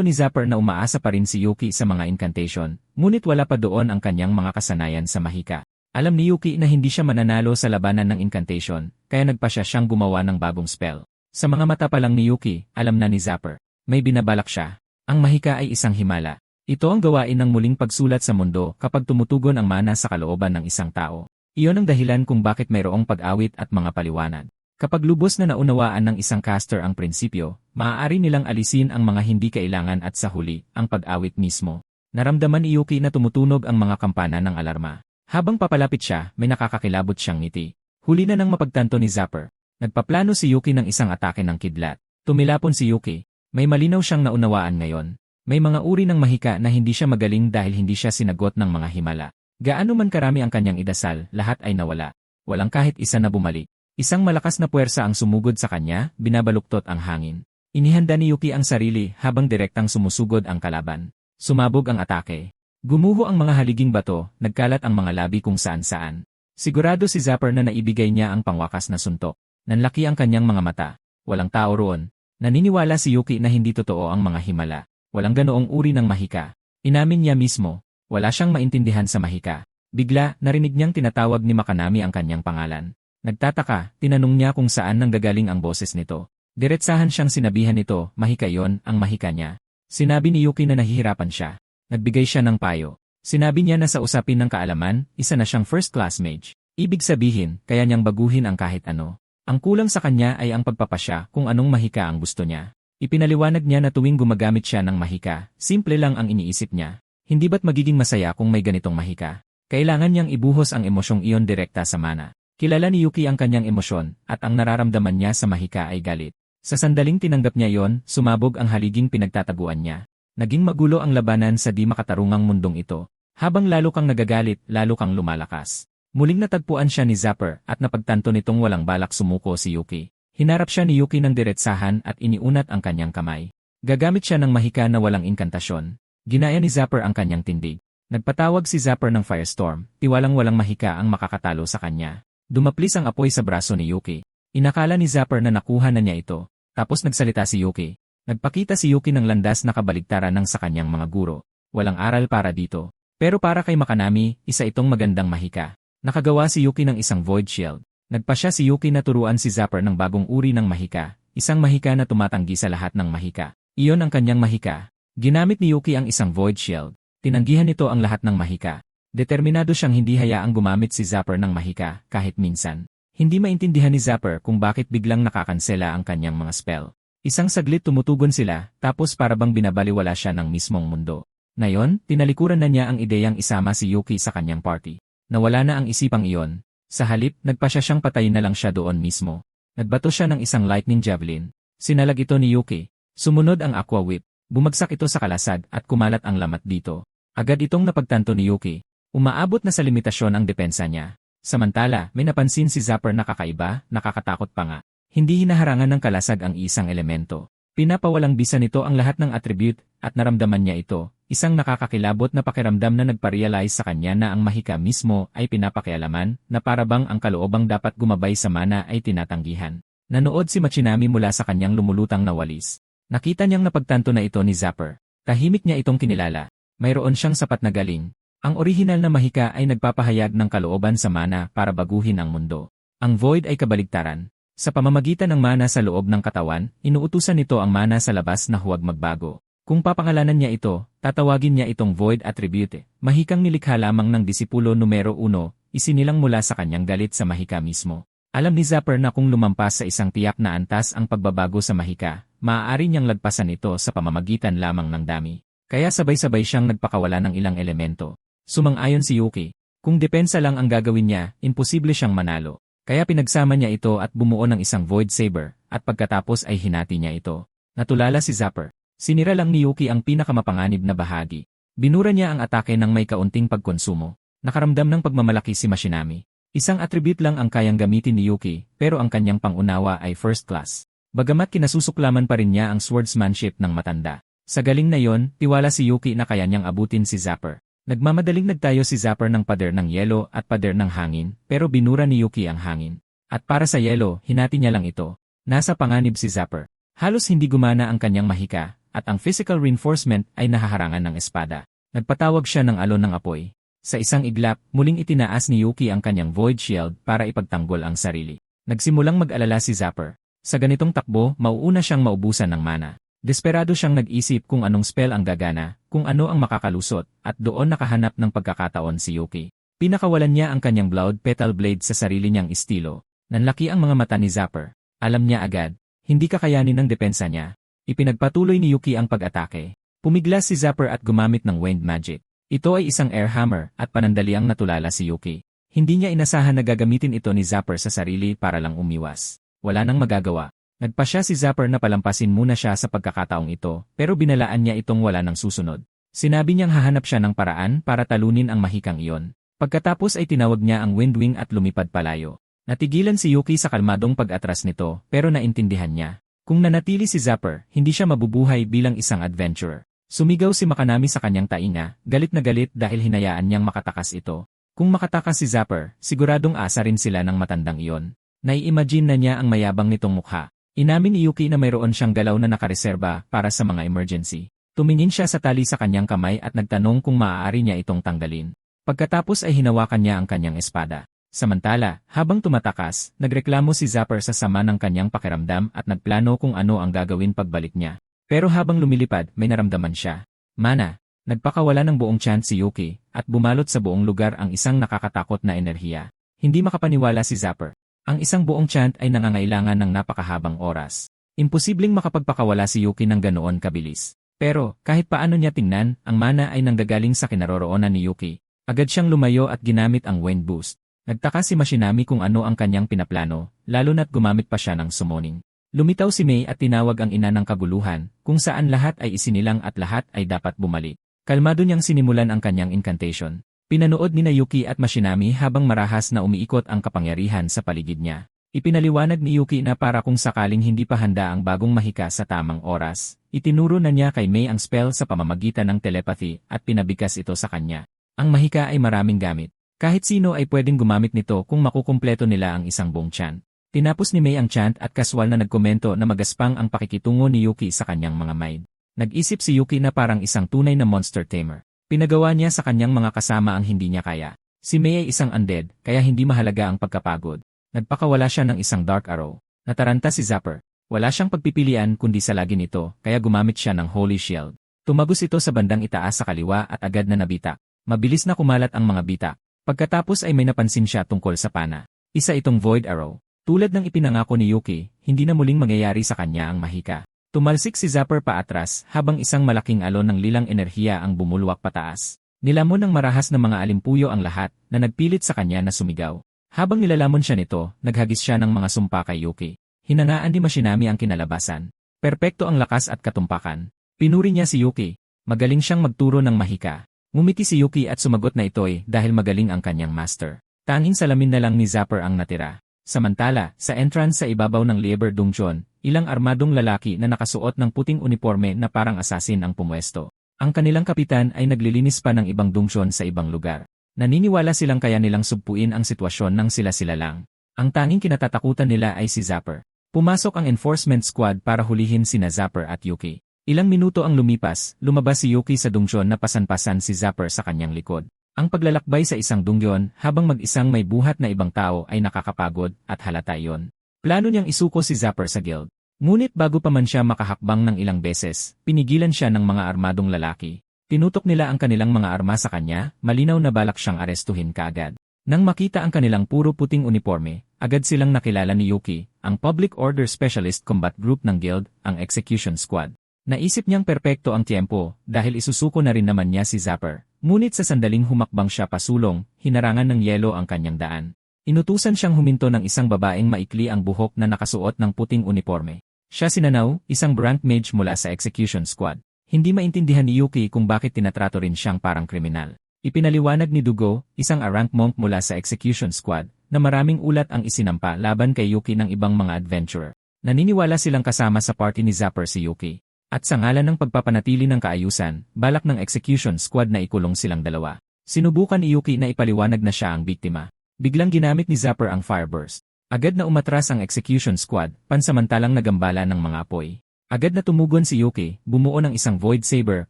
ni Zapper na umaasa pa rin si Yuki sa mga incantation, ngunit wala pa doon ang kanyang mga kasanayan sa mahika. Alam ni Yuki na hindi siya mananalo sa labanan ng incantation, kaya nagpa siyang gumawa ng bagong spell. Sa mga mata pa lang ni Yuki, alam na ni Zapper. May binabalak siya. Ang mahika ay isang himala. Ito ang gawain ng muling pagsulat sa mundo kapag tumutugon ang mana sa kalooban ng isang tao. Iyon ang dahilan kung bakit mayroong pag-awit at mga paliwanag. Kapag lubos na naunawaan ng isang caster ang prinsipyo, maaari nilang alisin ang mga hindi kailangan at sa huli, ang pag-awit mismo. Naramdaman ni Yuki na tumutunog ang mga kampana ng alarma. Habang papalapit siya, may nakakakilabot siyang ngiti. Huli na nang mapagtanto ni Zapper. Nagpaplano si Yuki ng isang atake ng kidlat. Tumilapon si Yuki. May malinaw siyang naunawaan ngayon. May mga uri ng mahika na hindi siya magaling dahil hindi siya sinagot ng mga himala. Gaano man karami ang kanyang idasal, lahat ay nawala. Walang kahit isa na bumalik. Isang malakas na puwersa ang sumugod sa kanya, binabaluktot ang hangin. Inihanda ni Yuki ang sarili habang direktang sumusugod ang kalaban. Sumabog ang atake. Gumuho ang mga haliging bato, nagkalat ang mga labi kung saan-saan. Sigurado si Zapper na naibigay niya ang pangwakas na suntok. Nanlaki ang kanyang mga mata. Walang tao roon. Naniniwala si Yuki na hindi totoo ang mga himala. Walang ganoong uri ng mahika. Inamin niya mismo. Wala siyang maintindihan sa mahika. Bigla, narinig niyang tinatawag ni Makanami ang kanyang pangalan. Nagtataka, tinanong niya kung saan nanggagaling ang boses nito. Diretsahan siyang sinabihan nito, mahika yon, ang mahika niya. Sinabi ni Yuki na nahihirapan siya. Nagbigay siya ng payo. Sinabi niya na sa usapin ng kaalaman, isa na siyang first class mage. Ibig sabihin, kaya niyang baguhin ang kahit ano. Ang kulang sa kanya ay ang pagpapasya kung anong mahika ang gusto niya. Ipinaliwanag niya na tuwing gumagamit siya ng mahika, simple lang ang iniisip niya. Hindi ba't magiging masaya kung may ganitong mahika? Kailangan niyang ibuhos ang emosyong iyon direkta sa mana. Kilala ni Yuki ang kanyang emosyon, at ang nararamdaman niya sa mahika ay galit. Sa sandaling tinanggap niya yon, sumabog ang haliging pinagtataguan niya. Naging magulo ang labanan sa di makatarungang mundong ito. Habang lalo kang nagagalit, lalo kang lumalakas. Muling natagpuan siya ni Zapper at napagtanto nitong walang balak sumuko si Yuki. Hinarap siya ni Yuki ng diretsahan at iniunat ang kanyang kamay. Gagamit siya ng mahika na walang inkantasyon. Ginaya ni Zapper ang kanyang tindig. Nagpatawag si Zapper ng firestorm, tiwalang walang mahika ang makakatalo sa kanya. Dumaplis ang apoy sa braso ni Yuki. Inakala ni Zapper na nakuha na niya ito. Tapos nagsalita si Yuki. Nagpakita si Yuki ng landas na kabaligtaran ng sa kanyang mga guro. Walang aral para dito. Pero para kay Makanami, isa itong magandang mahika. Nakagawa si Yuki ng isang void shield. Nagpa siya si Yuki na turuan si Zapper ng bagong uri ng mahika, isang mahika na tumatanggi sa lahat ng mahika. Iyon ang kanyang mahika. Ginamit ni Yuki ang isang Void Shield. Tinanggihan nito ang lahat ng mahika. Determinado siyang hindi hayaang gumamit si Zapper ng mahika kahit minsan. Hindi maintindihan ni Zapper kung bakit biglang nakakansela ang kanyang mga spell. Isang saglit tumutugon sila, tapos parabang binabaliwala siya ng mismong mundo. Ngayon, tinalikuran na niya ang ideyang isama si Yuki sa kanyang party. Nawala na ang isipang iyon. Sa halip, nagpasya siyang patayin na lang siya doon mismo. Nagbato siya ng isang lightning javelin. Sinalag ito ni Yuki. Sumunod ang aqua whip. Bumagsak ito sa kalasag at kumalat ang lamat dito. Agad itong napagtanto ni Yuki. Umaabot na sa limitasyon ang depensa niya. Samantala, may napansin si Zapper na kakaiba, nakakatakot pa nga. Hindi hinaharangan ng kalasag ang isang elemento. Pinapawalang bisa nito ang lahat ng attribute, at naramdaman niya ito, isang nakakakilabot na pakiramdam na nagpa-realize sa kanya na ang mahika mismo ay pinapakialaman, na parabang ang kaloobang dapat gumabay sa mana ay tinatanggihan. Nanood si Machinami mula sa kanyang lumulutang na walis. Nakita niyang napagtanto na ito ni Zapper. Tahimik niya itong kinilala. Mayroon siyang sapat na galing. Ang orihinal na mahika ay nagpapahayag ng kalooban sa mana para baguhin ang mundo. Ang Void ay kabaligtaran. Sa pamamagitan ng mana sa loob ng katawan, inuutusan nito ang mana sa labas na huwag magbago. Kung papangalanan niya ito, tatawagin niya itong Void Attribute. Mahikang nilikha lamang ng disipulo numero 1, isinilang mula sa kanyang galit sa mahika mismo. Alam ni Zapper na kung lumampas sa isang tiyak na antas ang pagbabago sa mahika, maaari niyang lagpasan ito sa pamamagitan lamang ng dami. Kaya sabay-sabay siyang nagpakawala ng ilang elemento. Sumang-ayon si Yuki. Kung depensa lang ang gagawin niya, imposible siyang manalo. Kaya pinagsama niya ito at bumuo ng isang Void Saber, at pagkatapos ay hinati niya ito. Natulala si Zapper. Sinira lang ni Yuki ang pinakamapanganib na bahagi. Binura niya ang atake ng may kaunting pagkonsumo. Nakaramdam ng pagmamalaki si Machinami. Isang attribute lang ang kayang gamitin ni Yuki, pero ang kanyang pangunawa ay first class. Bagamat kinasusuklaman pa rin niya ang swordsmanship ng matanda. Sa galing na yon, tiwala si Yuki na kaya niyang abutin si Zapper. Nagmamadaling nagtayo si Zapper ng pader ng yelo at pader ng hangin, pero binura ni Yuki ang hangin. At para sa yelo, hinati niya lang ito. Nasa panganib si Zapper. Halos hindi gumana ang kanyang mahika, at ang physical reinforcement ay nahaharangan ng espada. Nagpatawag siya ng alon ng apoy. Sa isang iglap, muling itinaas ni Yuki ang kanyang Void Shield para ipagtanggol ang sarili. Nagsimulang mag-alala si Zapper. Sa ganitong takbo, mauuna siyang maubusan ng mana. Desperado siyang nag-isip kung anong spell ang gagana, kung ano ang makakalusot, at doon nakahanap ng pagkakataon si Yuki. Pinakawalan niya ang kanyang Blood Petal Blade sa sarili niyang estilo. Nanlaki ang mga mata ni Zapper. Alam niya agad, hindi kakayanin ng depensa niya. Ipinagpatuloy ni Yuki ang pag-atake. Pumiglas si Zapper at gumamit ng Wind Magic. Ito ay isang air hammer at panandaliang natulala si Yuki. Hindi niya inasahan na gagamitin ito ni Zapper sa sarili para lang umiwas. Wala nang magagawa. Nagpasya si Zapper na palampasin muna siya sa pagkakataong ito, pero binalaan niya itong wala ng susunod. Sinabi niyang hahanap siya ng paraan para talunin ang mahikang iyon. Pagkatapos ay tinawag niya ang Windwing at lumipad palayo. Natigilan si Yuki sa kalmadong pag-atras nito, pero naintindihan niya. Kung nanatili si Zapper, hindi siya mabubuhay bilang isang adventurer. Sumigaw si Makanami sa kanyang tainga, galit na galit dahil hinayaan niyang makatakas ito. Kung makatakas si Zapper, siguradong asa rin sila ng matandang iyon. Nai-imagine na niya ang mayabang nitong mukha. Inamin ni Yuki na mayroon siyang galaw na nakareserba para sa mga emergency. Tumingin siya sa tali sa kanyang kamay at nagtanong kung maaari niya itong tanggalin. Pagkatapos ay hinawakan niya ang kanyang espada. Samantala, habang tumatakas, nagreklamo si Zapper sa sama ng kanyang pakiramdam at nagplano kung ano ang gagawin pagbalik niya. Pero habang lumilipad, may naramdaman siya. Mana. Nagpakawala ng buong chant si Yuki, at bumalot sa buong lugar ang isang nakakatakot na enerhiya. Hindi makapaniwala si Zapper. Ang isang buong chant ay nangangailangan ng napakahabang oras. Imposibleng makapagpakawala si Yuki ng ganoon kabilis. Pero, kahit paano niya tingnan, ang mana ay nanggagaling sa kinaroroonan ni Yuki. Agad siyang lumayo at ginamit ang Wind Boost. Nagtaka si Machinami kung ano ang kanyang pinaplano, lalo na't gumamit pa siya ng summoning. Lumitaw si Mei at tinawag ang ina ng kaguluhan, kung saan lahat ay isinilang at lahat ay dapat bumalik. Kalmado niyang sinimulan ang kanyang incantation. Pinanood ni Yuki at Machinami habang marahas na umiikot ang kapangyarihan sa paligid niya. Ipinaliwanag ni Yuki na para kung sakaling hindi pa handa ang bagong mahika sa tamang oras, itinuro na niya kay Mei ang spell sa pamamagitan ng telepathy at pinabigkas ito sa kanya. Ang mahika ay maraming gamit. Kahit sino ay pwedeng gumamit nito kung makukumpleto nila ang isang buong chant. Tinapos ni Mei ang chant at kaswal na nagkomento na magaspang ang pakikitungo ni Yuki sa kanyang mga maid. Nag-isip si Yuki na parang isang tunay na monster tamer. Pinagawa niya sa kanyang mga kasama ang hindi niya kaya. Si Mei ay isang undead, kaya hindi mahalaga ang pagkapagod. Nagpakawala siya ng isang dark arrow. Nataranta si Zapper. Wala siyang pagpipilian kundi salagin ito, kaya gumamit siya ng Holy Shield. Tumagos ito sa bandang itaas sa kaliwa at agad na nabita. Mabilis na kumalat ang mga bita. Pagkatapos ay may napansin siya tungkol sa pana. Isa itong Void Arrow. Tulad ng ipinangako ni Yuki, hindi na muling mangyayari sa kanya ang mahika. Tumalsik si Zapper paatras habang isang malaking alon ng lilang enerhiya ang bumulwak pataas. Nilamon ng marahas na mga alimpuyo ang lahat na nagpilit sa kanya na sumigaw. Habang nilalamon siya nito, naghagis siya ng mga sumpa kay Yuki. Hinangaan ni Mashinami ang kinalabasan. Perpekto ang lakas at katumpakan. Pinuri niya si Yuki. Magaling siyang magturo ng mahika. Ngumiti si Yuki at sumagot na ito'y dahil magaling ang kanyang master. Tanging salamin na lang ni Zapper ang natira. Samantala, sa entrance sa ibabaw ng Lieber Dungeon, ilang armadong lalaki na nakasuot ng puting uniforme na parang asasin ang pumwesto. Ang kanilang kapitan ay naglilinis pa ng ibang dungeon sa ibang lugar. Naniniwala silang kaya nilang subpuin ang sitwasyon ng sila-sila lang. Ang tanging kinatatakutan nila ay si Zapper. Pumasok ang enforcement squad para hulihin sina Zapper at Yuki. Ilang minuto ang lumipas, lumabas si Yuki sa dungeon na pasan-pasan si Zapper sa kanyang likod. Ang paglalakbay sa isang dungeon habang mag-isang may buhat na ibang tao ay nakakapagod at halata iyon. Plano niyang isuko si Zapper sa guild. Ngunit bago pa man siya makahakbang ng ilang beses, pinigilan siya ng mga armadong lalaki. Tinutok nila ang kanilang mga arma sa kanya, malinaw na balak siyang arestuhin kaagad. Nang makita ang kanilang puro puting uniforme, agad silang nakilala ni Yuki, ang Public Order Specialist Combat Group ng guild, ang Execution Squad. Naisip niyang perpekto ang tiempo dahil isusuko na rin naman niya si Zapper. Ngunit sa sandaling humakbang siya pasulong, hinarangan ng yelo ang kanyang daan. Inutusan siyang huminto ng isang babaeng maikli ang buhok na nakasuot ng puting uniforme. Siya si Nanao, isang branch mage mula sa Execution Squad. Hindi maintindihan ni Yuki kung bakit tinatrato rin siyang parang kriminal. Ipinaliwanag ni Dugo, isang rank monk mula sa Execution Squad, na maraming ulat ang isinampa laban kay Yuki ng ibang mga adventurer. Naniniwala silang kasama sa party ni Zapper si Yuki. At sa ngalan ng pagpapanatili ng kaayusan, balak ng Execution Squad na ikulong silang dalawa. Sinubukan ni Yuki na ipaliwanag na siya ang biktima. Biglang ginamit ni Zapper ang Fireburst. Agad na umatras ang Execution Squad, pansamantalang nagambala ng mga apoy. Agad na tumugon si Yuki, bumuo ng isang Void Saber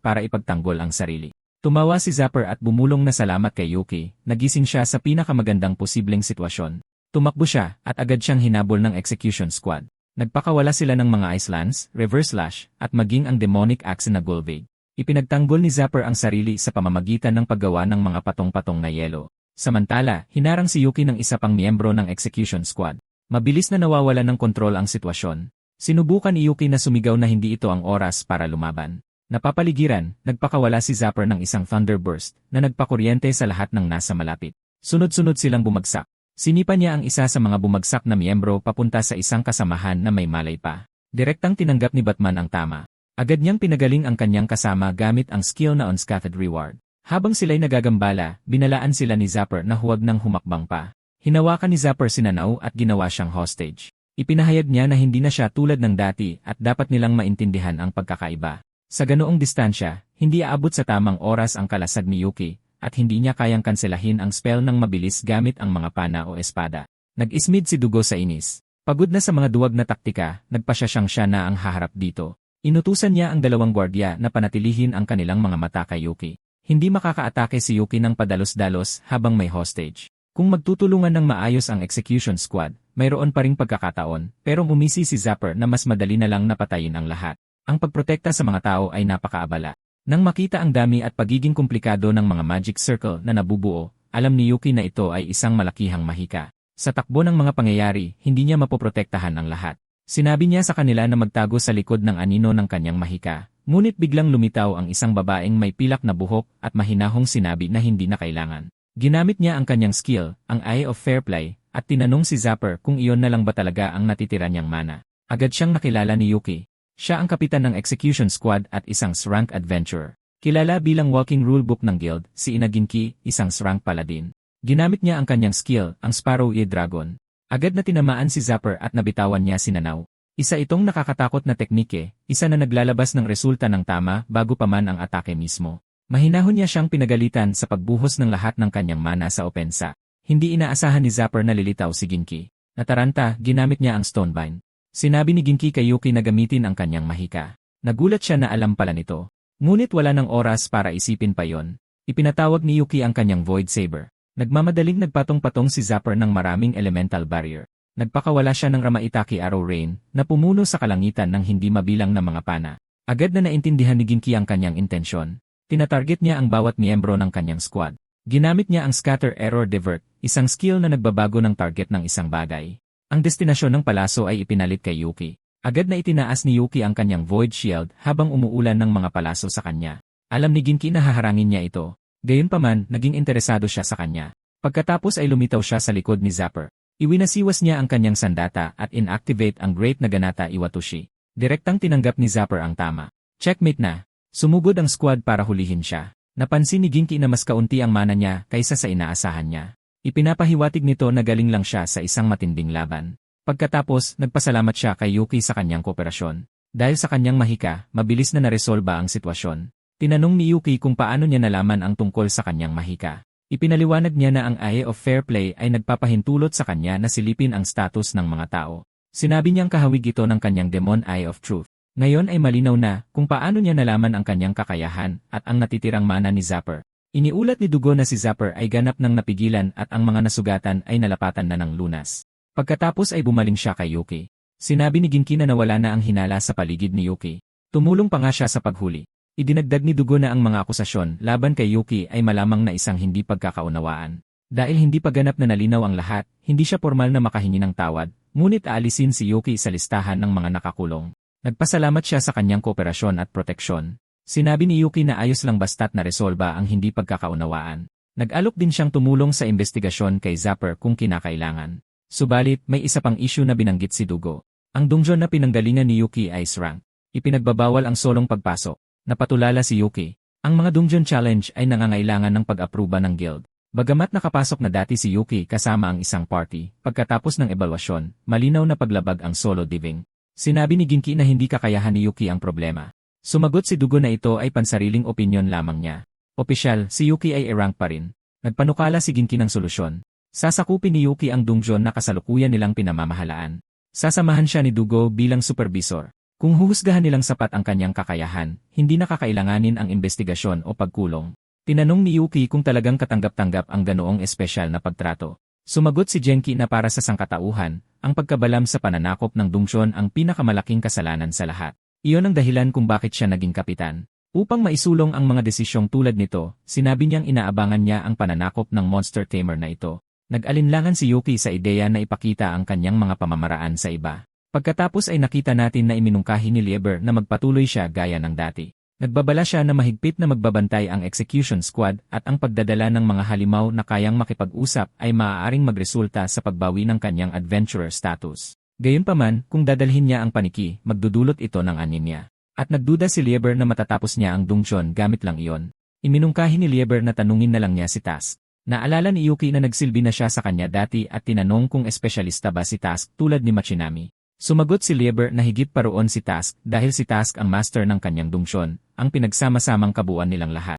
para ipagtanggol ang sarili. Tumawa si Zapper at bumulong na salamat kay Yuki, nagising siya sa pinakamagandang posibleng sitwasyon. Tumakbo siya at agad siyang hinabol ng Execution Squad. Nagpakawala sila ng mga Ice Lance, Reverse Slash, at maging ang Demonic Axe na Gulvade. Ipinagtanggol ni Zapper ang sarili sa pamamagitan ng paggawa ng mga patong-patong na yelo. Samantala, hinarang si Yuki ng isa pang miyembro ng Execution Squad. Mabilis na nawawala ng kontrol ang sitwasyon. Sinubukan ni Yuki na sumigaw na hindi ito ang oras para lumaban. Napapaligiran, nagpakawala si Zapper ng isang Thunderburst na nagpakuryente sa lahat ng nasa malapit. Sunod-sunod silang bumagsak. Sinipa niya ang isa sa mga bumagsak na miyembro papunta sa isang kasamahan na may malay pa. Direktang tinanggap ni Batman ang tama. Agad niyang pinagaling ang kanyang kasama gamit ang skill na Unscathed Reward. Habang sila'y nagagambala, binalaan sila ni Zapper na huwag nang humakbang pa. Hinawakan ni Zapper si Nanao at ginawa siyang hostage. Ipinahayag niya na hindi na siya tulad ng dati at dapat nilang maintindihan ang pagkakaiba. Sa ganoong distansya, hindi aabot sa tamang oras ang kalasag ni Yuki, at hindi niya kayang kanselahin ang spell ng mabilis gamit ang mga pana o espada. Nag-ismid si Dugo sa inis. Pagod na sa mga duwag na taktika, nagpasya siyang siya na ang haharap dito. Inutusan niya ang dalawang gwardya na panatilihin ang kanilang mga mata kay Yuki. Hindi makakaatake si Yuki ng padalos-dalos habang may hostage. Kung magtutulungan ng maayos ang Execution Squad, mayroon pa ring pagkakataon, pero umisi si Zapper na mas madali na lang napatayin ang lahat. Ang pagprotekta sa mga tao ay napakaabala. Nang makita ang dami at pagiging komplikado ng mga magic circle na nabubuo, alam ni Yuki na ito ay isang malakihang mahika. Sa takbo ng mga pangyayari, hindi niya mapoprotektahan ang lahat. Sinabi niya sa kanila na magtago sa likod ng anino ng kanyang mahika. Ngunit biglang lumitaw ang isang babaeng may pilak na buhok at mahinahong sinabi na hindi na kailangan. Ginamit niya ang kanyang skill, ang Eye of Fair Play, at tinanong si Zapper kung iyon na lang ba talaga ang natitira niyang mana. Agad siyang nakilala ni Yuki. Siya ang kapitan ng Execution Squad at isang S-rank adventurer. Kilala bilang walking rulebook ng guild, si Inaginki, isang S-rank paladin. Ginamit niya ang kanyang skill, ang Sparrow Eye Dragon. Agad na tinamaan si Zapper at nabitawan niya si Nanao. Isa itong nakakatakot na teknike, isa na naglalabas ng resulta ng tama bago pa man ang atake mismo. Mahinahon niya siyang pinagalitan sa pagbuhos ng lahat ng kanyang mana sa opensa. Hindi inaasahan ni Zapper na lilitaw si Ginki. Nataranta, ginamit niya ang Stonebind. Sinabi ni Ginki kay Yuki na gamitin ang kanyang mahika. Nagulat siya na alam pala nito. Ngunit wala ng oras para isipin pa yon. Ipinatawag ni Yuki ang kanyang Void Saber. Nagmamadaling nagpatong-patong si Zapper ng maraming elemental barrier. Nagpakawala siya ng Ramaitaki Arrow Rain na pumuno sa kalangitan ng hindi mabilang na mga pana. Agad na naintindihan ni Ginki ang kanyang intensyon. Tinatarget niya ang bawat miyembro ng kanyang squad. Ginamit niya ang Scatter Error Divert, isang skill na nagbabago ng target ng isang bagay. Ang destinasyon ng palaso ay ipinalit kay Yuki. Agad na itinaas ni Yuki ang kanyang Void Shield habang umuulan ng mga palaso sa kanya. Alam ni Ginki na haharangin niya ito. Gayunpaman, naging interesado siya sa kanya. Pagkatapos ay lumitaw siya sa likod ni Zapper. Iwinasiwas niya ang kanyang sandata at inactivate ang Great Naganata Iwatushi. Direktang tinanggap ni Zapper ang tama. Checkmate na. Sumugod ang squad para hulihin siya. Napansin ni Ginki na mas kaunti ang mana niya kaysa sa inaasahan niya. Ipinapahiwatig nito na galing lang siya sa isang matinding laban. Pagkatapos, nagpasalamat siya kay Yuki sa kanyang kooperasyon. Dahil sa kanyang mahika, mabilis na naresolba ang sitwasyon. Tinanong ni Yuki kung paano niya nalaman ang tungkol sa kanyang mahika. Ipinaliwanag niya na ang Eye of Fair Play ay nagpapahintulot sa kanya na silipin ang status ng mga tao. Sinabi niyang kahawig ito ng kanyang Demon Eye of Truth. Ngayon ay malinaw na kung paano niya nalaman ang kanyang kakayahan at ang natitirang mana ni Zapper. Iniulat ni Dugo na si Zapper ay ganap ng napigilan at ang mga nasugatan ay nalapatan na ng lunas. Pagkatapos ay bumaling siya kay Yuki. Sinabi ni Ginki na nawala na ang hinala sa paligid ni Yuki. Tumulong pa nga siya sa paghuli. Idinagdag ni Dugo na ang mga akusasyon laban kay Yuki ay malamang na isang hindi pagkakaunawaan. Dahil hindi pa ganap na nalinaw ang lahat, hindi siya formal na makahingi ng tawad, ngunit aalisin si Yuki sa listahan ng mga nakakulong. Nagpasalamat siya sa kanyang kooperasyon at proteksyon. Sinabi ni Yuki na ayos lang basta't naresolba ang hindi pagkakaunawaan. Nag-alok din siyang tumulong sa investigasyon kay Zapper kung kinakailangan. Subalit, may isa pang issue na binanggit si Dugo. Ang dungeon na pinanggalingan ni Yuki ay S-rank. Ipinagbabawal ang solong pagpasok. Napatulala si Yuki. Ang mga dungeon challenge ay nangangailangan ng pag-aproba ng guild. Bagamat nakapasok na dati si Yuki kasama ang isang party, pagkatapos ng ebalwasyon, malinaw na paglabag ang solo diving. Sinabi ni Ginki na hindi kakayahan ni Yuki ang problema. Sumagot si Dugo na ito ay pansariling opinyon lamang niya. Opisyal, si Yuki ay E-rank pa rin. Nagpanukala si Ginki ng solusyon. Sasakupin ni Yuki ang dungeon na kasalukuyan nilang pinamamahalaan. Sasamahan siya ni Dugo bilang supervisor. Kung huhusgahan nilang sapat ang kanyang kakayahan, hindi na kakailanganin ang investigasyon o pagkulong. Tinanong ni Yuki kung talagang katanggap-tanggap ang ganoong espesyal na pagtrato. Sumagot si Genki na para sa sangkatauhan, ang pagkabalam sa pananakop ng dungeon ang pinakamalaking kasalanan sa lahat. Iyon ang dahilan kung bakit siya naging kapitan. Upang maisulong ang mga desisyong tulad nito, sinabi niyang inaabangan niya ang pananakop ng monster tamer na ito. Nag-alinlangan si Yuki sa ideya na ipakita ang kanyang mga pamamaraan sa iba. Pagkatapos ay nakita natin na iminungkahi ni Lieber na magpatuloy siya gaya ng dati. Nagbabala siya na mahigpit na magbabantay ang execution squad at ang pagdadala ng mga halimaw na kayang makipag-usap ay maaaring magresulta sa pagbawi ng kanyang adventurer status. Gayunpaman, kung dadalhin niya ang paniki, magdudulot ito ng anin niya. At nagduda si Lieber na matatapos niya ang dungeon gamit lang iyon. Iminungkahi ni Lieber na tanungin na lang niya si Task. Naalala ni Yuki na nagsilbi na siya sa kanya dati at tinanong kung espesyalista ba si Task tulad ni Machinami. Sumagot si Lieber na higit pa roon si Task dahil si Task ang master ng kanyang dungeon, ang pinagsama-samang kabuuan nilang lahat.